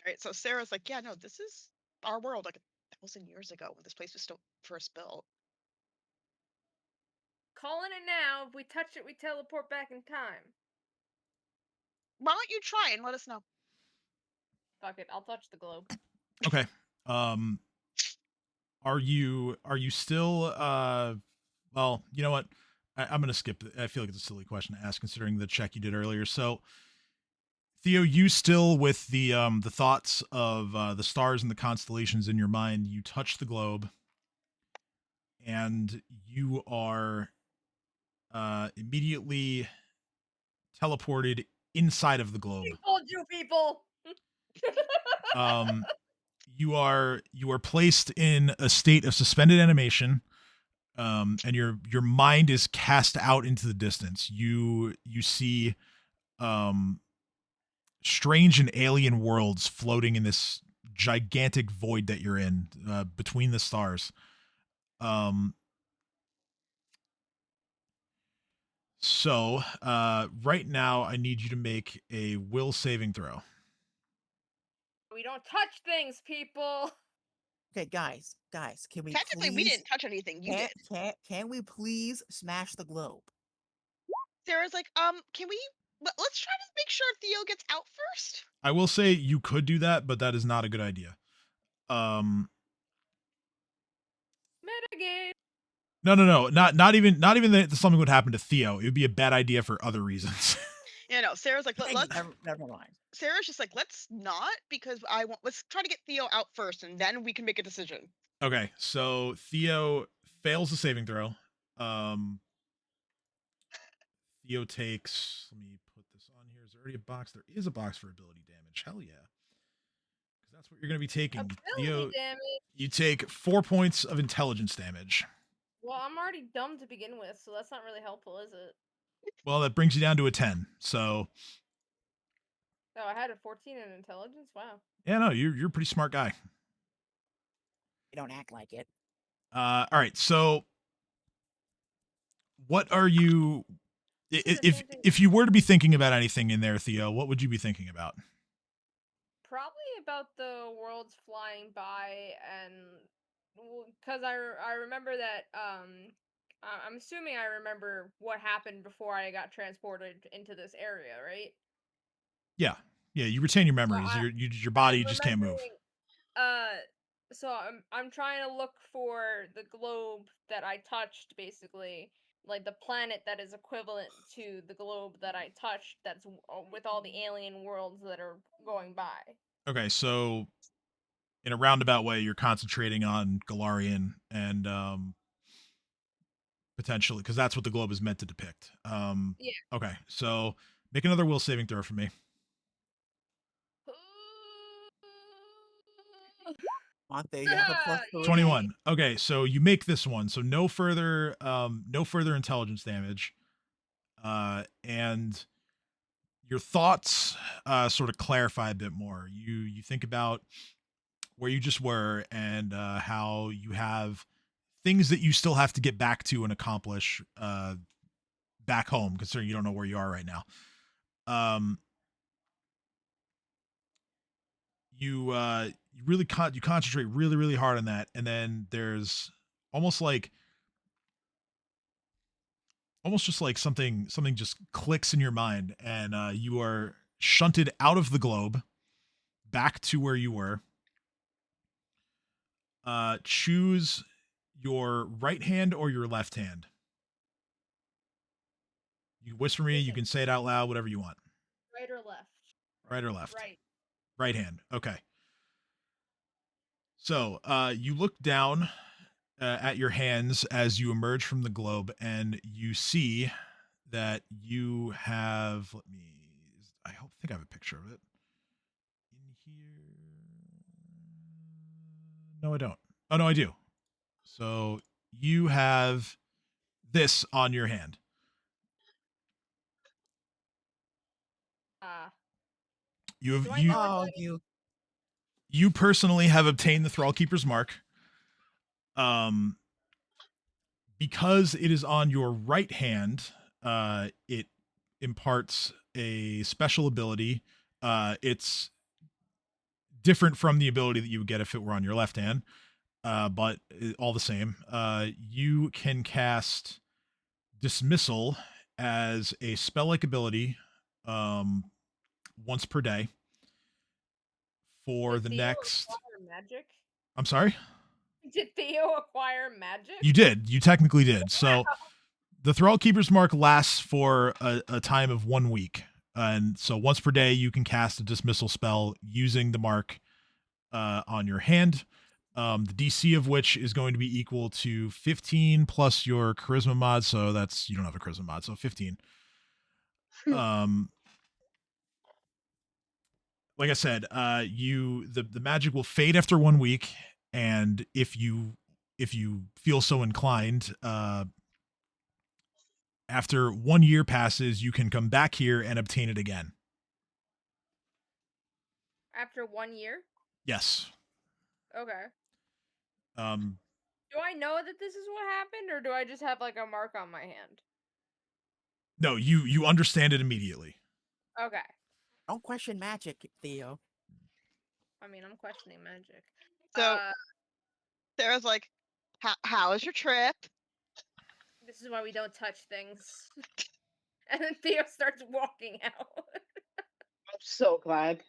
All right, so Sarah's like, yeah, no, this is our world like 1,000 years ago when this place was still first built. Calling it now. If we touch it, we teleport back in time. Why don't you try and let us know? Fuck it, I'll touch the globe. Okay. Are you still well, you know what? I'm gonna skip it. I feel like it's a silly question to ask considering the check you did earlier. So Theo, you still with the thoughts of the stars and the constellations in your mind, you touch the globe and you are immediately teleported inside of the globe. I told you, people. You are placed in a state of suspended animation, and your mind is cast out into the distance. You see strange and alien worlds floating in this gigantic void that you're in between the stars. So right now I need you to make a will saving throw. We don't touch things, people. Okay, guys, can we Technically, we please? didn't touch anything. You did. Can we please smash the globe? Sarah's like, can we? Let's try to make sure Theo gets out first. I will say you could do that, but that is not a good idea. Metagame. No, not even that something would happen to Theo. It would be a bad idea for other reasons. Yeah, no. Sarah's like, let's. Never mind. Sarah's just like, let's not, because let's try to get Theo out first, and then we can make a decision. Okay, so Theo fails the saving throw. Theo takes. Let me put this on here. Is there already a box? There is a box for ability damage. Hell yeah. Because that's what you're going to be taking. Theo, Damage. you take 4 points of intelligence damage. Well, I'm already dumb to begin with, so that's not really helpful, is it? Well, that brings you down to a 10. So. Oh, I had a 14 in intelligence. Wow. Yeah, no, you're a pretty smart guy. You don't act like it. All right, so what are you? If you were to be thinking about anything in there, Theo, what would you be thinking about? Probably about the worlds flying by, and because I remember that I'm assuming I remember what happened before I got transported into this area, right? Yeah. Yeah, you retain your So memories. Your body I'm just can't move. remembering. So I'm trying to look for the globe that I touched, basically, like the planet that is equivalent to the globe that I touched. That's with all the alien worlds that are going by. Okay, so in a roundabout way, you're concentrating on Galarian and potentially because that's what the globe is meant to depict. Yeah. Okay, so make another will saving throw for me. Monte, you have a plus Yay. 21. Okay, so you make this one. So no further intelligence damage. And your thoughts sort of clarify a bit more. You think about where you just were and how you have things that you still have to get back to and accomplish back home, considering you don't know where you are right now. You really you concentrate really hard on that, and then there's almost just like something just clicks in your mind, and you are shunted out of the globe back to where you were. Choose your right hand or your left hand. You whisper me, you can say it out loud, whatever you want. Right or left? Right or left? Right. Right hand. Okay. So you look down at your hands as you emerge from the globe, and you see that you have. I think I have a picture of it in here. No, I don't. Oh no, I do. So you have this on your hand. You have Do I know what Oh, that is? you personally have obtained the Thrallkeepers mark. Because it is on your right hand, it imparts a special ability. It's different from the ability that you would get if it were on your left hand, but all the same. You can cast Dismissal as a spell-like ability once per day for Did the Theo next. acquire magic? I'm sorry? Did Theo acquire magic? You did. You technically did. So the Thrallkeepers mark lasts for a time of 1 week. And so once per day, you can cast a dismissal spell using the mark on your hand. The DC of which is going to be equal to 15 plus your charisma mod. So that's, you don't have a charisma mod, so 15. Like I said, the magic will fade after 1 week, and if you feel so inclined, after 1 year passes, you can come back here and obtain it again. After 1 year? Yes. Okay. Um, Do I know that this is what happened, or do I just have like a mark on my hand? no, you understand it immediately. Okay. don't question magic, Theo. I mean, I'm questioning magic. So Sarah's like, how was your trip? This is why we don't touch things. And then Theo starts walking out. I'm so glad.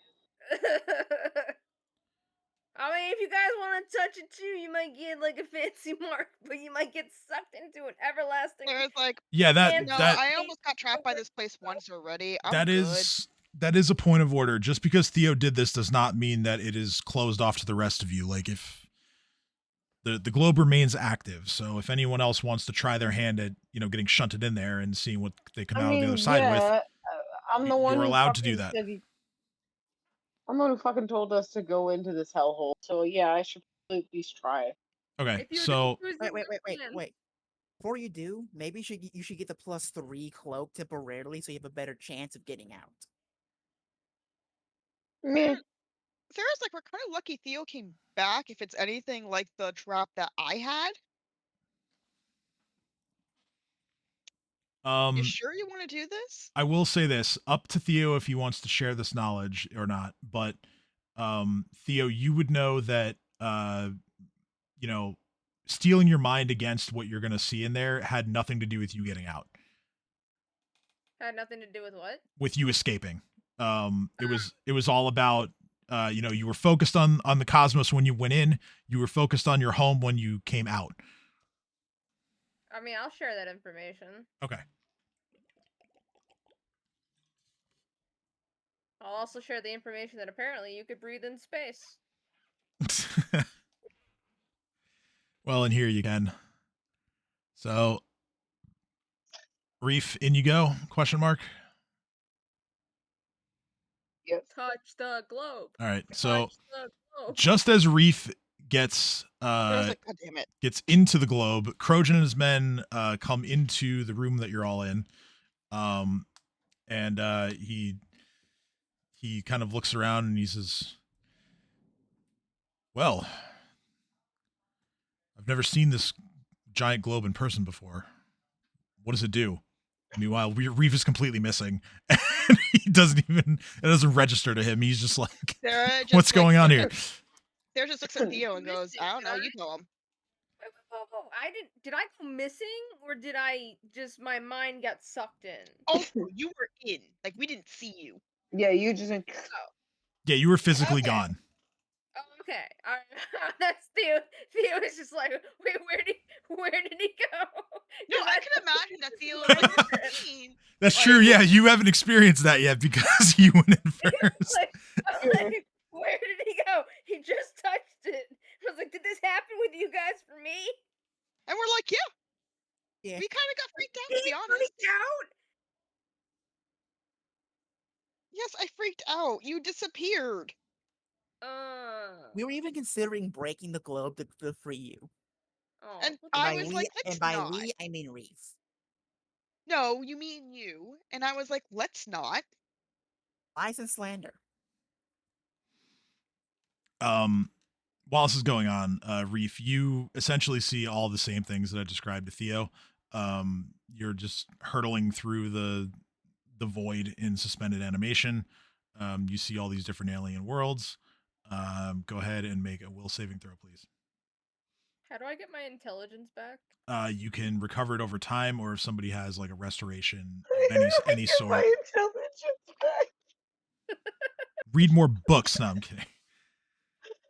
I mean, if you guys want to touch it too, you might get like a fancy mark, but you might get sucked into an everlasting. Sarah's like, Yeah, no, I almost got trapped by this place once already. I'm good. That is a point of order. Just because Theo did this does not mean that it is closed off to the rest of you. Like, if the globe remains active, so if anyone else wants to try their hand at getting shunted in there and seeing what they come out of the other side with, I'm the one you're who allowed to do fucking that. said I'm the one who fucking told us to go into this hellhole. So yeah, I should probably at least try. Okay, If you're so Wait. Before you do, maybe you should get the +3 cloak temporarily, so you have a better chance of getting out. Meh. Sarah's like, we're kind of lucky Theo came back if it's anything like the trap that I had. You sure you want to do this? I will say this, up to Theo if he wants to share this knowledge or not, but Theo, you would know that stealing your mind against what you're gonna see in there had nothing to do with you getting out. Had nothing to do with what? With you escaping. It was all about you were focused on the cosmos when you went in, you were focused on your home when you came out. I mean, I'll share that information. Okay. I'll also share the information that apparently you could breathe in space. Well, and here you can. So, Reef, in you go? Question mark. Yes. Touch the globe. All right. So, Touch the globe. just as Reef gets I was like, God damn it. gets into the globe, Krojan and his men come into the room that you're all in. And he kind of looks around and he says, "Well, I've never seen this giant globe in person before. What does it do?" Meanwhile, Reef is completely missing. And it doesn't register to him. He's just like, Sarah just what's going on here? Sarah just looks at Theo and goes, I don't know, you tell him. Whoa. Did I go missing, or did my mind got sucked in? Oh, you were in. Like, we didn't see you. Yeah, you just. Yeah, you were physically Okay. gone. Oh, okay. That's Theo. Theo is just like, wait, where did he go? No, I can imagine that Theo was like, "Scene." That's Like- true. Yeah, you haven't experienced that yet because you went in first. I'm like, where did he go? He just touched it. I was like, did this happen with you guys for me? And we're like, yeah. Yeah. We kind of got freaked out, Did to be he honest. freak out? Yes, I freaked out. You disappeared. We were even considering breaking the globe to free you. Oh, And what the I By was we, like, let's and by not. we, I mean Reef. No, you mean you. And I was like, let's not. Lies and slander. While this is going on, Reef, you essentially see all the same things that I described to Theo. You're just hurtling through the void in suspended animation. You see all these different alien worlds. Go ahead and make a will saving throw, please. How do I get my intelligence back? You can recover it over time, or if somebody has like a restoration of any My sort. intelligence back. Read more books. No, I'm kidding.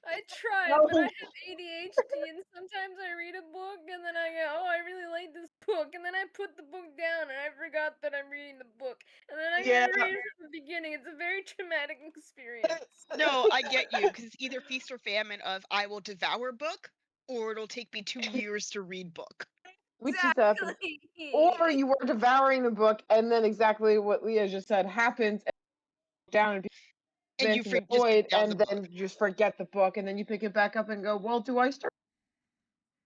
I tried, No. but I have ADHD, and sometimes I read a book, and then I go, oh, I really like this book, and then I put the book down, and I forgot that I'm reading the book, and then I Yeah. gotta read it from the beginning. It's a very traumatic experience. No, I get you, because it's either feast or famine of I will devour book, or it'll take me 2 years to read book. Which is happening. Exactly. Or you were devouring the book, and then exactly what Leah just said happens, and you look down And you in the just put void, down and the then book. just forget the book, and then you pick it back up and go, well, do I start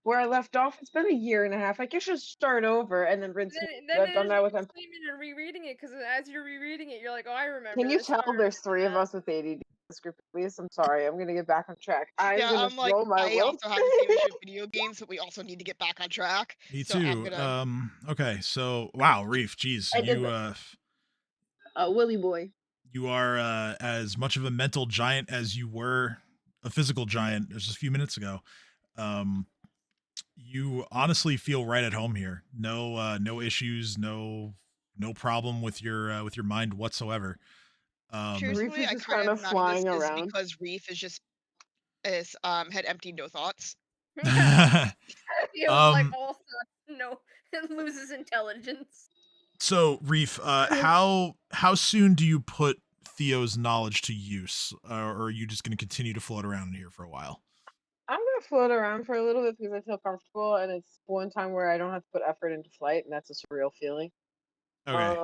where I left off? It's been a year and a half. I guess just start over and then rinse. Then I've done that with them. and rereading it, because as you're rereading it, you're like, oh, I remember. Can you this tell part. there's 3 of us with ADD in this group? Please, I'm sorry. I'm gonna get back on track. I'm Yeah, gonna I'm like, throw my I will. also have the same issue with video games, but we also need to get back on track. Me So I'm too. gonna... Okay, so wow, Reef, geez, I did Willy boy. you are as much of a mental giant as you were a physical giant just a few minutes ago. You honestly feel right at home here. No issues, no problem with your mind whatsoever. Truthfully, Reef is I just kind kinda of none of flying this is around. because Reef is just had empty no thoughts. Feels like Um, all thoughts, no, it loses intelligence. so Reef, how soon do you put Theo's knowledge to use, or are you just going to continue to float around in here for a while? I'm gonna float around for a little bit because I feel comfortable, and it's one time where I don't have to put effort into flight, and that's a surreal feeling. Okay.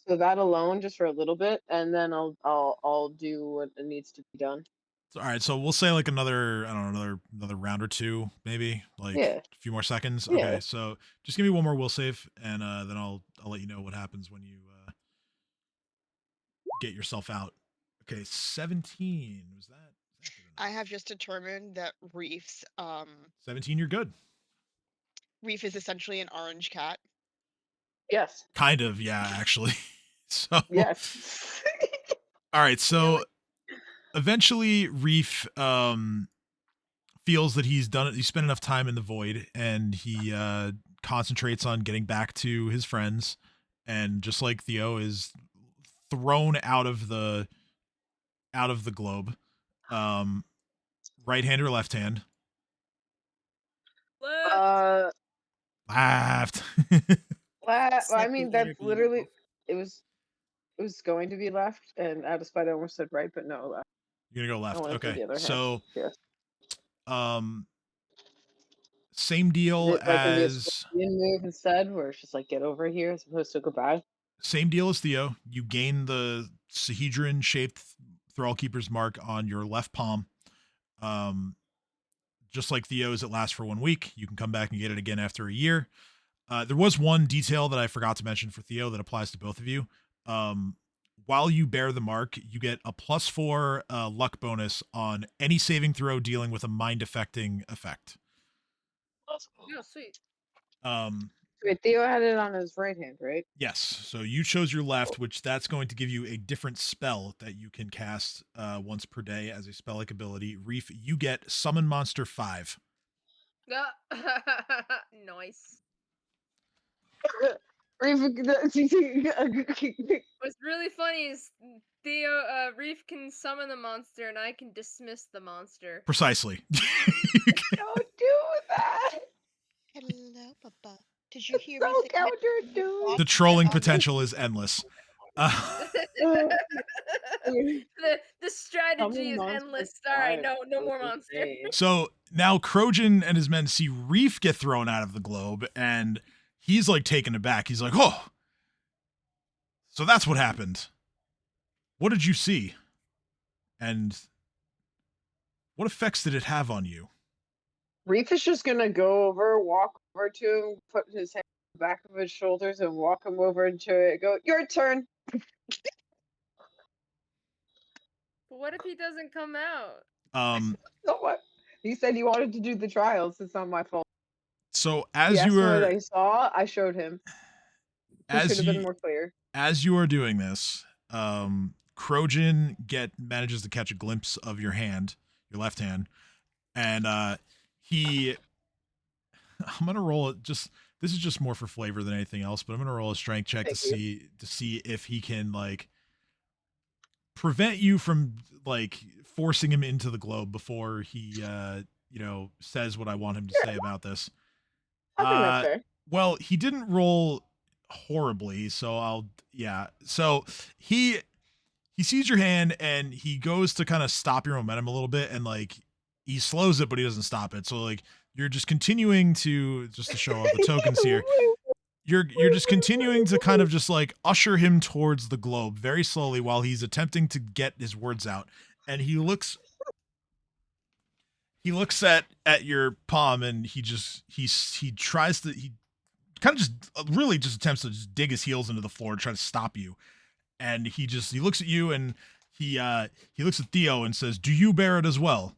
So that alone, just for a little bit, and then I'll do what needs to be done. All right, so we'll say like another, I don't know, another round or two, maybe like Yeah. a few more seconds. Yeah. Okay, so just give me one more will save, and then I'll let you know what happens when you get yourself out. Okay, 17 was that? Is that good enough? I have just determined that Reef's 17. You're good. Reef is essentially an orange cat. Yes. Kind of, yeah, actually. So Yes. all right, so eventually, Reef feels that he's done it. He spent enough time in the void, and he concentrates on getting back to his friends. And just like Theo is thrown out of the globe, right hand or left hand. Left. Left. I mean, Second that's energy literally off. it was going to be left, and out of spite, I almost said right, but no, left. You're gonna go I left. want to do Okay. the other hand. So, Yes. same Is deal it like a as scorpion move instead, where it's just like get over here as opposed to goodbye? Theo. You gain the Sahedron shaped Thrallkeeper's mark on your left palm. Just like Theo's, it lasts for 1 week. You can come back and get it again after a year. There was one detail that I forgot to mention for Theo that applies to both of you. While you bear the mark, you get a +4 luck bonus on any saving throw dealing with a mind affecting effect. Yeah, sweet. Wait, Theo had it on his right hand, right? Yes. So you chose your left, which that's going to give you a different spell that you can cast once per day as a spell-like ability. Reef, you get Summon Monster 5. Yeah. Nice. What's really funny is Theo Reef can summon the monster and I can dismiss the monster. Precisely. Don't do that. Hello, Papa. Did you hear So me say that? counterintuitive. The trolling potential is endless. The strategy is endless. All right, no more monster. So now Krojan and his men see Reef get thrown out of the globe, and he's like taken aback. He's like, "Oh, so that's what happened. What did you see? And what effects did it have on you?" Reef is just gonna go over, walk over to him, put his hand on the back of his shoulders, and walk him over into it. Go, your turn. But what if he doesn't come out? So what? He said he wanted to do the trials. It's not my fault. So He as asked you me what are I saw. I showed him. He should as have been you more clear. as you are doing this, Krojan manages to catch a glimpse of your hand, your left hand, and I'm gonna roll it. This is just more for flavor than anything else, but I'm gonna roll a strength check Thank to see if he can like prevent you from like forcing him into the globe before he says what I want him to say about this. I think that's fair. Well, he didn't roll horribly, so So he sees your hand and he goes to kind of stop your momentum a little bit, and like he slows it, but he doesn't stop it. So like you're just continuing to show off the tokens here. You're just continuing to kind of just like usher him towards the globe very slowly while he's attempting to get his words out. And he looks at your palm, and he kind of just really just attempts to just dig his heels into the floor to try to stop you. And he looks at you, and he looks at Theo and says, "Do you bear it as well?"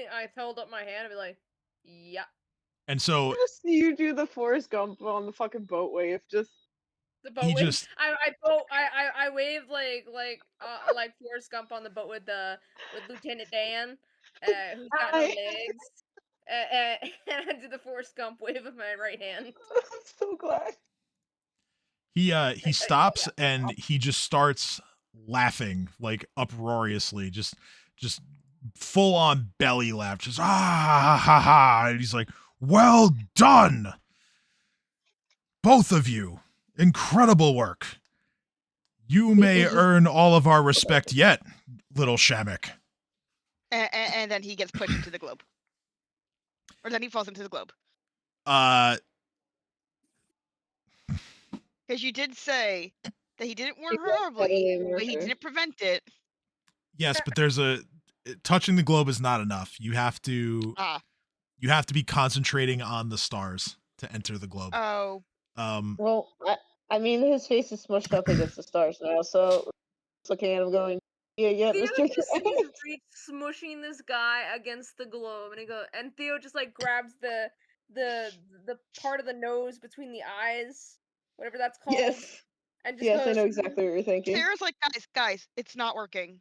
I held up my hand and be like, yeah. And so Just you do the Forrest Gump on the fucking boat wave. Just the boat he wave. just I wave like Forrest Gump on the boat with Lieutenant Dan, who's got no Hi. legs. And I do the Forrest Gump wave with my right hand. I'm so glad. he stops and he just starts laughing like uproariously, just full on belly laugh, just ha ha ha. And he's like, "Well done, both of you. Incredible work. You may earn all of our respect yet, little Shamek." And then he gets pushed into the globe. Or then he falls into the globe. Because you did say that he didn't work horribly, but he didn't prevent it. Yes, but touching the globe is not enough. You have to be concentrating on the stars to enter the globe. Oh. Well, I mean, his face is smushed up against the stars now, so looking at him going, yeah, Theo Mr. just sees Reef smushing this guy against the globe, and Theo just like grabs the part of the nose between the eyes, whatever that's called. Yes. And just Yes, I goes, know exactly what you're thinking. Sarah's like, guys, it's not working.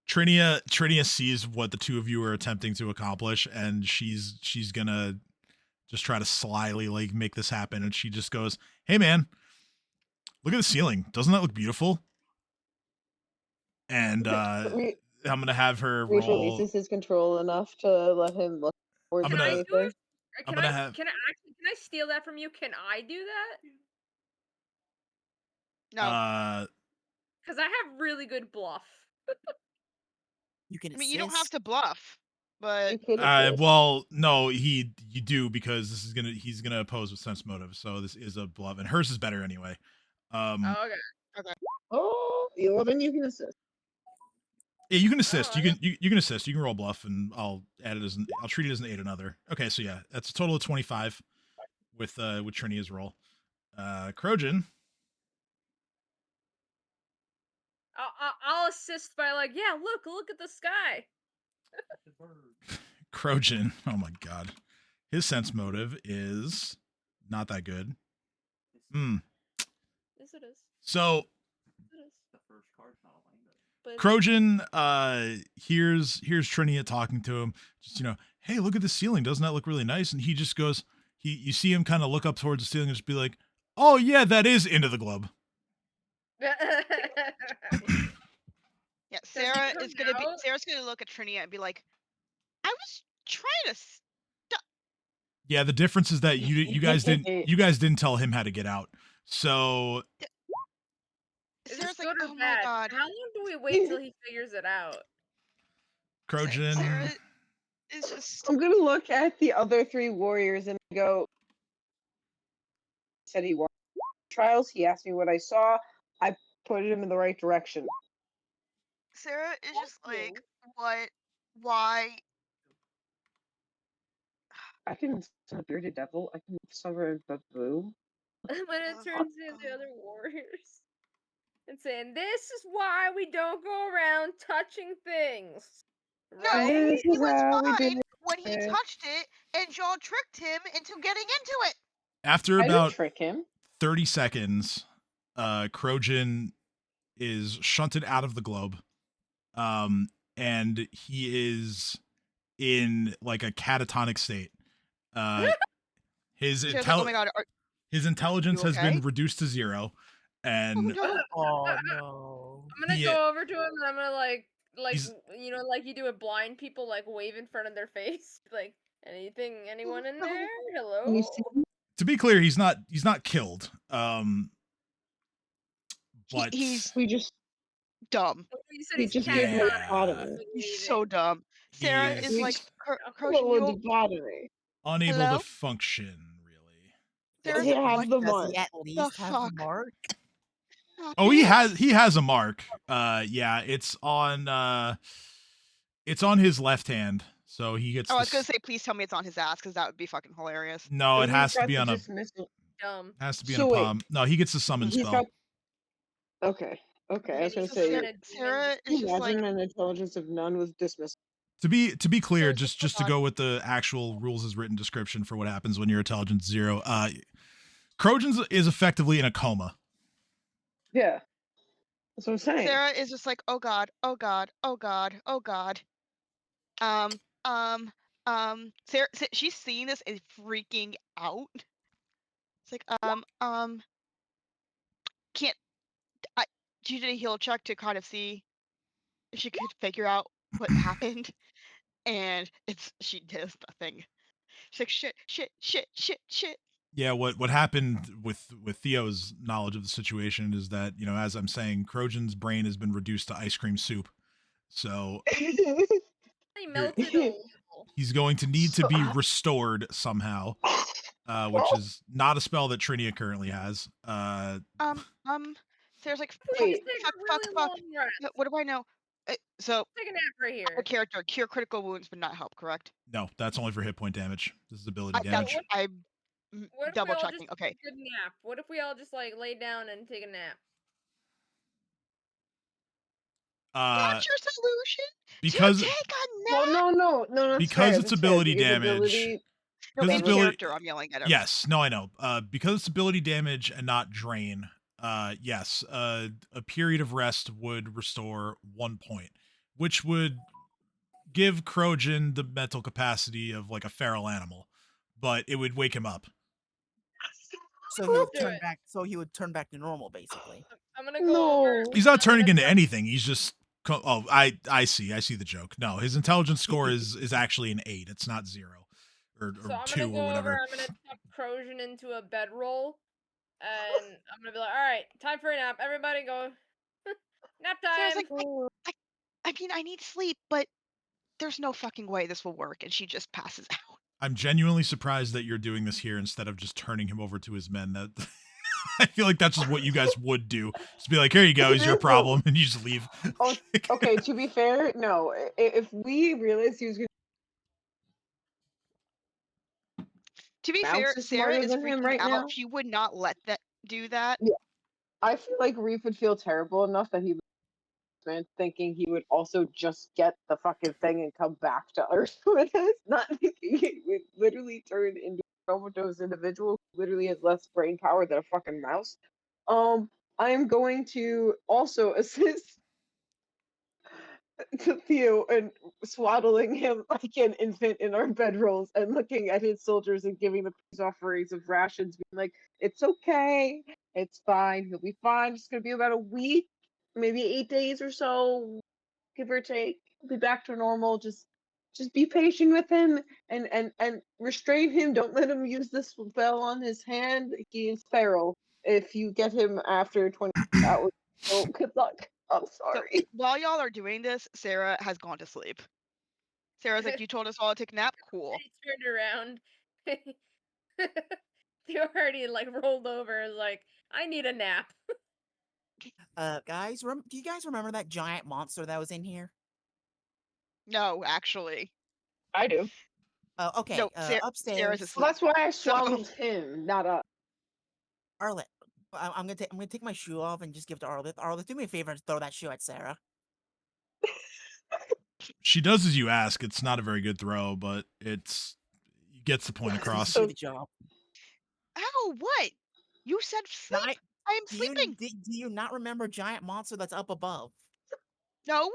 Trinia sees what the two of you are attempting to accomplish, and she's gonna just try to slyly like make this happen. And she just goes, "Hey man, look at the ceiling. Doesn't that look beautiful?" And I'm gonna have her Reach roll. releases his control enough to let him look towards I'm gonna- Can I do anything. it? I'm Can gonna I have- can I steal that from you? Can I do that? No. Because I have really good bluff. You can I mean, you don't have assist. to bluff, but You could assist. Well, no, you do, because he's gonna oppose with sense motive, so this is a bluff, and hers is better anyway. Oh, okay. Oh, well then you can assist. Yeah, you can assist. Oh, You can assist. You can roll bluff, and I'll treat it as an aid another. Okay, so yeah, that's a total of 25 with Trinia's roll. Crojan. I'll assist by like, yeah, look at the sky. Crojan. Oh my god, his sense motive is not that good. Yes, it is. So It is. But Crojan here's Trinia talking to him, just, hey, look at the ceiling, doesn't that look really nice? And he just goes, you see him kind of look up towards the ceiling and just be like, oh yeah, that is Into the Globe. yeah, Sarah's Sarah's gonna look at Trinia and be like, I was trying to Yeah, the difference is that you guys didn't tell him how to get out. So Is Sarah's this like, good or oh my bad? god. How long do we wait till he figures it out? Crojan. Sarah is just I'm gonna look at the other three warriors and go. Said he wanted trials. He asked me what I saw. I put him in the right direction. Sarah is just like, what? Why? I can summon bearded devil. I can summon Babu. When it turns to the other warriors and saying, "This is why we don't go around touching things." No, Right? This he is was how we fine did when he it. touched it, and John tricked him into getting into it. After I didn't about trick him. 30 seconds, Crojan is shunted out of the globe. And he is in like a catatonic state. His Sarah's like, oh my god, his intelligence has been okay? reduced to 0, and Oh no. I'm gonna He- go over to him and I'm gonna like He's- like you do with blind people, like wave in front of their face, like anyone in there? Hello. Can you see him? to be clear, he's not killed. But We just dumb. You said He he's just gave me a catatonic, lobotomy. like He's waving. so dumb. Sarah He is is- like, What Crojan, would you the battery? unable Hello? to function, really. Sarah's Does he like, have what the Does mark? he at least have the fuck? mark? Oh, he has a mark. Yeah, it's on his left hand. So he gets Oh, I was gonna say, please tell me it's on his ass, because that would be fucking hilarious. No, it He's has to got be the on a dismissal. Dumb. So wait. palm. No, he gets the summon He's spell. got. Okay. Okay. I was And gonna he's say. gonna Sarah Can is you just like, imagine an intelligence of none with dismissal? To be clear, Sarah's like, just to "Hold go on." with the actual rules as written description for what happens when your intelligence 0. Crojan is effectively in a coma. Yeah. That's what I'm saying. Sarah is just like, oh god, oh god, oh god, oh god. Sarah, she's seeing this and freaking out. It's like, can't. She did a heal check to kind of see if she could figure out what happened, and she does nothing. She's like, shit. Yeah, what happened with Theo's knowledge of the situation is that, as I'm saying, Crojan's brain has been reduced to ice cream soup. So He melted a little. he's going to need to be restored somehow, which is not a spell that Trinia currently has. Sarah's like, Please Wait. take fuck. a really long rest. What do I know? So, Take a nap right here. a character, cure critical wounds would not help, correct? No, that's only for hit point damage. This is ability That's damage. what I'm What if double we all checking. just Okay. take a good nap? What if we all just like lay down and take a nap? That's your solution? Because to take a nap? Well, no. That's Because fair, it's that's fair. ability Because damage. ability- No, Because in ability- character, I'm yelling at him. Yes, no, I know. Because it's ability damage and not drain. yes, a period of rest would restore 1 point, which would give Crojan the mental capacity of like a feral animal, but it would wake him up. So he would Do turn it. back. So he would turn back to normal, basically. I'm gonna go over. No. He's not I'm turning gonna into try- anything. He's just oh, I see the joke. No, his intelligence score is actually an 8. It's not 0 or So I'm 2 gonna or go whatever. over. I'm gonna tuck Crojan into a bedroll, and I'm gonna be like, "All right, time for a nap. Everybody go. Nap Sarah's time." like, I mean, I need sleep, but there's no fucking way this will work. And she just passes out. I'm genuinely surprised that you're doing this here instead of just turning him over to his men. That I feel like that's just what you guys would do. Just be like, here you go, he's your problem, and you just leave. Oh, okay, to be fair, no. If we realized he was going To be Mouse fair, is Sarah smarter is than him freaking right out. now. She would not let that do that. Yeah. I feel like Reef would feel terrible enough that he was thinking he would also just get the fucking thing and come back to Earth with us, not thinking he would literally turn into a comatose individual who literally has less brain power than a fucking mouse. I am going to also assist to Theo and swaddling him like an infant in our bedrolls and looking at his soldiers and giving the peace offerings of rations, being like, "It's okay, it's fine, he'll be fine. It's gonna be about a week, maybe 8 days or so, give or take. He'll be back to normal. Just be patient with him and restrain him. Don't let him use this spell on his hand. He is feral. If you get him after 20 hours, so good luck. I'm So sorry." while y'all are doing this, Sarah has gone to sleep. Sarah's like, "You told us all to take a nap? Cool." He turned around. He already like rolled over. Like, I need a nap. Guys, do you guys remember that giant monster that was in here? No, actually. I do. Okay. No, Sarah's Upstairs. Well, asleep. that's why I So- swaddled him, not us. Arlet, I'm gonna take my shoe off and just give it to Arlet. Arlet, do me a favor and throw that shoe at Sarah. She does as you ask. It's not a very good throw, but gets the point across. Do the job. Ow, what? You said sleep. Giant, I am do sleeping. you not remember giant monster that's up above? No.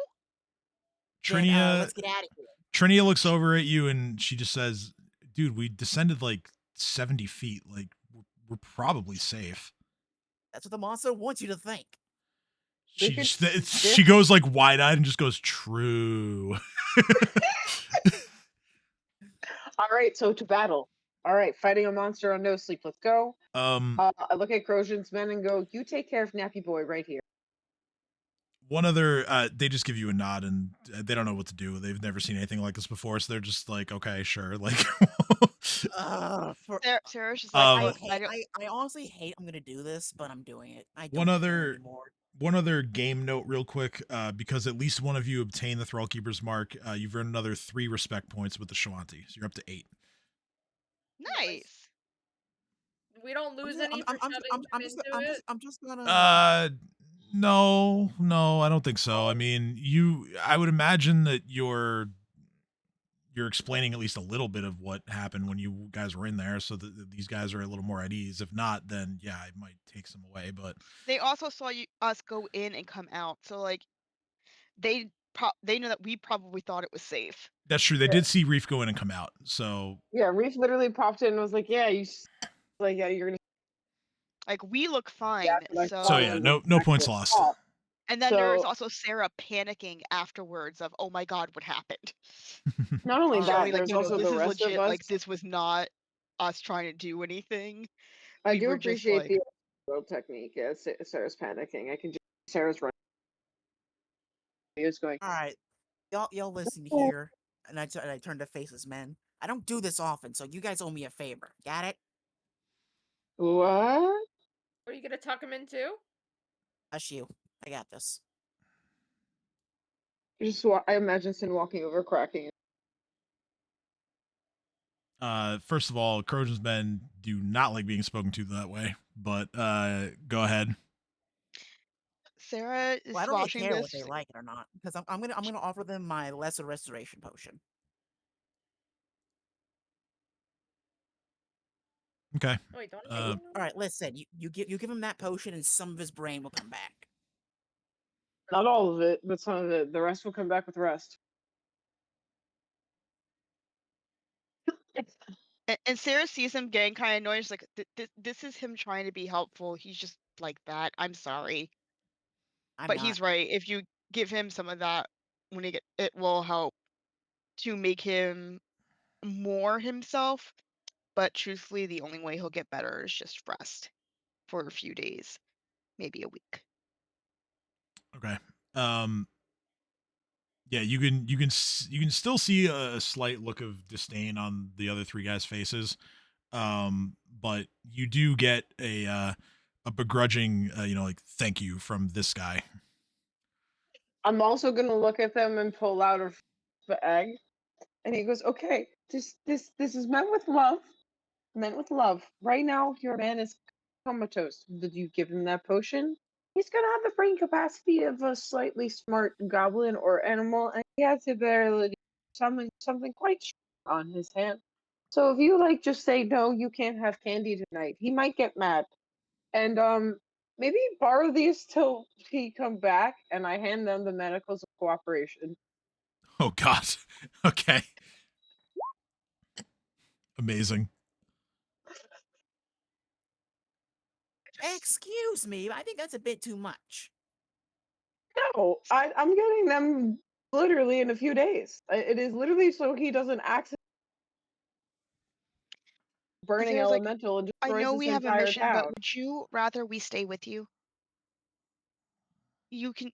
Then, Trinia let's get out of here. Trinia looks over at you and she just says, "Dude, we descended like 70 feet. Like we're probably safe." That's what the monster wants you to think. They She could she goes like wide eyed and just goes, "True." All right, so to battle. All right, fighting a monster on no sleep. Let's go. I look at Crojan's men and go, "You take care of Nappy Boy right here." One other, they just give you a nod and they don't know what to do. They've never seen anything like this before, so they're just like, "Okay, sure." Like, Sarah's just Um, like, "Look, I honestly hate I'm gonna do this, but I'm doing it. I don't One care other- anymore. one other game note, real quick, because at least one of you obtained the Thrallkeepers mark. You've earned another 3 respect points with the Shawanti, so you're up to 8. nice." We don't lose any for shoving him into it. I'm just gonna. No, I don't think so. I mean, I would imagine that you're explaining at least a little bit of what happened when you guys were in there, so that these guys are a little more at ease. If not, then yeah, I might take some away. But They also saw us go in and come out, so like, they know that we probably thought it was safe. that's true. They did see Reef go in and come out. So Yeah, Reef literally popped in and was like, "Yeah, yeah, you're gonna." Like, we look fine. Yeah, but I So, so yeah, no points actually lost. stop. and then there was So- also Sarah panicking afterwards of, "Oh my god, what happened?" Not only Showing that, Showing like, there's no, also this the is rest legit. of us. Like, this was not us trying to do anything. I we do were just appreciate like- the world technique. Yeah, Sarah's panicking. I can just Sarah's running. Is going. All right, y'all listen here, and I turn to faceless men. I don't do this often, so you guys owe me a favor. Got it? What? Are you gonna tuck him into? Hush you. I got this. I imagine Sin walking over, cracking. First of all, Crojan's men do not like being spoken to that way. But go ahead. Sarah is Well, I don't really watching care this. what they like it or not, because I'm gonna offer them my lesser restoration potion. Okay. Oh, wait, don't I Uh, get All right, listen. You give him that potion, and some of his brain will come back. Not all of it, but some of it. The rest will come back with rest. And Sarah sees him getting kind of annoyed. She's like, this is him trying to be helpful. He's just like that. I'm sorry. I'm But not. he's right. If you give him some of that, it will help to make him more himself. But truthfully, the only way he'll get better is just rest for a few days, maybe a week. okay. Yeah, you can still see a slight look of disdain on the other three guys' faces. But you do get a begrudging, like thank you from this guy. I'm also gonna look at them and pull out the egg, and he goes, "Okay, this is meant with love, meant with love. Right now, your man is comatose. Did you give him that potion? He's gonna have the brain capacity of a slightly smart goblin or animal, and he has the ability to summon something quite strong on his hand. So if you like, just say no, you can't have candy tonight. He might get mad, and maybe borrow these till he come back, and I hand them the manacles of cooperation." Oh God. Okay. Amazing. Excuse me, I think that's a bit too much. No, I'm getting them literally in a few days. It is literally so he doesn't accidentally And burning Sarah's like, elemental and I destroys know this we have a entire mission, but town. would you rather we stay with you? You can.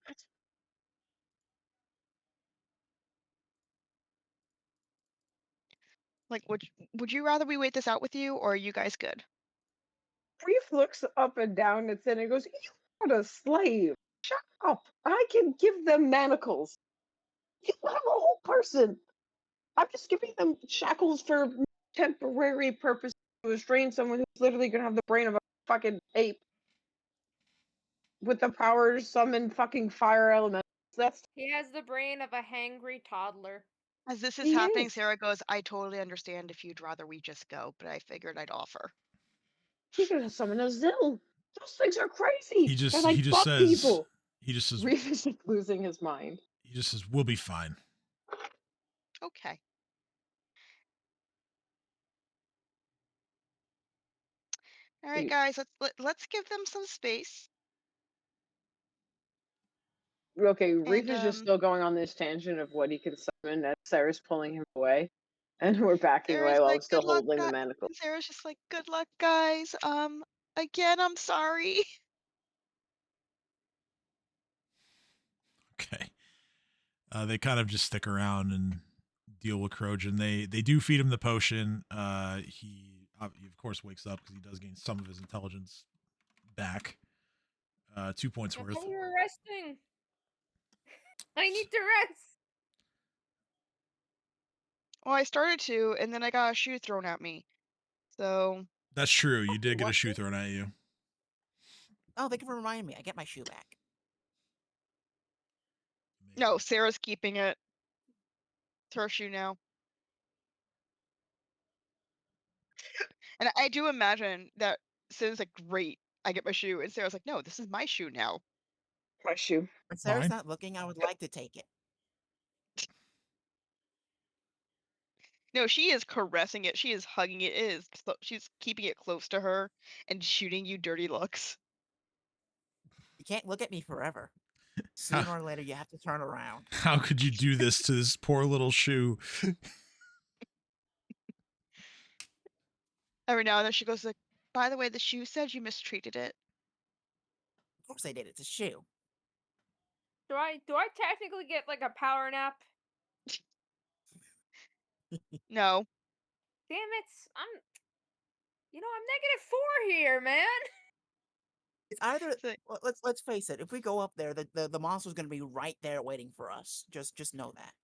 Like, would you rather we wait this out with you, or are you guys good? Brief looks up and down at Sin and goes, "You're not a slave. Shut up. I can give them manacles. You have a whole person. I'm just giving them shackles for temporary purpose to restrain someone who's literally gonna have the brain of a fucking ape with the power to summon fucking fire elements. That's He has the brain of a hangry toddler. As this is he happening, is. Sarah goes, I totally understand if you'd rather we just go, but I figured I'd offer. He's gonna summon a Zill. Those things are crazy. He They're just like he just bug says people. he just says Reef is losing his mind. we'll be fine. Okay. All right, guys, let's give them some space. Okay, Reef And is just still going on this tangent of what he can summon as Sarah's pulling him away. And we're backing Sarah's away while I'm like, still good luck, holding the guys. manacle. And Sarah's just like, good luck, guys. Again, I'm sorry. Okay. They kind of just stick around and deal with Crojan. They do feed him the potion. He of course wakes up because he does gain some of his intelligence back. 2 points I worth. thought we were resting. I need to rest. Well, I started to, and then I got a shoe thrown at me. So That's true. You did get a What? shoe thrown at you. Oh, thank you for reminding me. I get my shoe back. no, Sarah's keeping it. It's her shoe now. And I do imagine that Sin's like, great, I get my shoe, and Sarah's like, no, this is my shoe now. My shoe. When Sarah's Fine. not looking, I would like to take it. No, she is caressing it. She is hugging it. She's keeping it close to her and shooting you dirty looks. You can't look at me forever. How, Sooner or later, you have to turn around. how could you do this to this poor little shoe? Every now and then she goes like, by the way, the shoe said you mistreated it. Of course I did. It's a shoe. Do I technically get like a power nap? No. Damn it! I'm -4 here, man. It's either. So, Well, let's face it. If we go up there, the monster's gonna be right there waiting for us. Just know that.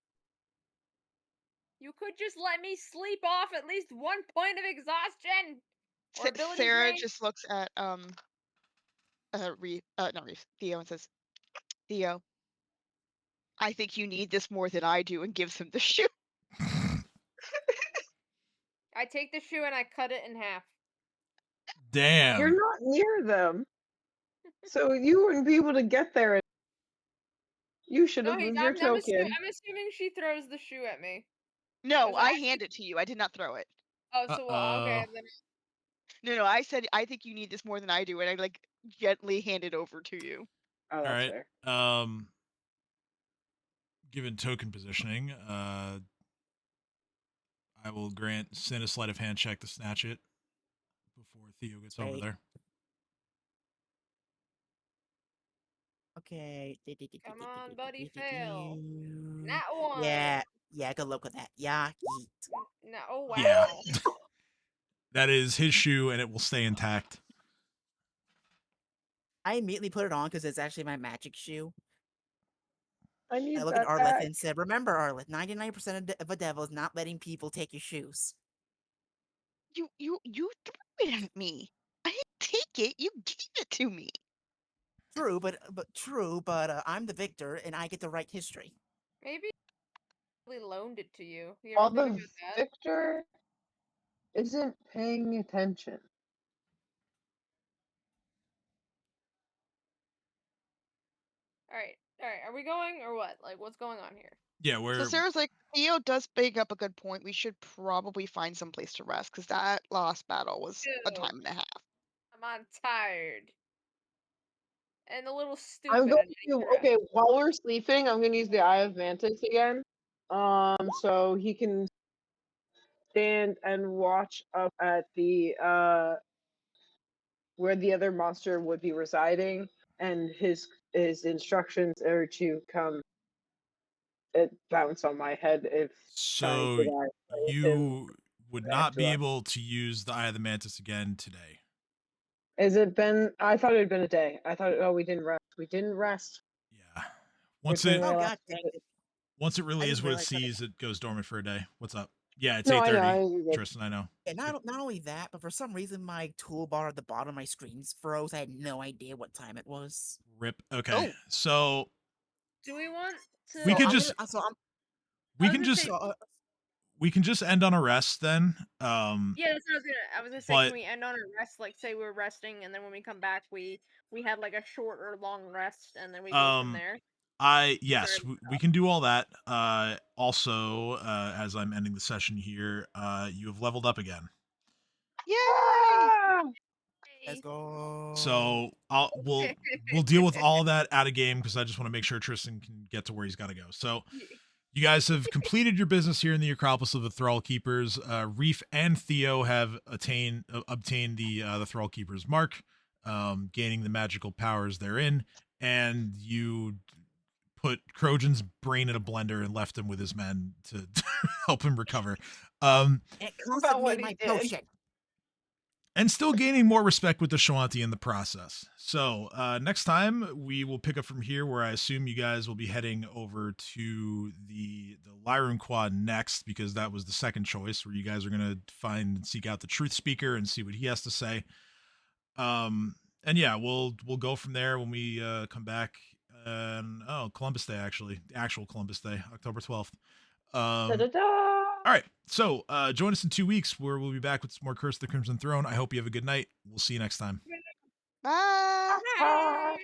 You could just let me sleep off at least 1 point of exhaustion or ability Sarah drain. just looks at not Reef, Theo, and says, Theo, I think you need this more than I do, and gives him the shoe. I take the shoe and I cut it in half. Damn. You're not near them, so you wouldn't be able to get there. You should No, have he, moved your token. I'm assuming she throws the shoe at me. No, Is I that- hand it to you. I did not throw it. Oh, so okay. Then No, I said I think you need this more than I do, and I like gently hand it over to you. Oh, All that's right. fair. Given token positioning, I will grant Sin a sleight of hand check to snatch it before Theo gets over Right. there. Okay. come on, buddy, fail. Not one. Yeah, good luck with that. Yeah, yeet. No. Oh wow. Yeah. That is his shoe, and it will stay intact. I immediately put it on because it's actually my magic shoe. I need I look that at Arleth back. and said, "Remember, Arleth, 99% of a devil is not letting people take your shoes." You threw it at me. I didn't take it. You gave it to me. True, but I'm the victor and I get to write history. Maybe we loaned it to you. You While ever think the about that? victor isn't paying attention. All right. Are we going or what? Like, what's going on here? Yeah, So we're Sarah's like, Theo does bring up a good point. We should probably find some place to rest because that last battle was a Ew. time and a half. I'm tired. And a little stupid. I'm going and I need to rest. okay, while we're sleeping, I'm gonna use the Eye of Mantis again. So he can stand and watch up at the where the other monster would be residing, and his instructions are to come bounce on my head if trying so to die. you would not be to us. able to use the Eye of the Mantis again today. Has it been? I thought it had been a day. I thought, oh, we didn't rest. We didn't rest. Yeah. Once It's it been Oh my god last dang visit. it. once it I really is didn't what it realize that. sees, it goes dormant for a day. What's up? Yeah, it's No, I know. 8:30. you're good. Tristan, I know. Yeah, not only that, but for some reason my toolbar at the bottom of my screen froze. I had no idea what time it was. Rip. Okay. Oh. So Do we want to? We So could I'm just- gonna- so I'm we I was can gonna just say- we can just end on a rest then. Yeah, that's what I was gonna say. but- Can we end on a rest? Like, say we're resting, and then when we come back, we had like a short or long rest, and then we go from there. Yes, we can do all that. Also, as I'm ending the session here, you have leveled up again. Yay! Ah! let's go. So we'll deal with all of that out of game because I just want to make sure Tristan can get to where he's got to go. So you guys have completed your business here in the Acropolis of the Thrallkeepers. Reef and Theo have obtained the Thrallkeepers mark, gaining the magical powers therein, and you put Crojan's brain in a blender and left him with his men to help him recover. It About constantly what made my he did. potion. And still gaining more respect with the Shawanti in the process. So next time we will pick up from here, where I assume you guys will be heading over to the Sklar-Quah next, because that was the second choice, where you guys are going to find and seek out the Truth Speaker and see what he has to say. And yeah, we'll go from there when we come back. Columbus Day, actually, the actual Columbus Day, October 12th. Da-da-da! All right. So join us in 2 weeks where we'll be back with some more Curse of the Crimson Throne. I hope you have a good night. We'll see you next time. Bye. Ah!